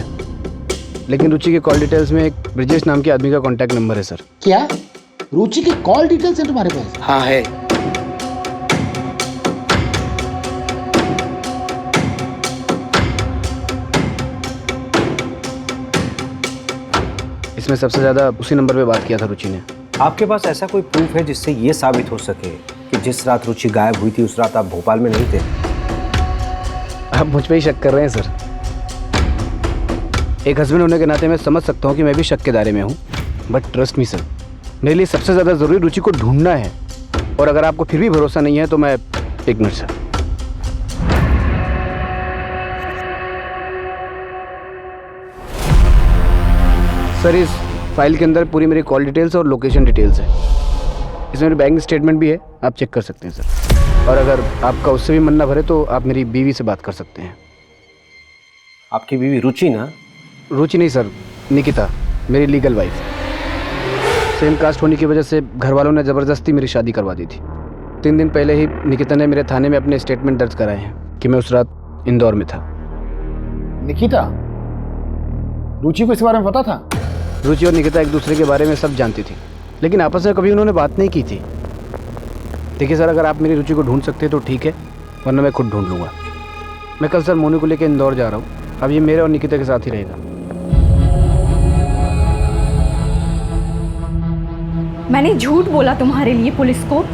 लेकिन रुचि के कॉल डिटेल्स में एक ब्रिजेश नाम के आदमी का कॉन्टैक्ट नंबर है सर। क्या? रुचि की कॉल डिटेल्स है तुम्हारे पास? हाँ है। जिसमें सबसे ज़्यादा उसी नंबर पे बात किया था रुचि ने। आपके पास ऐसा कोई प्रूफ है जिससे ये साबित हो सके कि जिस रात रुचि गायब हुई थी उस रात आप भोपाल में नहीं थे? आप मुझ पे ही शक कर रहे हैं सर। एक हस्बैंड होने के नाते मैं समझ सकता हूँ कि मैं भी शक के दायरे में हूँ, बट ट्रस्ट मी सर, मेरे लिए सबसे ज़्यादा ज़रूरी रुचि को ढूंढना है। और अगर आपको फिर भी भरोसा नहीं है तो मैं एक मिनट सर, इस फाइल के अंदर पूरी मेरी कॉल डिटेल्स और लोकेशन डिटेल्स है। इसमें मेरी बैंक स्टेटमेंट भी है, आप चेक कर सकते हैं सर। और अगर आपका उससे भी मन ना भरे तो आप मेरी बीवी से बात कर सकते हैं। आपकी बीवी रुचि ना? रुचि नहीं सर, निकिता, मेरी लीगल वाइफ। सेम कास्ट होने की वजह से घर वालों ने ज़बरदस्ती मेरी शादी करवा दी थी। 3 दिन पहले ही निकिता ने मेरे थाने में अपने स्टेटमेंट दर्ज कराए हैं कि मैं उस रात इंदौर में था। निकिता? रुचि को इस बारे में पता था? रुचि और निकिता एक दूसरे के बारे में सब जानती थी, लेकिन आपस में कभी उन्होंने बात नहीं की थी। देखिए सर, अगर आप मेरी रुचि को ढूंढ सकते हैं तो ठीक है, वरना मैं खुद ढूंढ लूँगा। मैं कल सर मोनू को लेकर इंदौर जा रहा हूँ। अब ये मेरे और निकिता के साथ ही रहेगा। मैंने झूठ बोला तुम्हारे लिए पुलिस को,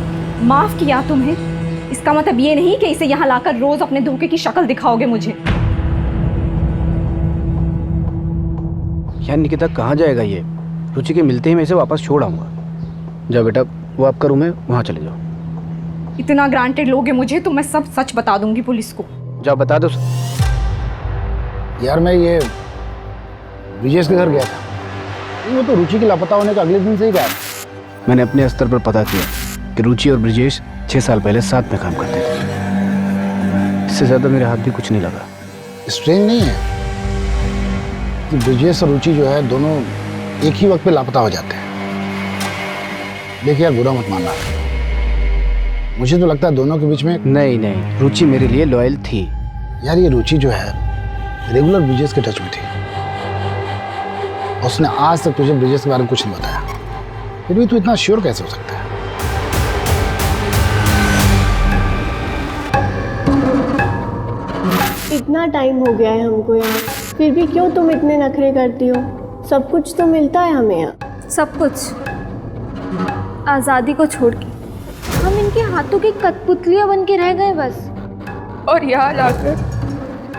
माफ किया तुम्हें। इसका मतलब ये नहीं कि इसे यहाँ लाकर रोज अपने धोखे की शक्ल दिखाओगे मुझे। यार निकिता कहाँ जाएगा ये? रुचि के मिलते ही मैं इसे वापस छोड़ आऊँगा। जाओ बेटा, वो आपका रूम है, वहाँ चले जाओ। इतना ग्रांटेड लोगे मुझे तो मैं सब सच बता दूंगी पुलिस को। जाओ बता दो। यार मैं ये ब्रिजेश के घर गया था, वो तो रुचि के लापता होने का अगले दिन से ही गया। मैंने अपने स्तर पर पता किया कि रुचि और ब्रिजेश 6 साल पहले साथ में काम करते थे। इससे ज़्यादा मेरे हाथ भी कुछ नहीं लगा। स्ट्रेंज नहीं है कि ब्रिजेश और रुचि जो है दोनों एक ही वक्त पे लापता हो जाते हैं। देखिए यार, बुरा मत मानना, मुझे तो लगता है दोनों के बीच में नहीं, रुचि मेरे लिए लॉयल थी। यार ये रुचि जो है रेगुलर ब्रिजेश के टच में थी। उसने आज तक तुझे ब्रिजेश के बारे में कुछ नहीं बताया, फिर भी तू इतना श्योर कैसे हो सकता है? इतना टाइम हो गया है हमको यहाँ, फिर भी क्यों तुम इतने नखरे करती हो? सब कुछ तो मिलता है हमें यहाँ। सब कुछ, आज़ादी को छोड़ के। हम इनके हाथों की कठपुतलियाँ बन के रह गए बस। और यहाँ लाकर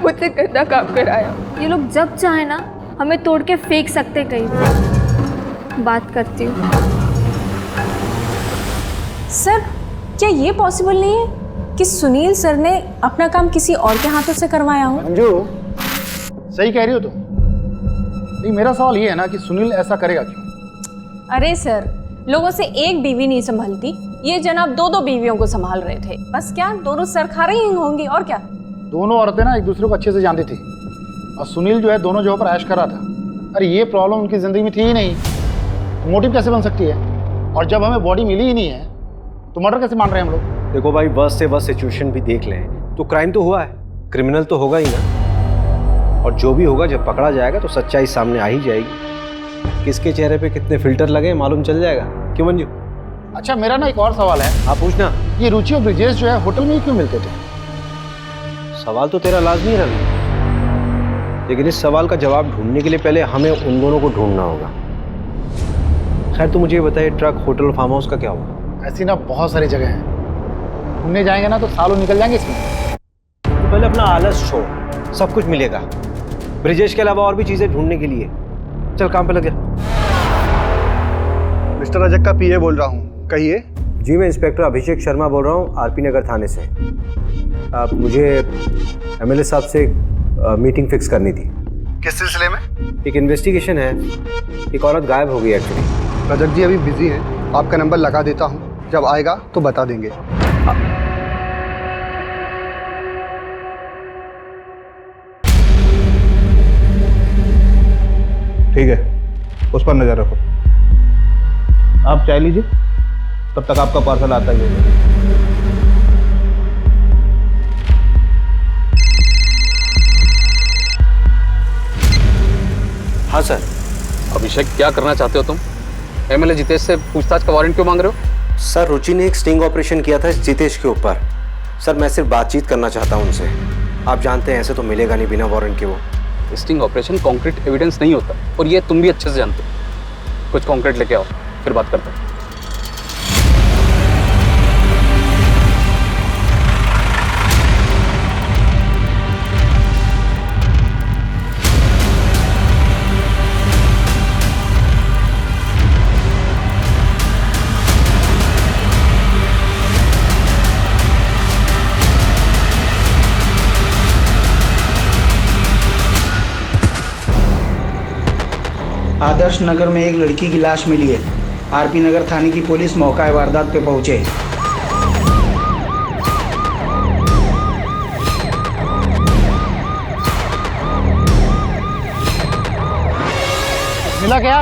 मुझसे गंदा काम कराया। ये लोग जब चाहे ना हमें तोड़ के फेंक सकते कहीं भी। बात करती हूँ सर, क्या ये पॉसिबल नहीं है कि सुनील सर ने अपना काम किसी और के हाथों से करवाया हो? अंजू, सही कह रही हो तुम। लेकिन मेरा सवाल ये है ना कि सुनील ऐसा करेगा क्यों? अरे सर, लोगों से एक बीवी नहीं संभालती, ये जनाब 2-2 बीवियों को संभाल रहे थे। बस क्या दोनों सर खा रही होंगी और क्या? दोनों औरतें ना एक दूसरे को अच्छे से जानती थी, और सुनील जो है दोनों जगह पर ऐश कर रहा था। अरे ये प्रॉब्लम उनकी जिंदगी में थी ही नहीं, मोटिव कैसे बन सकती है? और जब हमें बॉडी मिली ही नहीं है तो मर्डर कैसे मान रहे हैं हम लोग? देखो भाई, वर्स्ट से वर्स्ट सिचुएशन भी देख लें तो क्राइम तो हुआ है, क्रिमिनल तो होगा ही ना। और जो भी होगा जब पकड़ा जाएगा तो सच्चाई सामने आ ही जाएगी। किसके चेहरे पे कितने फिल्टर लगे मालूम चल जाएगा। क्यों मंजू? अच्छा, मेरा ना एक और सवाल है। आप पूछना। ये रुचि और ब्रिजेश जो है होटल में ही क्यों मिलते थे? सवाल तो तेरा लाजमी है, लेकिन इस सवाल का जवाब ढूंढने के लिए पहले हमें उन दोनों को ढूंढना होगा। खैर तुम मुझे ये बताइए, ट्रक, होटल, फार्म हाउस का क्या हुआ? ऐसी ना बहुत सारी जगह हैं, घूमने जाएंगे ना तो सालों निकल जाएंगे इसमें। तो पहले अपना आलस छोड़, सब कुछ मिलेगा। ब्रिजेश के अलावा और भी चीजें ढूंढने के लिए चल काम पे लग जा। मिस्टर रजक का पीए बोल रहा हूँ, कहिए। जी मैं इंस्पेक्टर अभिषेक शर्मा बोल रहा हूँ, आरपी नगर थाने से। आप मुझे एमएलए साहब से मीटिंग फिक्स करनी थी। किस सिलसिले में? एक इन्वेस्टिगेशन है, एक औरत गायब हो गई एक्चुअली। रजक जी अभी बिजी हैं, आपका नंबर लगा देता हूँ, जब आएगा तो बता देंगे। ठीक है, उस पर नजर रखो। आप चाय लीजिए, तब तक आपका पार्सल आता ही होगा। हाँ सर। अभिषेक, क्या करना चाहते हो तुम? एमएलए जितेश से पूछताछ का वारंट क्यों मांग रहे हो? सर, रुचि ने एक स्टिंग ऑपरेशन किया था जितेश के ऊपर। सर मैं सिर्फ बातचीत करना चाहता हूँ उनसे। आप जानते हैं ऐसे तो मिलेगा नहीं बिना वारंट के। वो स्टिंग ऑपरेशन कॉन्क्रीट एविडेंस नहीं होता, और ये तुम भी अच्छे से जानते हो। कुछ कॉन्क्रीट लेके आओ, फिर बात करते हैं। आदर्श नगर में एक लड़की की लाश मिली है। आरपी नगर थाने की पुलिस मौका वारदात पे पहुंचे। मिला क्या?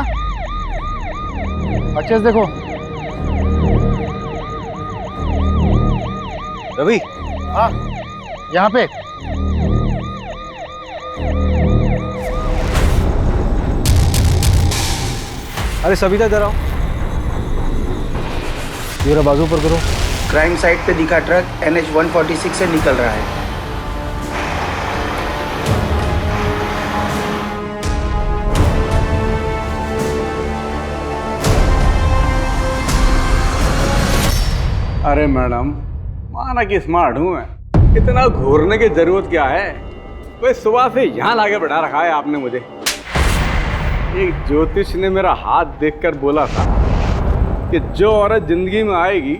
अच्छे से देखो। रवि। हाँ, यहाँ पे। अरे सविता इधर आओ, जरा बाजू पर करो। क्राइम साइट पे दिखा ट्रक NH 146 से निकल रहा है। अरे मैडम, माना कि स्मार्ट हूँ मैं, इतना घूरने की जरूरत क्या है? भाई सुबह से यहाँ लाके बैठा रखा है आपने मुझे। एक ज्योतिष ने मेरा हाथ देखकर बोला था कि जो औरत जिंदगी में आएगी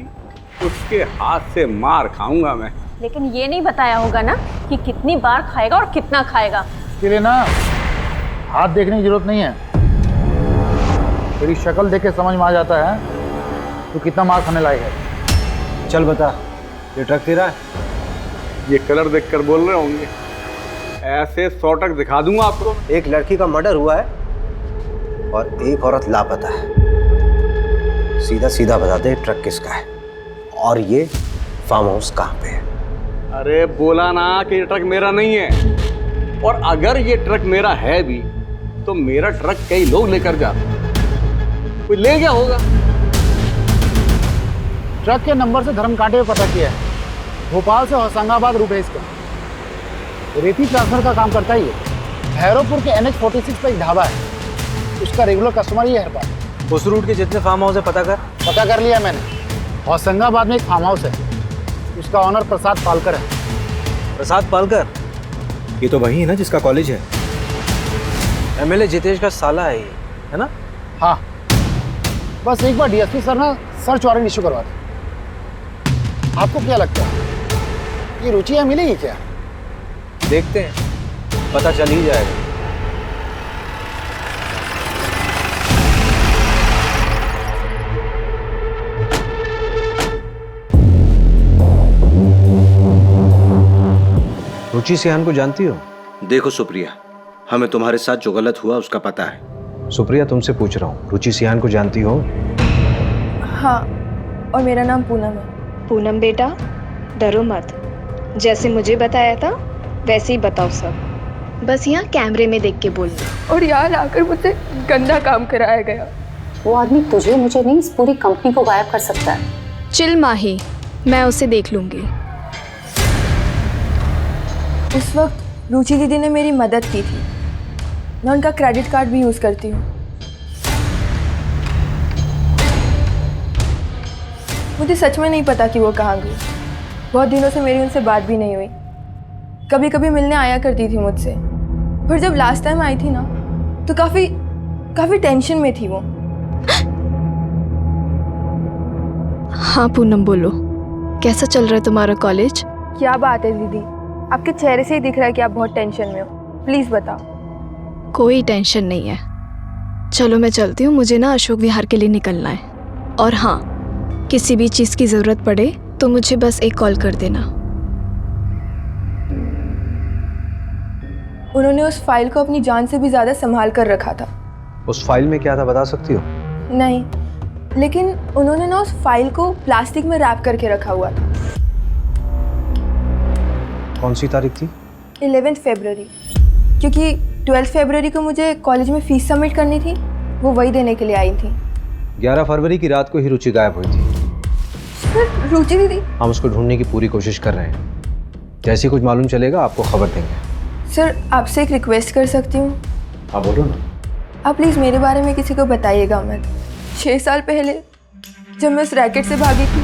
उसके हाथ से मार खाऊंगा मैं। लेकिन ये नहीं बताया होगा ना कि कितनी बार खाएगा और कितना खाएगा। इसलिए ना हाथ देखने की जरूरत नहीं है, तेरी शक्ल देख के समझ में आ जाता है तो कितना मार खाने लायक है। चल बता, ये ट्रक तेरा है? ये कलर देखकर बोल रहे होंगे, ऐसे 100 ट्रक दिखा दूंगा आपको। एक लड़की का मर्डर हुआ है और एक औरत लापता है। सीधा सीधा बता दे ट्रक किसका है और ये फार्म हाउस कहाँ पे है? अरे बोला ना कि ये ट्रक मेरा नहीं है, और अगर ये ट्रक मेरा है भी तो मेरा ट्रक कई लोग लेकर जाते, कोई ले गया होगा। ट्रक के नंबर से धर्मकांटे में पता किया है, भोपाल से होशंगाबाद रूट है इसका। रेती ट्रांसफर का काम करता ही है। भैरवपुर के NH 46 पर एक ढाबा है, उसका रेगुलर कस्टमर ही है हर बार। उस रूट के जितने फार्म हाउस है पता कर लिया मैंने। होशंगाबाद में एक फार्म हाउस है, उसका ऑनर प्रसाद पालकर है। प्रसाद पालकर? ये तो वही है ना जिसका कॉलेज है। MLA जितेश का साला है ये, है ना? हाँ, बस एक बार DSP सर ना सर्च वारंट इशू करवा दें। आपको क्या लगता है ये रुचि यहाँ मिलेगी क्या? देखते हैं, पता चल ही जाएगा। रुचि सिहान को जानती हो? देखो सुप्रिया, हमें तुम्हारे साथ जो गलत हुआ उसका पता है। सुप्रिया, तुमसे पूछ रहा हूँ, रुचि सिहान को जानती हो? हाँ, और मेरा नाम पूनम है। पूनम बेटा, डरो मत। जैसे मुझे बताया था वैसे ही बताओ सब। बस यहाँ कैमरे में देख के बोलना। और यहाँ लाकर मुझसे गंदा काम कराया गया। वो आदमी तुझे मुझे नहीं, इस पूरी कंपनी को गायब कर सकता है। चिल माही, मैं उसे देख लूंगी। उस वक्त रुचि दीदी ने मेरी मदद की थी। मैं उनका क्रेडिट कार्ड भी यूज़ करती हूँ। मुझे सच में नहीं पता कि वो कहाँ गई। बहुत दिनों से मेरी उनसे बात भी नहीं हुई। कभी कभी मिलने आया करती थी मुझसे, पर जब लास्ट टाइम आई थी ना तो काफ़ी टेंशन में थी वो। हाँ पूनम, बोलो, कैसा चल रहा है तुम्हारा कॉलेज? क्या बात है दीदी, आपके चेहरे से ही दिख रहा है कि आप बहुत टेंशन में हो। प्लीज़ बताओ। कोई टेंशन नहीं है। चलो मैं चलती हूँ, मुझे ना अशोक विहार के लिए निकलना है। और हाँ, किसी भी चीज़ की ज़रूरत पड़े तो मुझे बस एक कॉल कर देना। उन्होंने उस फाइल को अपनी जान से भी ज़्यादा संभाल कर रखा था। उस फाइल में क्या था बता सकती हो? नहीं, लेकिन उन्होंने ना उस फाइल को प्लास्टिक में रैप करके रखा हुआ था। कौन सी तारीख थी? 11 फरवरी, क्योंकि 12 फरवरी को मुझे कॉलेज में फीस सबमिट करनी थी, वो वही देने के लिए आई थी। 11 फरवरी की रात को ही रुचि गायब हुई थी। सर, रुचि दीदी? हम उसको ढूंढने की पूरी कोशिश कर रहे हैं। जैसे कुछ मालूम चलेगा आपको खबर देंगे। सर, आपसे एक रिक्वेस्ट कर सकती हूँ? हाँ बोलो ना। आप प्लीज़ मेरे बारे में किसी को बताइएगा मत। 6 साल पहले जब मैं उस रैकेट से भागी थी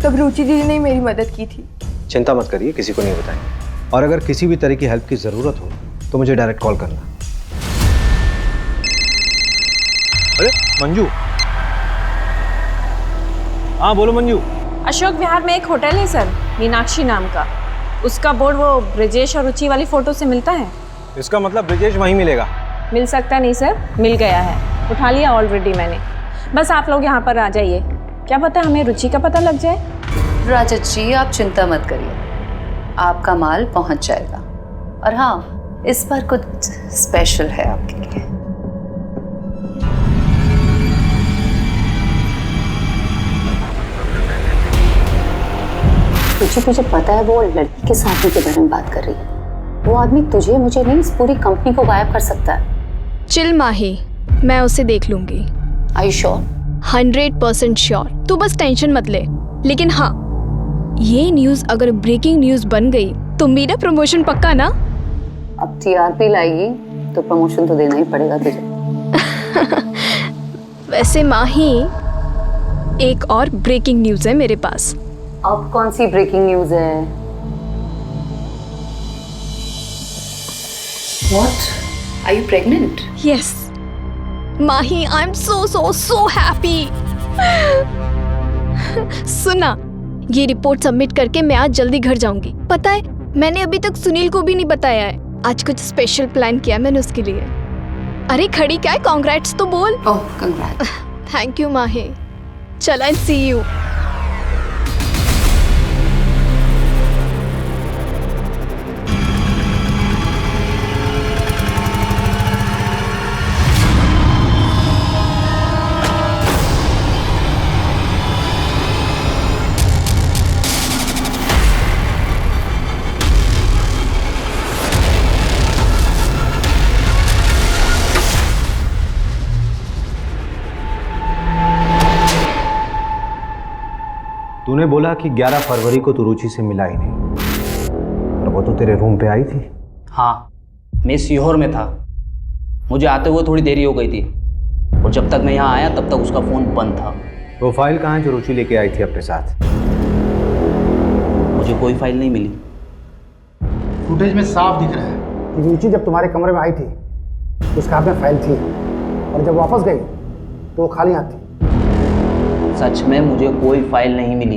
तब रुचि दीदी ने मेरी मदद की थी। चिंता मत करिए, किसी को नहीं बताएंगे। और अगर किसी भी तरह की हेल्प की ज़रूरत हो तो मुझे डायरेक्ट कॉल करना। अरे मंजू, हाँ बोलो मंजू। अशोक विहार में एक होटल है सर, मीनाक्षी नाम का। उसका बोर्ड वो ब्रिजेश और रुचि वाली फ़ोटो से मिलता है। इसका मतलब ब्रिजेश वहीं मिलेगा? मिल सकता नहीं सर, मिल गया है, उठा लिया ऑलरेडी मैंने। बस आप लोग यहाँ पर आ जाइए, क्या पता हमें रुचि का पता लग जाए। राजत जी आप चिंता मत करिए, आपका माल पहुंच जाएगा। और हाँ, इस बार कुछ स्पेशल है आपके लिए। तुझे पता है वो लड़की के साथी के बारे में बात कर रही है। वो आदमी तुझे मुझे नहीं, इस पूरी कंपनी को गायब कर सकता है। चिल माही, मैं उसे देख लूंगी। Are you sure? 100% श्योर, तू बस टेंशन मत ले। लेकिन हाँ, ये न्यूज़ अगर ब्रेकिंग न्यूज़ बन गई तो मेरा प्रमोशन पक्का ना? अब टीआरपी लाएगी तो प्रमोशन तो देना ही पड़ेगा तुझे। वैसे माही, एक और ब्रेकिंग न्यूज़ है मेरे पास। अब कौन सी ब्रेकिंग न्यूज़ है? What? Are you pregnant? Yes. Mahi, I am so happy. सुना, ये रिपोर्ट सबमिट करके मैं आज जल्दी घर जाऊंगी। पता है, मैंने अभी तक सुनील को भी नहीं बताया है। आज कुछ स्पेशल प्लान किया मैंने उसके लिए। अरे खड़ी क्या है, कांग्रेट्स तो बोल। ओह कांग्रेट्स। थैंक यू माही, चल आई सी यू। तूने बोला कि 11 फरवरी को तू रुचि से मिला ही नहीं, और वो तो तेरे रूम पे आई थी। हाँ, मैं सीहोर में था, मुझे आते हुए थोड़ी देरी हो गई थी, और जब तक मैं यहाँ आया तब तक उसका फ़ोन बंद था। वो फाइल कहाँ है जो रुचि लेके आई थी अपने साथ? मुझे कोई फाइल नहीं मिली। फुटेज में साफ दिख रहा है कि रुचि जब तुम्हारे कमरे में आई थी तो उसके हाथ में फाइल थी, और जब वापस गई तो वो खाली हाथ थी। सच में मुझे कोई फाइल नहीं मिली।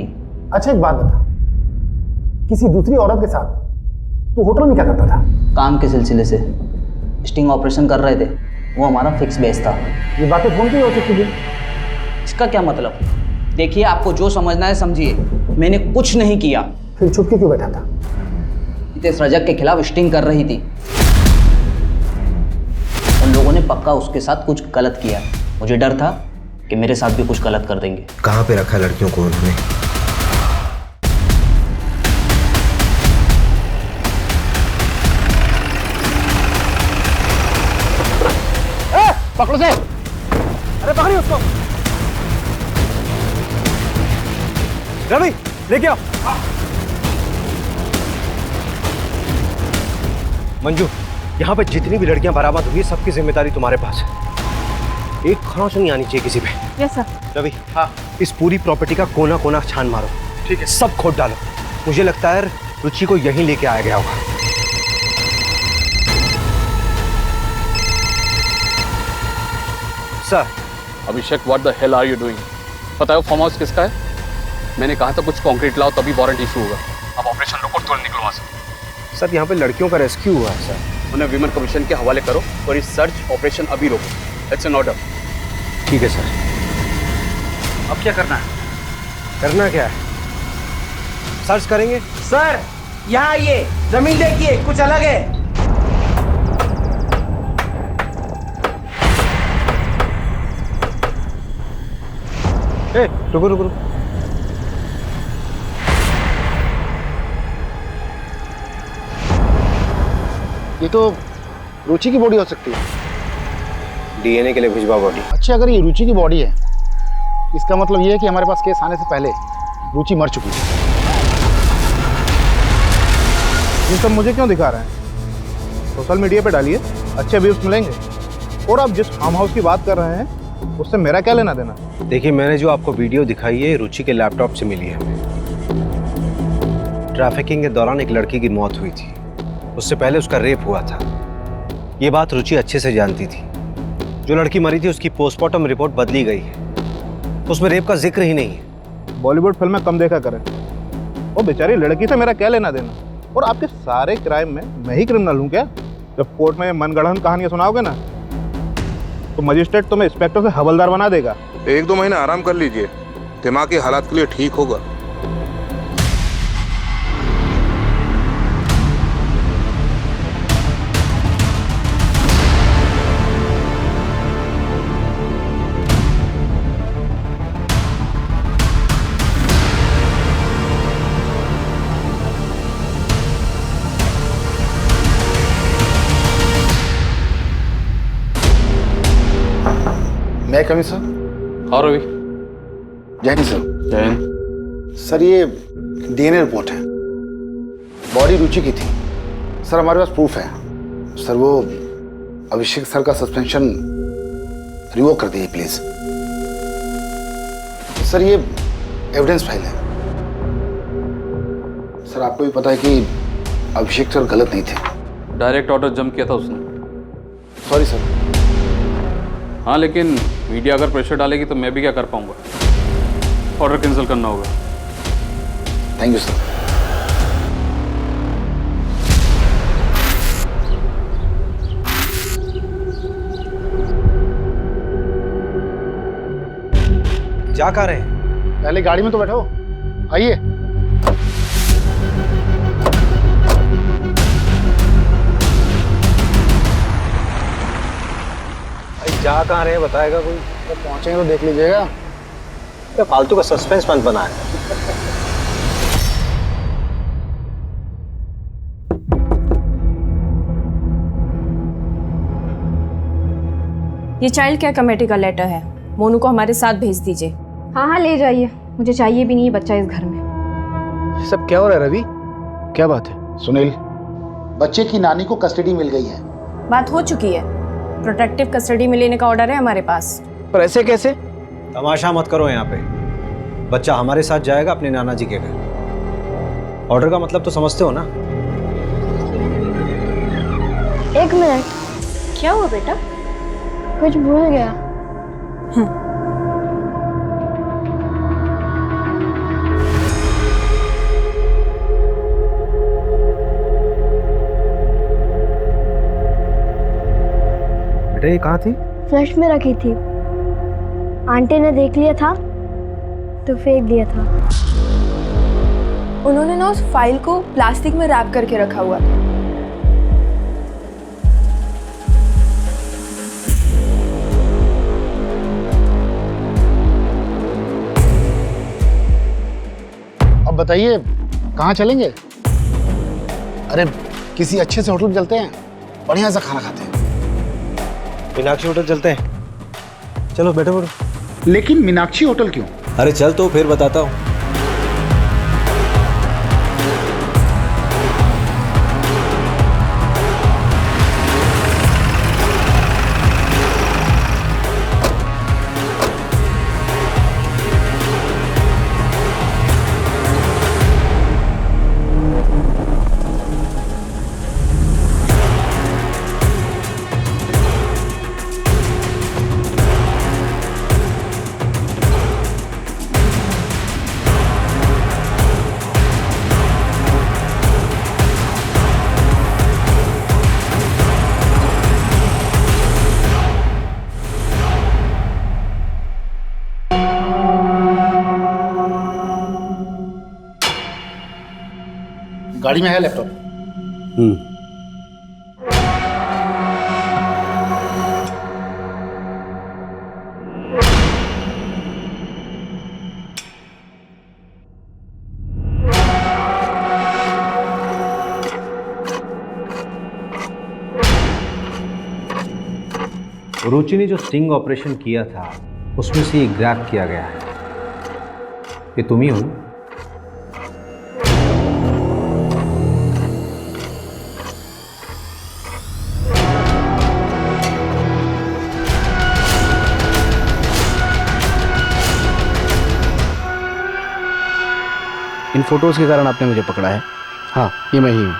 अच्छा एक बात बता, किसी दूसरी औरत के साथ तू होटल में क्या करता था? काम के सिलसिले से स्टिंग ऑपरेशन कर रहे थे, वो हमारा फिक्स बेस था। ये बातें फोन पे ही हो सकती थी। इसका क्या मतलब? देखिए, आपको जो समझना है समझिए, मैंने कुछ नहीं किया। फिर छुप के क्यों बैठा था? नितेश रजक के खिलाफ स्टिंग कर रही थी, उन लोगों ने पक्का उसके साथ कुछ गलत किया। मुझे डर था कि मेरे साथ भी कुछ गलत कर देंगे। कहाँ पे रखा लड़कियों को उन्होंने? पकड़ो से। अरे पकड़िए उसको। रवि लेके आओ। मंजू, यहाँ पे जितनी भी लड़कियां बरामद हुई, सबकी जिम्मेदारी तुम्हारे पास है। एक खरोंच नहीं आनी चाहिए किसी पे। Yes sir. रवि, हाँ, इस पूरी प्रॉपर्टी का कोना कोना छान मारो। ठीक है, सब खोद डालो। मुझे लगता है रुचि को यहीं लेके आया गया होगा। Sir. Abhishek, what the hell are you doing? पता है वो फार्म हाउस किसका है? मैंने कहा था कुछ कंक्रीट लाओ तभी वारंट इशू होगा। अब ऑपरेशन रोको, तुरंत निकलो वहाँ से। सर, यहाँ पे लड़कियों का रेस्क्यू हुआ है सर। उन्हें विमेन कमीशन के हवाले करो और इस सर्च ऑपरेशन अभी रोको। It's an order. ठीक है सर। अब क्या करना है? करना क्या है? सर्च करेंगे। सर यहाँ आइए, जमीन देखिए, कुछ अलग है। रुको रुको रुको। ये तो रुचि की बॉडी हो सकती है। डीएनए के लिए भिजवा बॉडी। अच्छा, अगर ये रुचि की बॉडी है, इसका मतलब ये है कि हमारे पास केस आने से पहले रुचि मर चुकी है। ये सब मुझे क्यों दिखा रहे हैं? सोशल मीडिया पे डालिए, अच्छे व्यूज मिलेंगे। और आप जिस फार्म हाउस की बात कर रहे हैं उससे मेरा क्या लेना देना? देखिए, मैंने जो आपको वीडियो दिखाई है रुचि के लैपटॉप से मिली है हमें। ट्रैफिकिंग के दौरान एक लड़की की मौत हुई थी, उससे पहले उसका रेप हुआ था। ये बात रुचि अच्छे से जानती थी। जो लड़की मरी थी उसकी पोस्टमार्टम रिपोर्ट बदली गई है, उसमें रेप का जिक्र ही नहीं है। बॉलीवुड फिल्में कम देखा करें। वो बेचारी लड़की से मेरा क्या लेना देना? और आपके सारे क्राइम में मैं ही क्रिमिनल हूँ क्या? जब कोर्ट में मनगढ़ंत कहानियां सुनाओगे ना तो मजिस्ट्रेट तुम्हें इंस्पेक्टर से हवलदार बना देगा। 1-2 महीने आराम कर लीजिए, दिमागी हालात के लिए ठीक होगा। मैं कमी सर? हाँ रवि। जय हिंद सर। जय हिंद। सर ये डीएनए रिपोर्ट है, बॉडी रुचि की थी सर। हमारे पास प्रूफ है सर। वो अभिषेक सर का सस्पेंशन रिवोक कर दीजिए प्लीज सर। ये एविडेंस फाइल है सर। आपको भी पता है कि अभिषेक सर गलत नहीं थे। डायरेक्ट ऑर्डर जम किया था उसने। Sorry sir. हाँ, लेकिन मीडिया अगर प्रेशर डालेगी तो मैं भी क्या कर पाऊंगा? ऑर्डर कैंसिल करना होगा। Thank you sir. जा कहाँ रहे हैं? पहले गाड़ी में तो बैठो, आइए। जा कहाँ रहे हैं बताएगा कोई? जब पहुंचेंगे तो देख लीजिएगा। क्या फालतू का सस्पेंस मत बनाए। ये चाइल्ड केयर कमेटी का लेटर है, मोनू को हमारे साथ भेज दीजिए। हाँ हाँ ले जाइए, मुझे चाहिए भी नहीं है बच्चा इस घर में। सब क्या हो रहा है रवि? क्या बात है? सुनील, बच्चे की नानी को कस्टडी मिल गई है। बात हो चुकी है, प्रोटेक्टिव कस्टडी में लेने का ऑर्डर है हमारे पास। पर ऐसे कैसे? तमाशा मत करो यहाँ पे। बच्चा हमारे साथ जाएगा अपने नाना जी के घर। ऑर्डर का मतलब तो समझते हो ना? एक मिनट। क्या हुआ बेटा? कुछ भूल गया। बेटा ये कहाँ थी? फ्लश में रखी थी, आंटी ने देख लिया था तो फेंक दिया था। उन्होंने ना उस फाइल को प्लास्टिक में रैप करके रखा हुआ था। अब बताइए कहाँ चलेंगे? अरे किसी अच्छे से होटल में चलते हैं, बढ़िया सा खाना खाते हैं। मीनाक्षी होटल चलते हैं। चलो बैठो बैठो। लेकिन मीनाक्षी होटल क्यों? अरे चल तो फिर बताता हूँ। गाड़ी में है लैपटॉप। रुचि ने जो स्टिंग ऑपरेशन किया था उसमें से ये ग्रैब किया गया है। ये तुम ही हो? इन फोटोज़ के कारण आपने मुझे पकड़ा है। हाँ, ये मैं ही हूँ।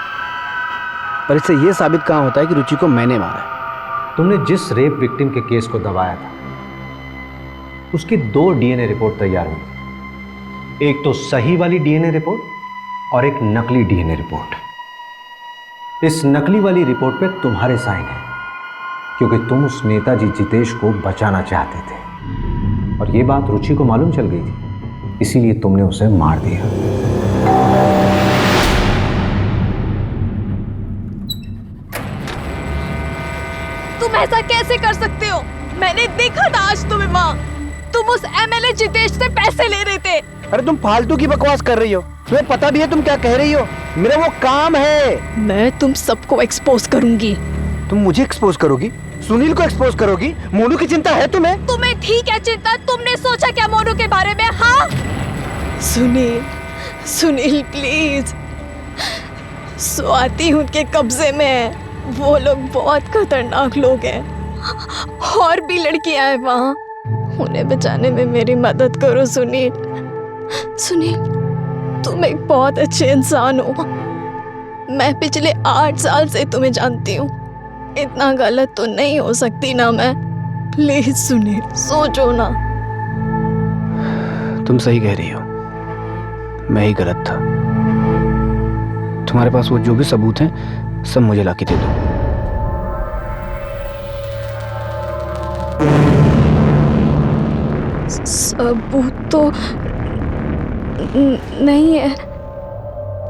पर इससे ये साबित कहाँ होता है कि रुचि को मैंने मारा है। तुमने जिस रेप विक्टिम के केस को दबाया था उसकी 2 डीएनए रिपोर्ट तैयार हुई थी। एक तो सही वाली डीएनए रिपोर्ट और एक नकली डीएनए रिपोर्ट। इस नकली वाली रिपोर्ट पे तुम्हारे साइन है क्योंकि तुम उस नेताजी जितेश को बचाना चाहते थे और ये बात रुचि को मालूम चल गई थी, इसीलिए तुमने उसे मार दिया। तुम ऐसा कैसे कर सकते हो? मैंने देखा था आज तुम्हें माँ, तुम उस एमएलए जितेश से पैसे ले रहे थे। अरे तुम फालतू की बकवास कर रही हो, तुम्हें पता भी है तुम क्या कह रही हो? मेरा वो काम है। मैं तुम सबको एक्सपोज करूंगी। तुम मुझे एक्सपोज करोगी? सुनील को एक्सपोज करोगी? मोनू की चिंता है तुम्हें? तुम्हें ठीक है चिंता, तुमने सोचा क्या मोनू के बारे में? हाँ सुनील, सुनील प्लीज, स्वाति उनके कब्जे में है। वो लोग बहुत खतरनाक लोग हैं, और भी लड़कियां हैं वहाँ, उन्हें बचाने में मेरी मदद करो सुनील। सुनील, तुम एक बहुत अच्छे इंसान हो। मैं पिछले 8 साल से तुम्हें जानती हूँ, इतना गलत तो नहीं हो सकती ना मैं। प्लीज सुनील, सोचो ना। तुम सही कह रही हो, मैं ही गलत था। तुम्हारे पास वो जो भी सबूत हैं सब मुझे लाके दे दो। सबूत तो नहीं है,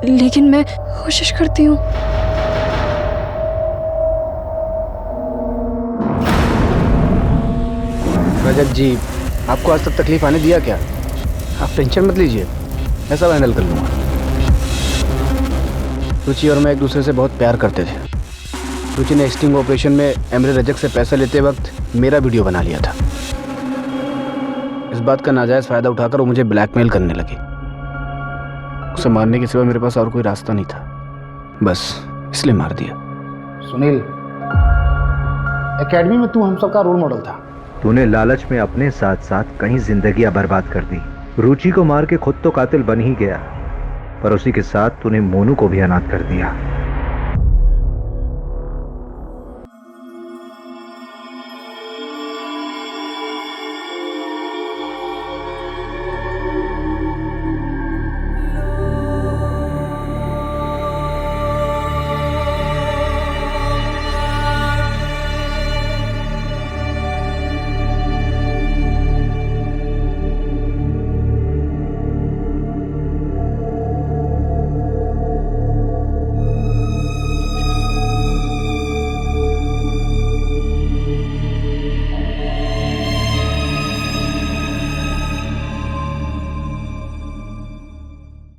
लेकिन मैं कोशिश करती हूँ। रजत जी, आपको आज तक तकलीफ आने दिया क्या? आप टेंशन मत लीजिए, मैं सब हैंडल कर लूँगा। रुचि और मैं एक दूसरे से बहुत प्यार करते थे। रुचि ने स्टिंग ऑपरेशन में एमरे रजक से पैसा लेते वक्त मेरा वीडियो बना लिया था। इस बात का नाजायज़ फ़ायदा उठाकर वो मुझे ब्लैकमेल करने लगी। उसे मारने के सिवा मेरे पास और कोई रास्ता नहीं था, बस इसलिए मार दिया। सुनील, एकेडमी में तू हम सबका रोल मॉडल था। तूने लालच में अपने साथ साथ कई जिंदगियां बर्बाद कर दी। रुचि को मार के खुद तो कातिल बन ही गया, पर उसी के साथ तूने मोनू को भी अनाथ कर दिया।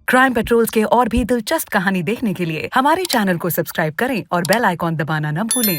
क्राइम पेट्रोल्स के और भी दिलचस्प कहानी देखने के लिए हमारे चैनल को सब्सक्राइब करें और बेल आइकॉन दबाना न भूलें।